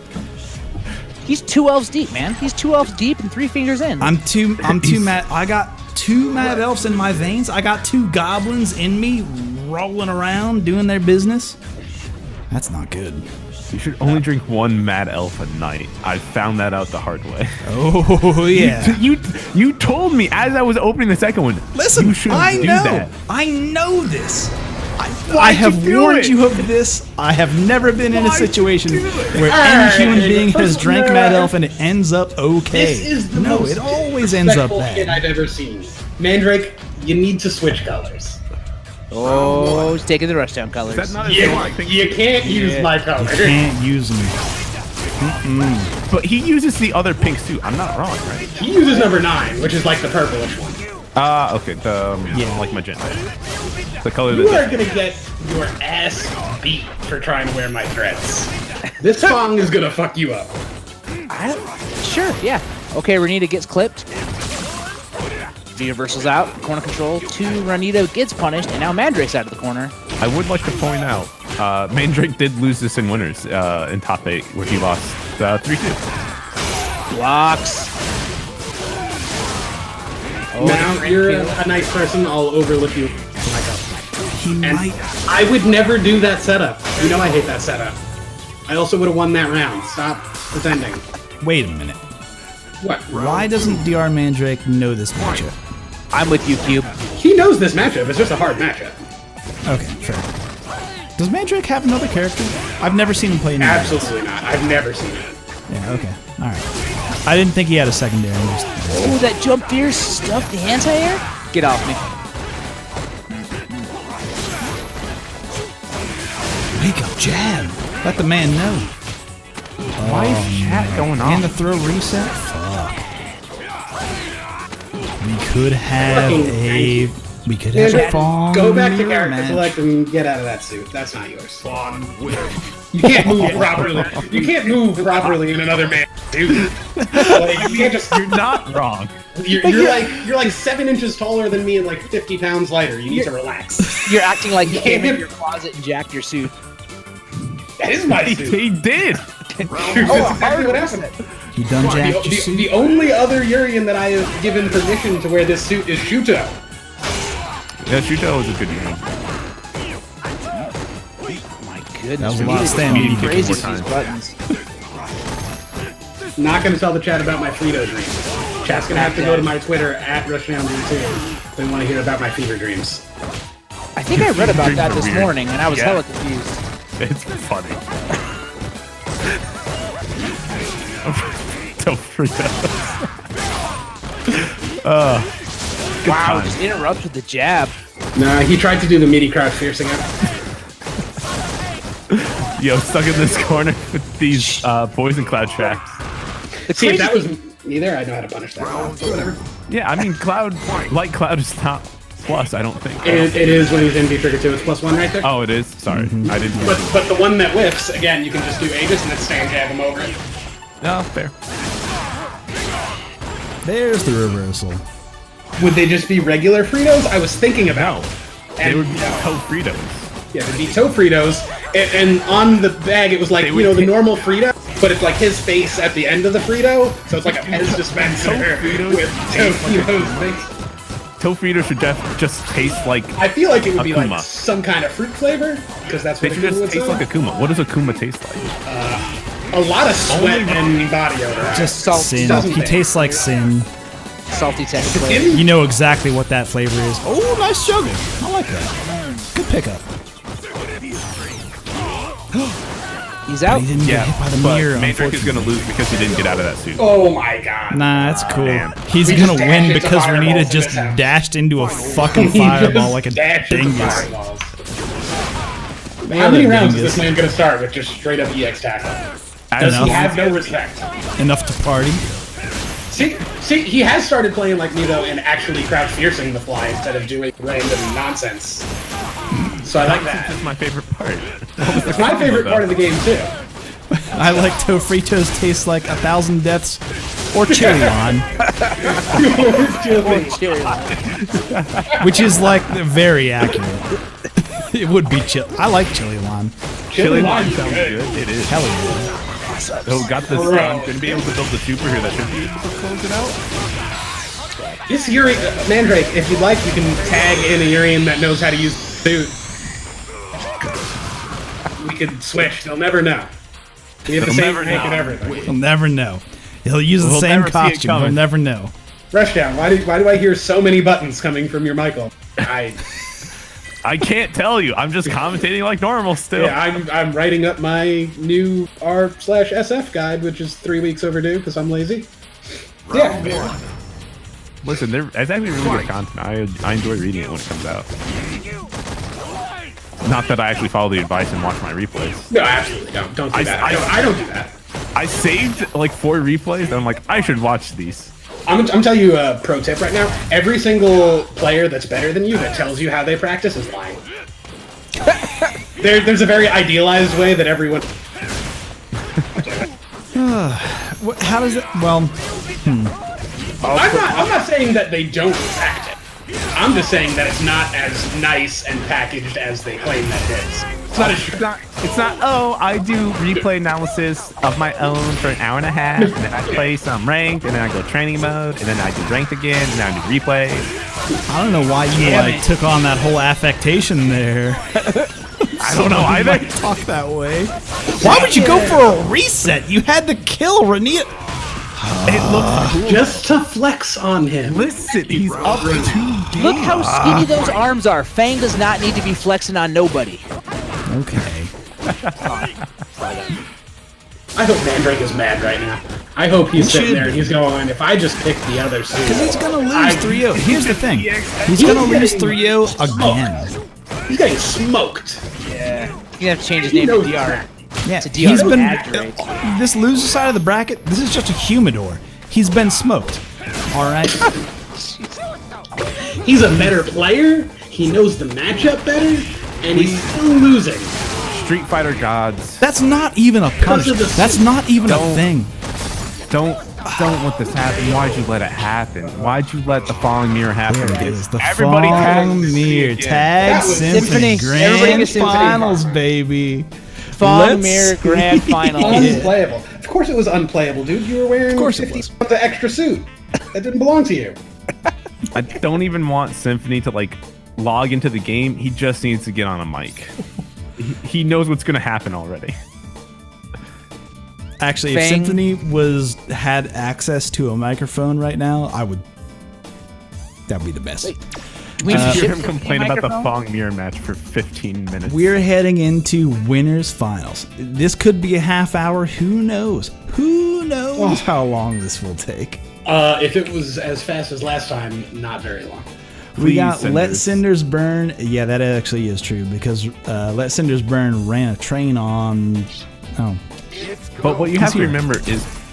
He's 2 elves deep, man. He's 2 elves deep and 3 fingers in. I'm too mad. I got 2 mad elves in my veins. I got 2 goblins in me rolling around doing their business. That's not good. You should only drink one Mad Elf a night. I found that out the hard way. Oh yeah. You told me as I was opening the second one. Listen, you should I do know. that. I know this. I Why'd have you do warned it? you of this. I have never been in a situation where Alright, any human being has listen, drank Mad Elf and it ends up okay. This is the no, most it always ends up disrespectful shit bad. I've ever seen. Mandrake, you need to switch colors. Oh, he's taking the rushdown colors. Is that not You can't use my color. You can't use them. But he uses the other pinks too. I'm not wrong, right? He uses number 9, which is like the purplish one. Okay. Like magenta. The color You that. are gonna get your ass beat for trying to wear my threads. This song is gonna fuck you up. Sure, yeah. Okay, Renita gets clipped. Universal's out. Corner control. 2, Renita gets punished, and now Mandrake's out of the corner. I would like to point out, Mandrake did lose this in winners in top 8, where he lost 3-2. Blocks. Now you're a nice person. I'll overlook you. He And might. I would never do that setup. You know I hate that setup. I also would have won that round. Stop pretending. Wait a minute. What? Why doesn't DR Mandrake know this matchup? I'm with you, Cube. He knows this matchup. It's just a hard matchup. Okay, fair. Does Mandrake have another character? I've never seen him play any. Absolutely not. I've never seen it. Yeah, okay. Alright. I didn't think he had a secondary. Oh, that jump fierce stuff, the anti-air? Get off me. Wake up, jab. Let the man know. Why is chat going on? And the throw reset? Fuck. We could have Fucking We could have a fawn. Go back to character match. select and get out of that suit. That's not yours. You can't move properly. You can't move properly in another man's suit. Like, you can't just. You're not wrong. You're like 7 inches taller than me and like 50 pounds lighter. You need to relax. You're acting like you came Yeah. in your closet and jacked your suit. That is my suit. He did. That's exactly what happened. You done jacked your suit? The only other Urian that I have given permission to wear this suit is Shuto. Yeah, Shuto was a good game. My goodness, That was a we're lot of getting stamina. crazy Kick with more these buttons. Not gonna tell the chat about my Frito dreams. Chat's gonna have to go to my Twitter at RushdownD2 if they want to hear about my fever dreams. I think I read about that this Weird. morning, and I was Yeah. hella confused. It's funny. Don't freak out. Good Wow, time. just interrupts with the jab. Nah, he tried to do the midi crouch piercing up. Yo, stuck in this corner with these poison cloud traps. The See, if crazy that was me there, I'd know how to punish that. So whatever. Yeah, I mean, light cloud is not plus, I don't think. It is when he's in V trigger 2. It's +1 right there. Oh, it is? Sorry. I didn't But the one that whiffs, again, you can just do Aegis and then stand jab him over it. No, fair. There's the reversal. Would they just be regular Fritos? I was thinking about. They And, would be toe Fritos. yeah, they'd be toe Fritos, and on the bag it was like, They you would know, the hit- normal Frito, but it's like his face at the end of the Frito, so it's like a Pez dispenser Fritos with toe Fritos mixed. Toe Fritos should just taste like. I feel like it would be Akuma. like some kind of fruit flavor, because that's They what should Akuma just would taste say. like Akuma. What does Akuma taste like? A lot of sweat Only- and body odor. Just Salt sin. doesn't He taste. tastes like sin. salty text flavor. Him? You know exactly what that flavor is. Oh, nice juggling. I like that. Good pickup. He's out. He didn't get hit by the but mirror, Mandrake is going to unfortunately. lose because he didn't get out of that suit. Oh my god. Nah, that's cool. damn. He's We gonna just dashed win into because fireballs Renita in just this house. dashed into a fucking He fireball just like a dashed into dingus. fireballs. How many rounds is this man gonna start with just straight up EX tackle? Does Enough. he have no respect? Enough to party. See, he has started playing like me though, and actually crouch fiercing the fly instead of doing random nonsense. So I like that. That's my favorite part. It's my favorite part of the game too. I like Tofritos taste like 1,000 deaths or chili on, which is like very accurate. It would be chill. I like chili lime. Chili lime lime is sounds good. good. It is. Hell yeah. Oh, got this. Bro. I'm going to be able to build the super here that should be able to close it out. This Uri Mandrake, if you'd like, you can tag in a Urian that knows how to use the suit. we could switch. They'll never know. We have the same make and everything. He'll never know. He'll use the We'll same never see it costume. He'll coming. never know. Rushdown, why do I hear so many buttons coming from your Michael? I can't tell you. I'm just commentating like normal still. Yeah, I'm writing up my new R/SF guide, which is 3 weeks overdue because I'm lazy. Yeah. Listen, it's actually really good content. I enjoy reading it when it comes out. Not that I actually follow the advice and watch my replays. No, absolutely don't. Don't do that. I don't do that. I saved like 4 replays and I'm like, I should watch these. I'm telling you a pro tip right now. Every single player that's better than you that tells you how they practice is lying. There's a very idealized way that everyone. How does it? Well, I'm not saying that they don't practice. I'm just saying that it's not as nice and packaged as they claim that it is. It's not as true. It's not, oh, I do replay analysis of my own for an hour and a half, and then I play some ranked, and then I go training mode, and then I do ranked again, and then I do replay. I don't know why you took on that whole affectation there. I don't know either. Talk that way. Why would you go for a reset? You had to kill Renita. It looks cool. Just to flex on him. Listen, he's up to 2 games. Look how skinny those arms are. Fang does not need to be flexing on nobody. Okay. I hope Mandrake is mad right now. I hope he's sitting there and he's going, if I just pick the other suit. Because he's going to lose 3-0. Here's the thing. He's going to lose 3-0 again. He's getting smoked. Yeah. You have to change his name to DR. Yeah, To he's DR been Madrid. this loser side of the bracket. This is just a humidor. He's been smoked. All right. He's a better player. He knows the matchup better, and he's still losing. Street Fighter gods. That's not even a punishment. That's not even a thing. Don't let this happen. Why'd you let it happen? Why'd you let the falling mirror happen? There it is. The Everybody Falling tags Mirror again. Tag That was Symphony Symphony. Everybody Grand gets Symphony. Finals, baby. Fong Mirror Grand Final. Unplayable. Of course it was unplayable, dude. You were wearing Of course it 50 was. of the extra suit. That didn't belong to you. I don't even want Symphony to like log into the game. He just needs to get on a mic. He knows what's going to happen already. Actually, if Fang. Symphony had access to a microphone right now, that'd be the best. We Just shift hear him the complain about the microphone? Fong Mirror match for 15 minutes. We're heading into winners finals. This could be a half hour. Who knows? Who knows how long this will take? If it was as fast as last time, not very long. We got Please, Let Cinders. Cinders Burn. Yeah, that actually is true because Let Cinders Burn ran a train on. Oh, But what you have to here. remember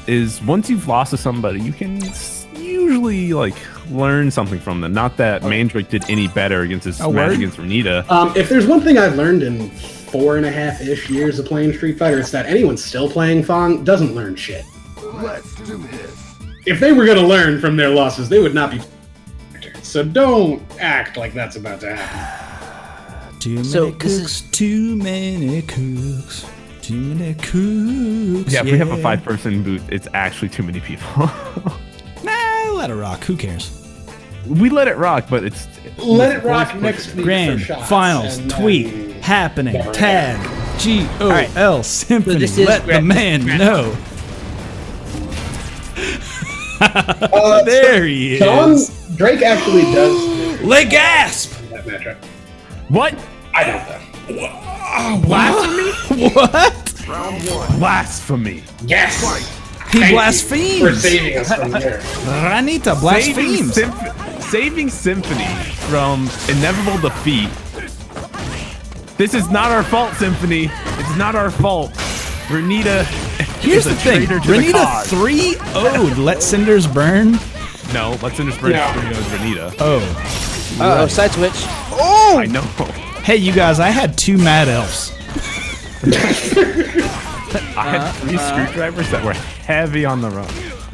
is once you've lost to somebody, you can usually like learn something from them. Not that Mandrake did any better against his match word? against Renita. If there's one thing I've learned in 4.5-ish years of playing Street Fighter, it's that anyone still playing Fong doesn't learn shit. Let's do this. If they were going to learn from their losses, they would not be. So don't act like that's about to happen. too many So, this cooks, too many cooks, too many cooks. Yeah, if we have a 5-person booth, it's actually too many people. Nah, let it rock. Who cares? We let it rock, but it's Let it rock next week Grand for shots. finals and, tweet happening. Tag GOL Symphony. this is Let the Grand- man know. Uh, There he Sean is. Drake actually does Le gasp. that matchup. what? I don't know. Blasphemy? What? Round one. Blasphemy. Yes. He Thank you blasphemes. for saving us from there. Ranita Saving, blasphemes. saving Symphony from inevitable defeat. This is not our fault, Symphony. It's not our fault. Renita Here's is the a thing. traitor to the Renita cause. 3-0'd Let Cinders Burn. No, let's intersperse No. Renita. Oh. Oh, side switch. Oh! I know. Hey, you guys, I had 2 Mad Elves. I had 3 screwdrivers that were heavy on the run.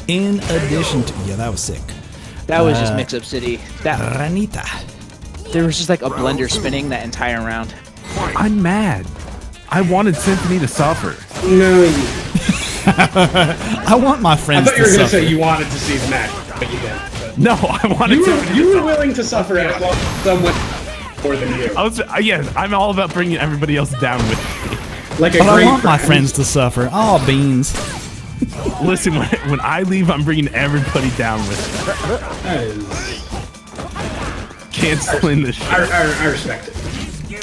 In addition to... Yeah, that was sick. That was just mix up city. That Ranita. there was just like a blender spinning that entire round. I'm mad. I wanted Symphony to suffer. No, I want my I friends thought you to were going to suffer. say you wanted to see the match, but you didn't. But No, I wanted Symphony you to were suffer. willing to suffer as long as someone more than you. Yes, I'm all about bringing everybody else down with me. Like a But I great want my friend. friends to suffer. Oh, beans. Listen, when I leave, I'm bringing everybody down with me. That is, Canceling the shit. I respect it.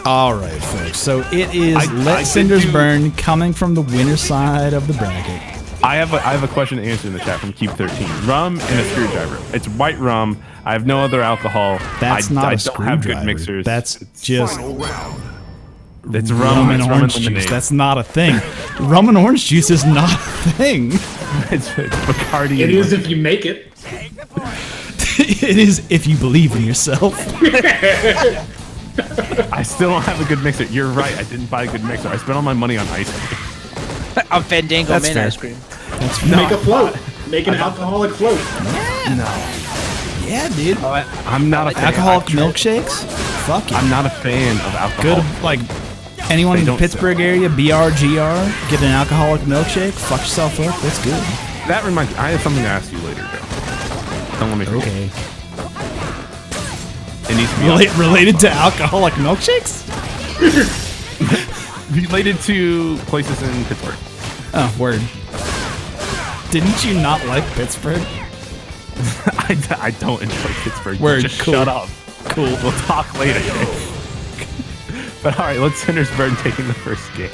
All right, folks. So it is I Let did Cinders do- Burn coming from the winner side of the bracket. I have a question to answer in the chat from Cube13. Rum and a screwdriver. It's white rum. I have no other alcohol. That's I not a don't have good screwdriver. mixers. That's just Final round. it's rum and it's rum orange juice. lemonade. That's not a thing. Rum and orange juice is not a thing. it's Bacardi. It and is if you make it. It is if you believe in yourself. I still don't have a good mixer. You're right. I didn't buy a good mixer. I spent all my money on ice cream. A Fandango That's mint fair. ice cream. That's Make a float. Make an alcoholic float. yeah, dude. I'm not a fan. Alcoholic milkshakes? Fuck yeah. I'm not a fan of alcohol. Good, like, anyone They in the don't Pittsburgh area, BRGR, get an alcoholic milkshake, fuck yourself up, that's good. That reminds me. I have something to ask you later, Joe. Don't let me forget. Okay. It needs to be Related to alcoholic milkshakes? related to places in Pittsburgh. Oh, word. Didn't you not like Pittsburgh? I don't enjoy Pittsburgh. Word, Just cool. shut up. Cool. We'll talk later. But all right, let's Cinders Burn taking the first game.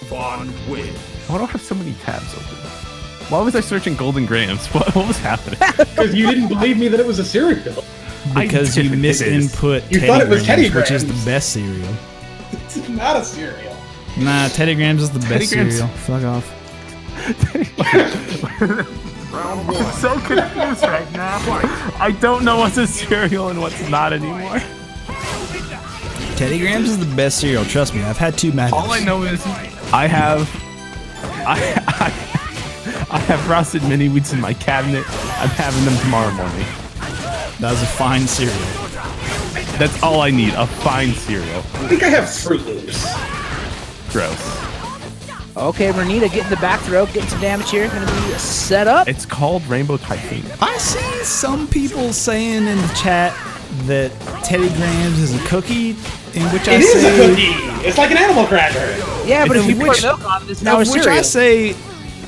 Vaughn wins. Why do I have so many tabs open? Why was I searching Golden Grams? What was happening? Because you didn't believe me that it was a cereal. Because you didn't. It is. misinput You Teddy thought it was Grahams, Teddy which is Grahams. the best cereal. It's not a cereal. Nah, Teddy Grahams is the Teddy best Grahams- cereal. Fuck off. Round one. I'm so confused right now. I don't know what's a cereal and what's not anymore. Teddy Grahams is the best cereal. Trust me, I've had two matchups. All I know is I have frosted mini wheats in my cabinet. I'm having them tomorrow morning. That was a fine cereal. That's all I need. A fine cereal. I think I have Fruit Loops. Gross. Okay, Renita getting the back throw, getting some damage here. Gonna be set up. It's called Rainbow Typhoon. I see some people saying in the chat that Teddy Grahams is a cookie, in which I It is say, a cookie. It's like an animal cracker. Yeah, but if you which- put milk on it, it's now a of which cereal. I say,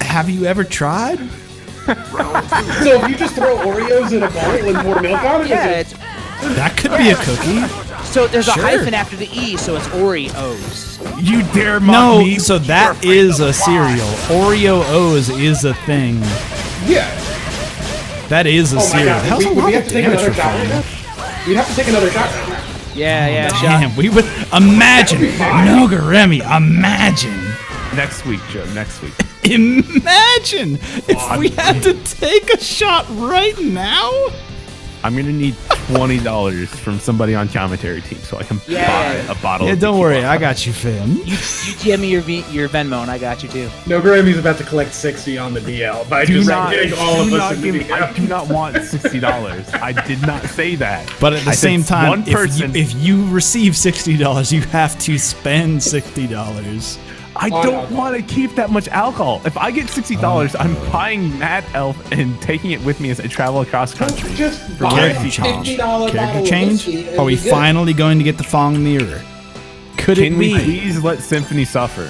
have you ever tried? So if you just throw Oreos in a bowl and pour milk on it, Yeah, is it's That could be a cookie. so there's Sure. a hyphen after the E, so it's Oreos. You dare mock No, me? so that is a cereal. Oreo O's is a thing. it? Yeah. That is a Oh my cereal. god. How's a Would lot we of have to take damage another for shot fun? right now? We'd have to take another shot right now. Yeah, shot. Damn, we would imagine. Nogaremi, imagine. Next week, Joe. Next week. Imagine if we had to take a shot right now. I'm gonna need $20 from somebody on commentary team so I can Yeah. buy a bottle. Yeah, of don't tequila. worry, I got you, fam. You DM me your Venmo and I got you too. No, Grammy's about to collect 60 on the DL by Do just not, getting all do of us not in give the me, I DL. do not want $60. I did not say that. But at the I said same time, one person. if you receive $60, you have to spend $60. I on don't alcohol. want to keep that much alcohol. If I get $60, I'm buying Mad Elf and taking it with me as I travel across country. Just For buy Character a change. $50 bottle Character of change? whiskey and Are we be good. finally going to get the Fong mirror? Could Can it we be? please let Symphony suffer?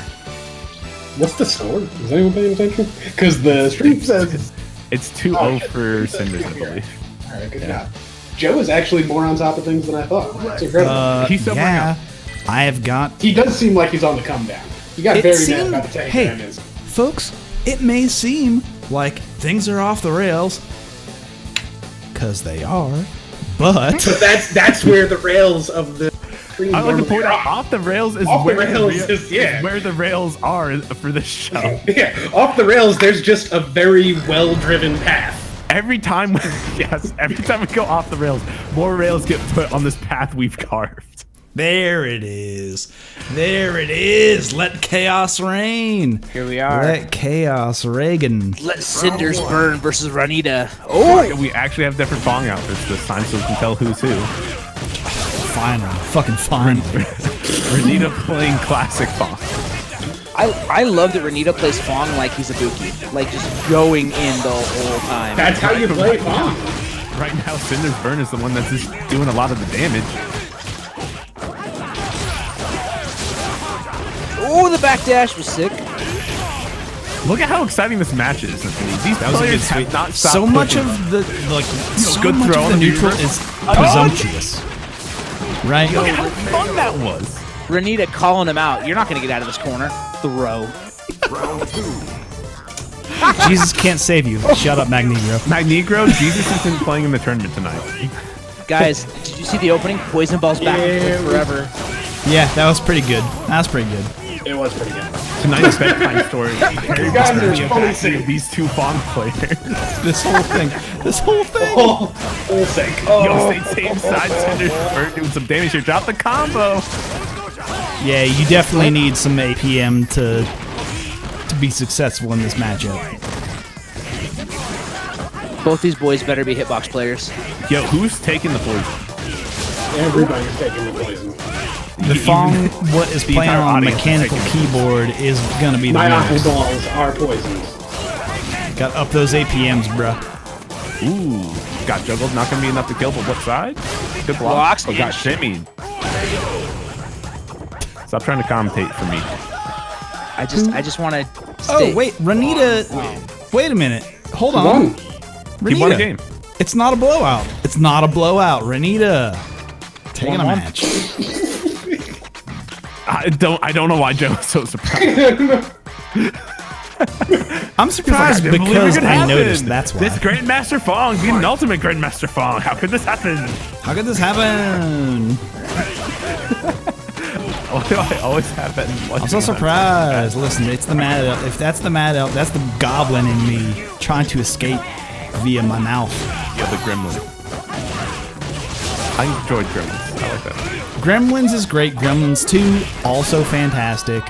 What's the score? Is anyone paying attention? Because the stream says. It's 2-0 for Cinders, I believe. Alright, good job. Joe is actually more on top of things than I thought. It's incredible. He's sobering yeah, up. I have got. He does seem like he's on the come down. He got It very mad seemed, about the tank hey, man is. folks, it may seem like things are off the rails, because they are, but But that's where the rails of the stream I like to normally point out, are. off the rails is Off the where rails the, is- yeah. where the rails are for the show. Yeah, off the rails, there's just a very well-driven path. Every time, every time we go off the rails, more rails get put on this path we've carved. there it is. There it is. Let chaos reign. Here we are. Let chaos reign. Let Cinders Burn versus Ranita. Oh, We actually have different Fong outfits this time, so we can tell who's who. Finally, fucking finally. Renita playing classic Fong. I love that Ranita plays Fong like he's a Buki, like just going in the whole time. That's how you play Fong. Right now, Cinders Burn is the one that's just doing a lot of the damage. Oh, the backdash was sick. Look at how exciting this match is. These That was a good players have sweep. not stopped So much pushing. of the like, so good much throw of on the the neutral reverse. is presumptuous, right? Look at how fun that was. Renita calling him out. You're not gonna get out of this corner. Throw. Round 2. Jesus can't save you. Shut up, Magnegro. Magnegro, Jesus isn't playing in the tournament tonight. Guys, did you see the opening? Poison balls back and forth forever. Yeah, that was pretty good. That was pretty good. It was pretty good. Tonight's bedtime story. These guys are fully synced. These two Fong players. This whole thing. This whole thing. Oh, full sync. Yo, same side tender. We're doing some damage here. Drop the combo. Yeah, you definitely need some APM to be successful in this matchup. Both these boys better be hitbox players. Yo, who's taking the poison? Everybody's taking the poison. The Fong, what is the playing entire on a audience is mechanical taking it. keyboard is gonna be the My winner. apple balls are poisons. Got up those APMs, bruh. Ooh, got juggled. Not gonna be enough to kill, but what side? Good block. Blocks Oh, got and shimmied. Stop trying to commentate for me. I just want to. Oh wait, Renita. Wait a minute. Hold on. One. He won a Renita. game. It's not a blowout. It's not a blowout. Renita taking a 1-1. match. I don't know why Joe was so surprised. I'm surprised I didn't believe it because could I happen. noticed. That's why. This Grandmaster Fong being an ultimate Grandmaster Fong. How could this happen? How could this happen? Why do I always have that? I'm so surprised. Listen, it's the mad elf. If that's the mad elf, that's the goblin in me trying to escape via my mouth. Yeah, the Gremlin. I enjoyed Gremlins. I like that. Gremlins is great. Gremlins 2 also fantastic.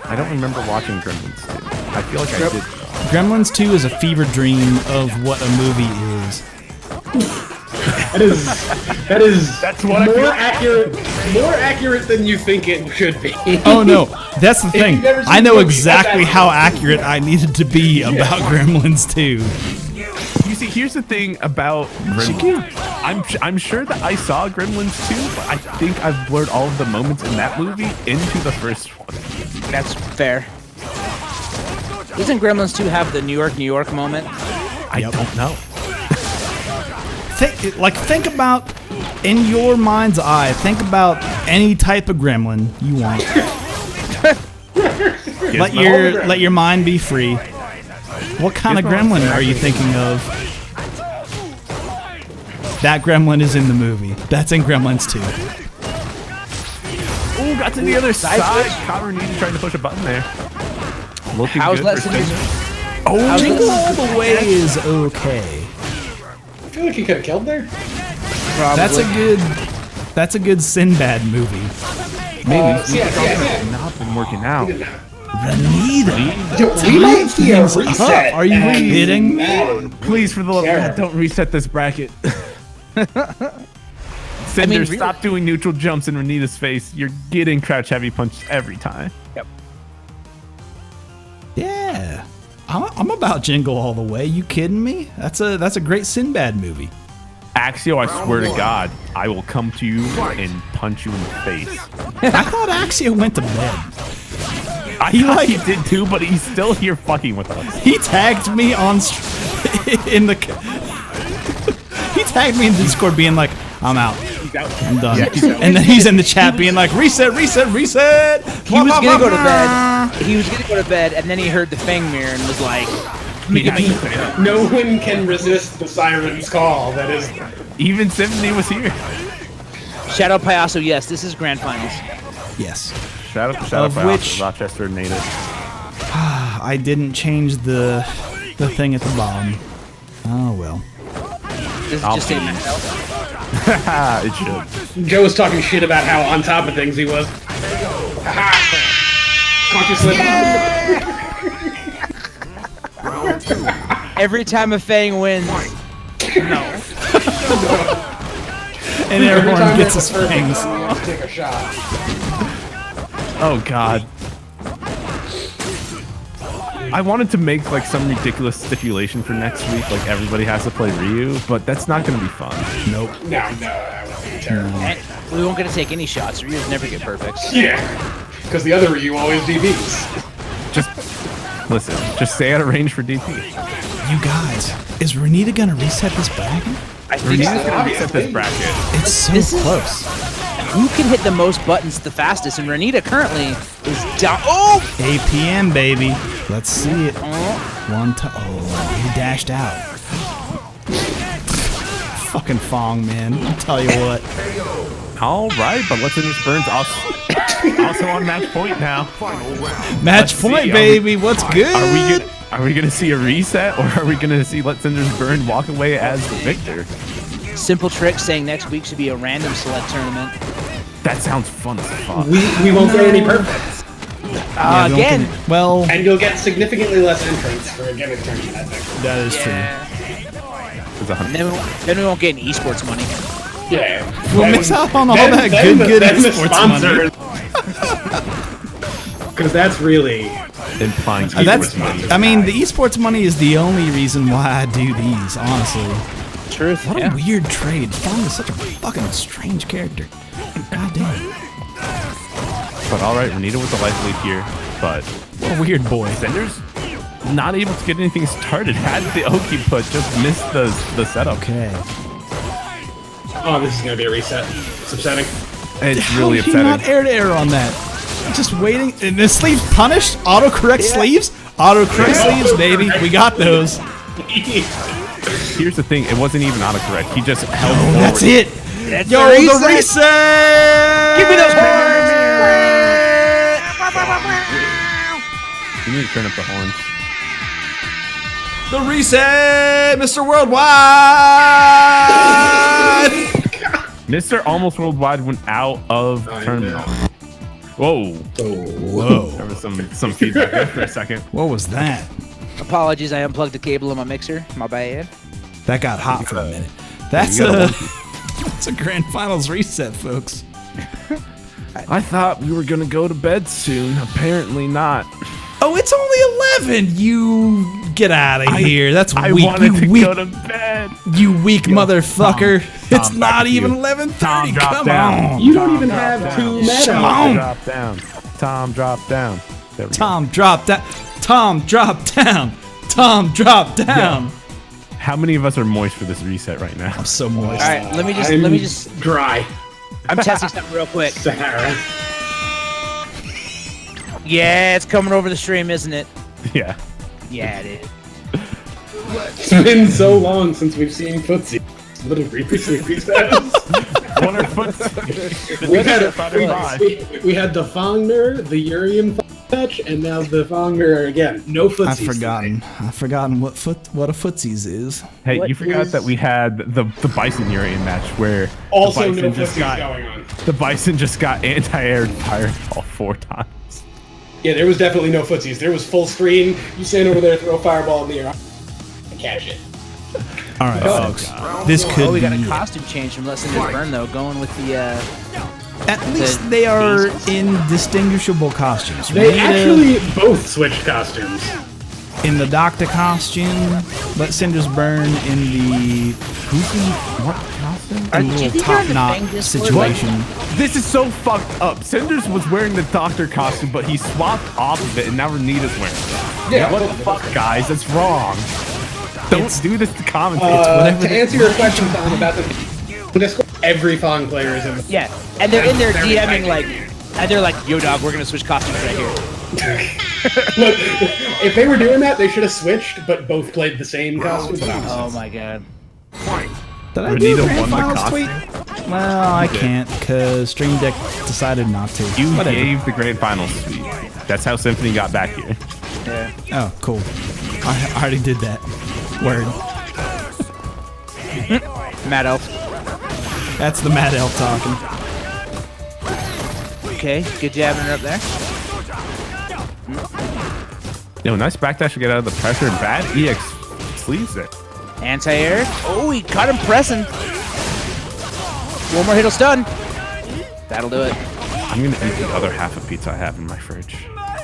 I don't remember watching Gremlins 2. I feel like I did. Gremlins 2 is a fever dream of what a movie is. That is That's what I feel like. more accurate than you think it should be. Oh no, that's the thing. you've never seen I know the movie, exactly that's how accurate I needed to be about Gremlins 2. You see, here's the thing about Gremlins. I'm sure that I saw Gremlins 2, but I think I've blurred all of the moments in that movie into the first one. That's fair. Doesn't Gremlins 2 have the New York moment? I don't know. Think about, in your mind's eye, think about any type of gremlin you want. Let your mind be free. What kind of gremlin are you thinking of? That gremlin is in the movie. That's in Gremlins 2. Ooh, got to the other side. Connor needed trying to push a button there. Looking How's good less for than Stinger. Oh, Jingle All the Way is okay. I feel like he could have killed there. That's a good Sinbad movie. Not been working out. Renita. We might see a reset. Are you kidding? Please, for the love of God, don't reset this bracket. Cinder, really- stop doing neutral jumps in Renita's face. You're getting crouch heavy punched every time. Yeah. I'm about Jingle All the Way. You kidding me? That's a great Sinbad movie. Axio, I swear to God, I will come to you and punch you in the face. I thought Axio went to bed. He did too, but he's still here fucking with us. He tagged me on in the. He tagged me in Discord, being like, "I'm out. I'm done." And then he's in the chat, being like, "Reset, reset, reset." He was gonna go to bed. He was gonna go to bed, and then he heard the Fang mirror and was like, No one can resist the siren's call. That is. Even Symphony was here. "Shadow Payaso, yes, this is grand finals." Yes. Shout out Of to which- Rochester native. I didn't change the thing at the bottom. Oh well. This is I'll just be- a It should. Joe was talking shit about how on top of things he was. Caught you slipping. every time a Fang wins. And Every everyone time gets there's his a perfect, fangs. you have to take a shot. Oh God. I wanted to make like some ridiculous stipulation for next week, like everybody has to play Ryu, but that's not going to be fun. Nope. No, that would be terrible. And we won't get to take any shots. Ryu's never get perfect. Yeah. because the other Ryu always DPs. Listen, just stay out of range for DP. You guys, is Renita gonna reset this bracket? I think Renita's so. gonna reset this bracket. It's so This is- close. Who can hit the most buttons the fastest? And Renita currently is down. Oh! 8 p.m. baby. Let's see it. Oh. One time. Oh, he dashed out. Fucking Fong, man. I'll tell you what. All right, but let's finish Burns also on match point now. Match Let's point, see, baby. What's good? Are we gonna see a reset, or are we gonna see Let Cinders Burn walk away as the victor? Simple Trick saying next week should be a random select tournament. That sounds fun as fuck. We won't get any perfects. Yeah, we don't Again. get- well, And you'll get significantly less entrants for a gimmick tournament, I think. that is true. It's a And hundred. then we won't get any esports money. Yeah. We'll miss out on all Then- that then good the esports money. Because that's really... Implying That's, esports money. I mean, the esports money is the only reason why I do these, honestly. Truth. What Yeah. a weird trade. Fong is such a fucking strange character. God damn. But all right, Renita with the life lead here, but What a weird boy. Cinders not able to get anything started. Had the Oki put, just missed the setup. Okay. Oh, this is going to be a reset. It's upsetting. It's How really did he not upsetting. air to air on that? Just waiting. And the sleeves punished? Autocorrect sleeves? Autocorrect sleeves, baby. We got those. Here's the thing, it wasn't even autocorrect. He just held forward. That's it. That's Yo, the the reset. Give me those You need to turn up the horns. The reset, Mr. Worldwide. Mr. Almost Worldwide went out of tournament. Whoa. Whoa. There was some feedback there for a second. What was that? Apologies, I unplugged the cable in my mixer. My bad. That got hot for a minute. That's you got a a that's a grand finals reset, folks. I thought we were gonna go to bed soon. Apparently not. Oh, it's only 11. You get out of here. That's I weak. wanted You to weak. go to bed. You weak motherfucker. It's Tom, not back to even you. 11:30. Tom, drop Come down. on. You don't even have two meta. Tom. Drop down. Tom, drop down. There we Tom, drop down. Tom, drop down. Tom, drop down. go. How many of us are moist for this reset right now? I'm so moist. All right, let me just dry. I'm testing something real quick. Sahara. Yeah, it's coming over the stream, isn't it? Yeah. Yeah, it is. It's been so long since we've seen footsie. Little Reaper Sleepy status. What are foot? We had the Fong mirror, the Urian match, and now the Fong mirror again. No footsies. I've forgotten what a footsies is. Hey, What you forgot is- that we had the Bison Urian match where Also, the no Bison just footsies got going on. the Bison just got anti-air fireball 4 times. Yeah, there was definitely no footsies. There was full screen. You stand over there, throw a fireball in the air, and catch it. All right, folks. This could Oh, we got be a costume change from Less Than Just Burn though, going with the At least they are indistinguishable costumes. They Renita actually both switched costumes. in the doctor costume. Let Cinders Burn in the What costume? a do you little think you're top in the knot Fang Discord? situation. This is so fucked up. Cinders was wearing the doctor costume, but he swapped off of it, and now Renita's wearing it. Yeah. What the fuck, guys? That's wrong. Don't do this to commentate. To answer your question, Tom, about the Discord, every Fong player is in the yeah, and they're in there Very DMing tight. like, and they're like, "Yo, dog, we're gonna switch costumes right here." Look, if they were doing that, they should have switched, but both played the same costume. Oh my god. Did I do a Renita grand won the finals costume. tweet? Well, I can't because Stream Deck decided not to. You Whatever. gave the grand finals suite. That's how Symphony got back here. Yeah. Oh, cool. I already did that. Word. Mad Elf. That's the Mad Elf talking. Okay, good jabbing her up there. Yo, nice backdash to get out of the pressure. Bad EX sleeves it. Anti-air. Oh, he caught him pressing. One more hit'll stun. That'll do it. I'm gonna eat the other half of pizza I have in my fridge.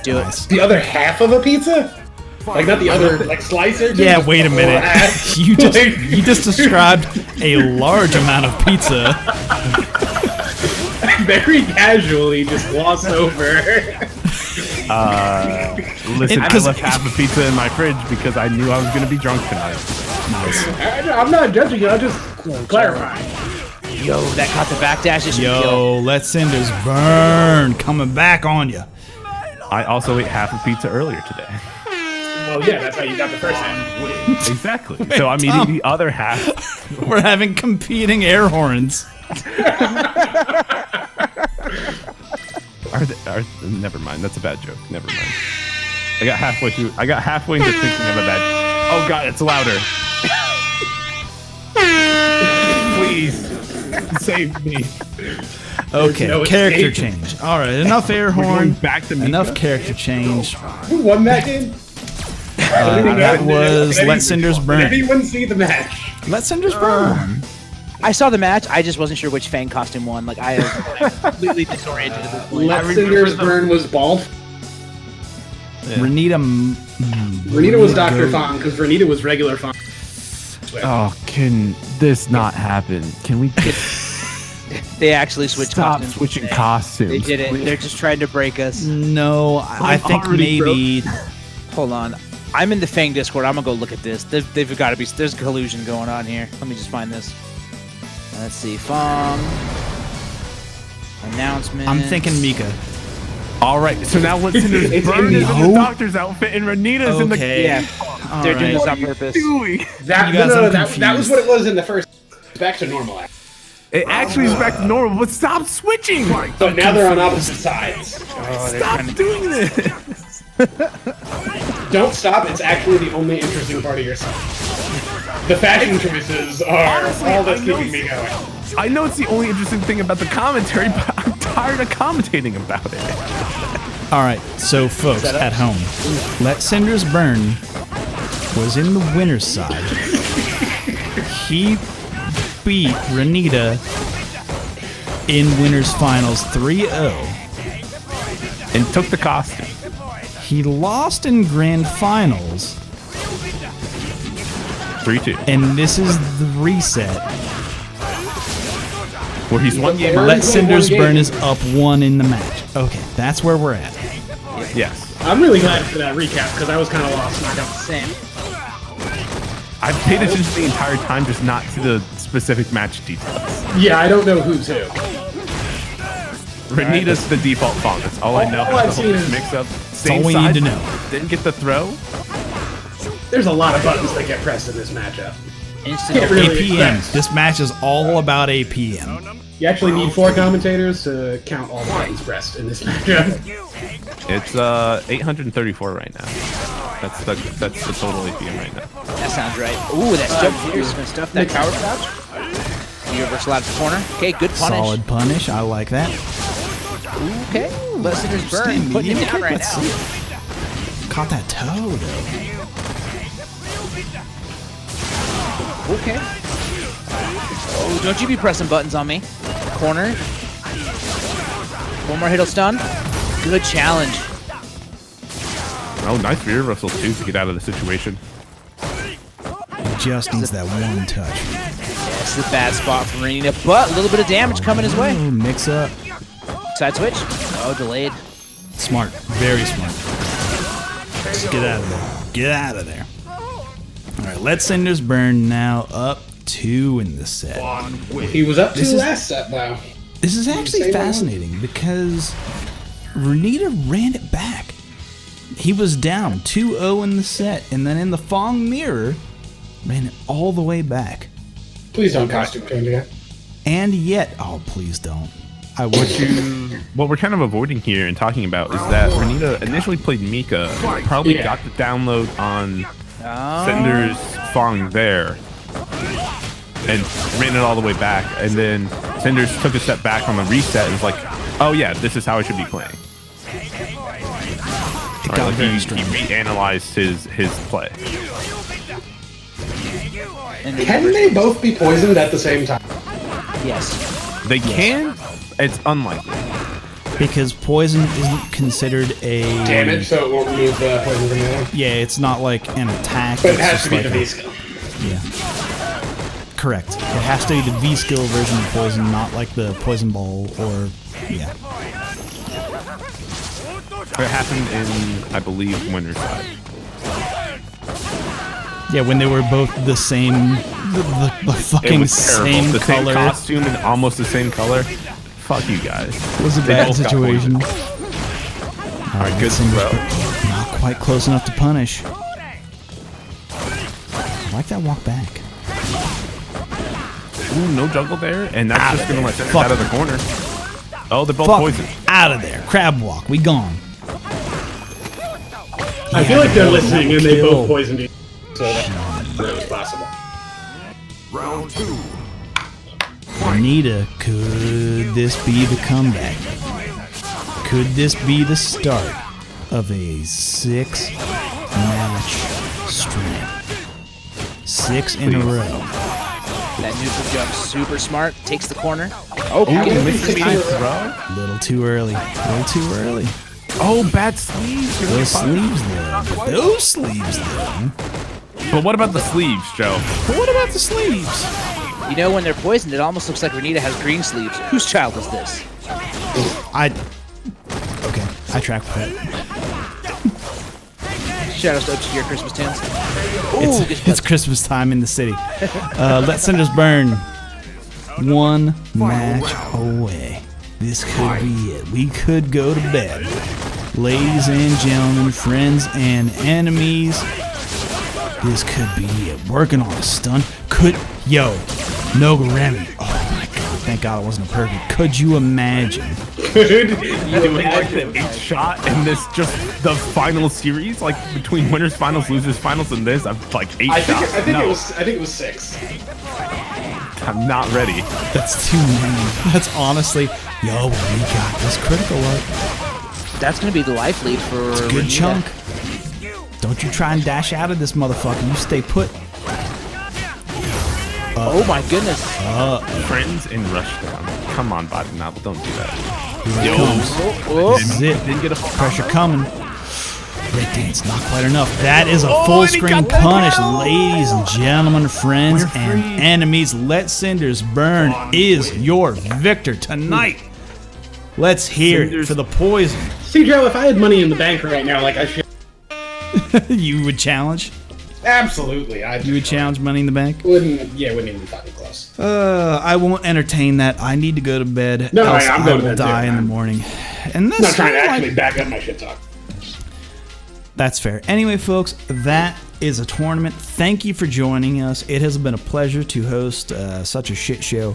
Do it. The other half of a pizza? Like not the other like slicer? Yeah, Just wait a the minute. whole half? you Like- just described a large amount of pizza. very casually just gloss over. Listen, I left half a pizza in my fridge because I knew I was going to be drunk tonight. I'm not judging you, I'm just clarifying. Yo, that caught the backdash. Is Yo, let cinders burn. Coming back on you. I also ate half a pizza earlier today. Well, yeah, that's how you got the first half. Exactly. So I'm eating the other half. We're having competing air horns. Never mind. That's a bad joke. Never mind. I got halfway into thinking of a bad. Oh God, it's louder. Please save me. Okay, no character escape. change. All right, enough air We're horn. going back to Mika? Enough character change. Who won that game? That was Let Cinders Did Burn. anyone see the match? Let Cinders Burn. I saw the match. I just wasn't sure which Fang costume won. Like I'm completely disoriented at this point. Let Cinders Burn was bald. Renita. Renita was Dr. Fong because Renita was regular Fong. Oh, can this not happen? Can we They actually switched stop costumes. switching today. costumes? They did it. please? They're just trying to break us. No, I think already maybe. Hold on. I'm in the Fang Discord. I'm gonna go look at this. They've got to be. There's collusion going on here. Let me just find this. Let's see. Fong. Announcement. I'm thinking Mika. All right, so now let's Cinders It's Burn in is the in the doctor's outfit and Renita's in the. Okay. Yeah. They're doing right. this on purpose. Doing? That, You guys, no, I'm that was confused. what it was in the first. Back to normal. It actually is back to normal, but stop switching! So now they're on opposite sides. Stop doing this! Don't stop. It's actually the only interesting part of your song. The fashion choices are Honestly, all that's I know keeping me going. I know it's the only interesting thing about the commentary, but I'm tired of commentating about it. All right, so folks at home, Let Cinders Burn was in the winner's side. He beat Renita in winners finals 3-0. And took the costume. He lost in grand finals, 3-2. and this is the reset. Where he's one game. Burn Let won Cinders one Burn game. is up 1 in the match. Okay, that's where we're at. Yes. I'm really glad for that recap because I was kind of lost. And I got Same. I've paid attention the entire time, just not to the specific match details. Yeah, I don't know who's who. Renita's the default font. That's all I know. All I've The whole seen is- mix up. That's all we need to know. Didn't get the throw. There's a lot of buttons that get pressed in this matchup. Instant. Can't really APM. expect. This match is all about APM. You actually need 4 commentators to count all the buttons pressed in this matchup. It's 834 right now. That's the total APM right now. That sounds right. Ooh, that stuff here is gonna stuff that power pouch. Universal out of the corner. Okay, good punish. Solid punish. I like that. Okay. Let Cinders Burn. Putting him down right now. Caught that toe though. Okay. Oh, don't you be pressing buttons on me. Corner. One more hit will stun. Good challenge. Oh, nice rear reversal too to get out of the situation. Just needs that one touch. That's the bad spot for Renita, but a little bit of damage coming his way. Ooh, mix up. Side switch. Oh, delayed. Smart. Very smart. Just get out of there. Get out of there. All right, let Cinders Burn now up 2 in the set. He was up This 2 is- last set, though. This is Same actually one. fascinating because Renita ran it back. He was down 2-0 in the set, and then in the Fong mirror, ran it all the way back. Please don't costume change again. And yet, oh, please don't. I What would. what we're kind of avoiding here and talking about is that Renita initially played Mika, probably Yeah. got the download on Oh. Cinder's Fong there, and ran it all the way back, and then Cinders took a step back on the reset and was like, oh yeah, this is how I should be playing. got Right, like very he strange. reanalyzed his play. And Can they both be poisoned at the same time? Yes. They can, it's unlikely. Because poison isn't considered a Damage, so it won't remove the poison from the other. Yeah, it's not like an attack. But it it's has just to be like the a- V skill. Yeah. correct. It has to be the V skill version of poison, not like the poison ball or yeah. It happened in, I believe, Winter's Side. Yeah, when they were both the same, the It fucking was terrible. same The same color. costume and almost the same color. Fuck you guys. It was a They bad both got situation. poisoned. Alright, good Cinder's throw. not quite close enough to punish. I like that walk back. Ooh, no juggle there, and that's Out just of gonna there. let Cinder Fuck. out of the corner. Oh, they're both Fuck poisoned. out of there. Crab walk. We gone. I feel like they're listening and they Kill. both poisoned each other, so that was possible. Round 2. Anita, could this be the comeback? Could this be the start of a 6-match streak? 6 in a Please. row. That neutral jump, super smart. Takes the corner. Oh, Ooh, good. missed the time throw. Little too early. Little too early. Oh, bad sleeves. Those sleeves though. Those sleeves though. But what about the sleeves, Joe? But what about the sleeves? You know, when they're poisoned, it almost looks like Renita has green sleeves. Whose child is this? Okay, I track with that. Shoutouts to Obscure Christmas tunes. It's Christmas time in the city. Let cinders burn. One match away. This could be it. We could go to bed. Ladies and gentlemen, friends and enemies, this could be it. Working on a stun. Nogoremi. Oh my god, thank god it wasn't a perfect. Could you imagine? Dude, Doing like the 8-shot in this, just the final series, like between winners finals, losers finals, and this, I'm like 8 I think, shots. I think No, it was 6. I'm not ready. That's too many. That's honestly, we got this critical art. That's going to be the life lead for Good Renita. chunk. Don't you try and dash out of this motherfucker. You stay put. Oh my goodness. Friends in Rushdown. Come on, Body Novel, don't do that. Here it comes. Oh, This is it. Didn't get a Pressure coming. Break dance, not quite enough. That is a Oh, full and he screen got that punish, down. ladies and gentlemen, friends We're and free. enemies. Let Cinders Burn is your victor tonight. Let's hear it Cinders- for the poison. See, Joe, if I had money in the bank right now, like I should. You would challenge? Absolutely, You would challenge Money in the Bank? wouldn't even fucking close. I won't entertain that. I need to go to bed. No, else I'm I going to will bed too, die in the man. morning. And I'm that's not trying to like- actually back up my shit talk. That's fair. Anyway, folks, that is a tournament. Thank you for joining us. It has been a pleasure to host such a shit show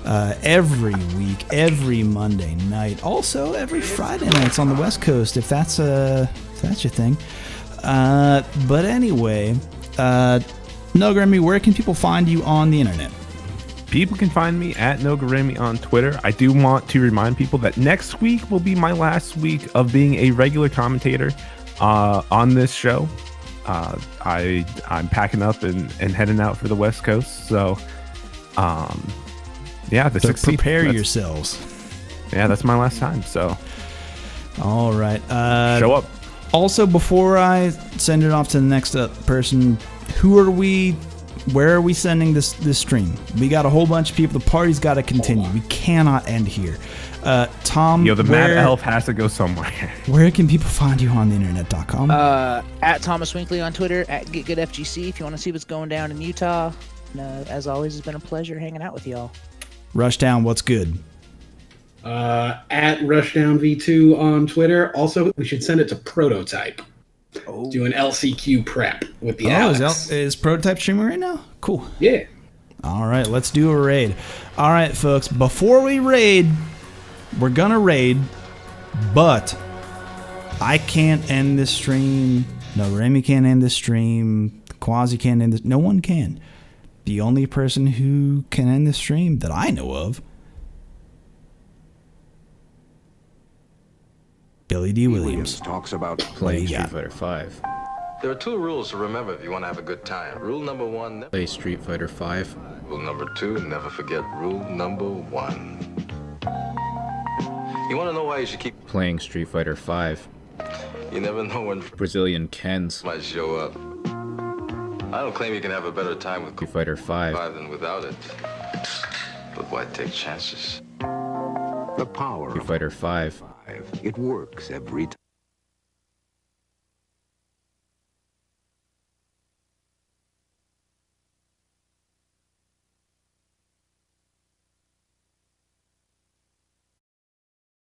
every week, every Monday night, also every Friday nights on the West Coast, if that's your thing. But anyway, Nogoremi, where can people find you on the internet? People can find me at Nogoremi on Twitter. I do want to remind people that next week will be my last week of being a regular commentator on this show. I'm packing up and heading out for the West Coast. So, yeah, the So 16th. prepare that's- yourselves. Yeah, that's my last time. So, All right. show up. Also, before I send it off to the next person, where are we sending this stream? We got a whole bunch of people. The party's got to continue. We cannot end here. Tom, The Mad Elf has to go somewhere. where can people find you on the internet.com? at Thomas Winkley on Twitter, at GetGoodFGC if you want to see what's going down in Utah. As always, it's been a pleasure hanging out with y'all. Rushdown, what's good? At Rushdown V2 on Twitter. Also, we should send it to Prototype. Do an LCQ prep with the Alex. Is Prototype streaming right now? Cool. Yeah. All right, let's do a raid. All right, folks, before we raid, we're going to raid, but I can't end this stream. No, Remy can't end this stream. Quasi can't end this. No one can. The only person who can end this stream that I know of, Billy D. Williams. talks about Playing Yeah. Street Fighter 5. There are 2 rules to remember if you want to have a good time. Rule number 1, never. Play Street Fighter 5. Rule number 2, never forget rule number 1. You want to know why you should keep. Playing Street Fighter 5. You never know when Brazilian Kens. might show up. I don't claim you can have a better time with Street Fighter 5. 5 than without it. But why take chances? The power Street of Fighter 5. 5. It works every time.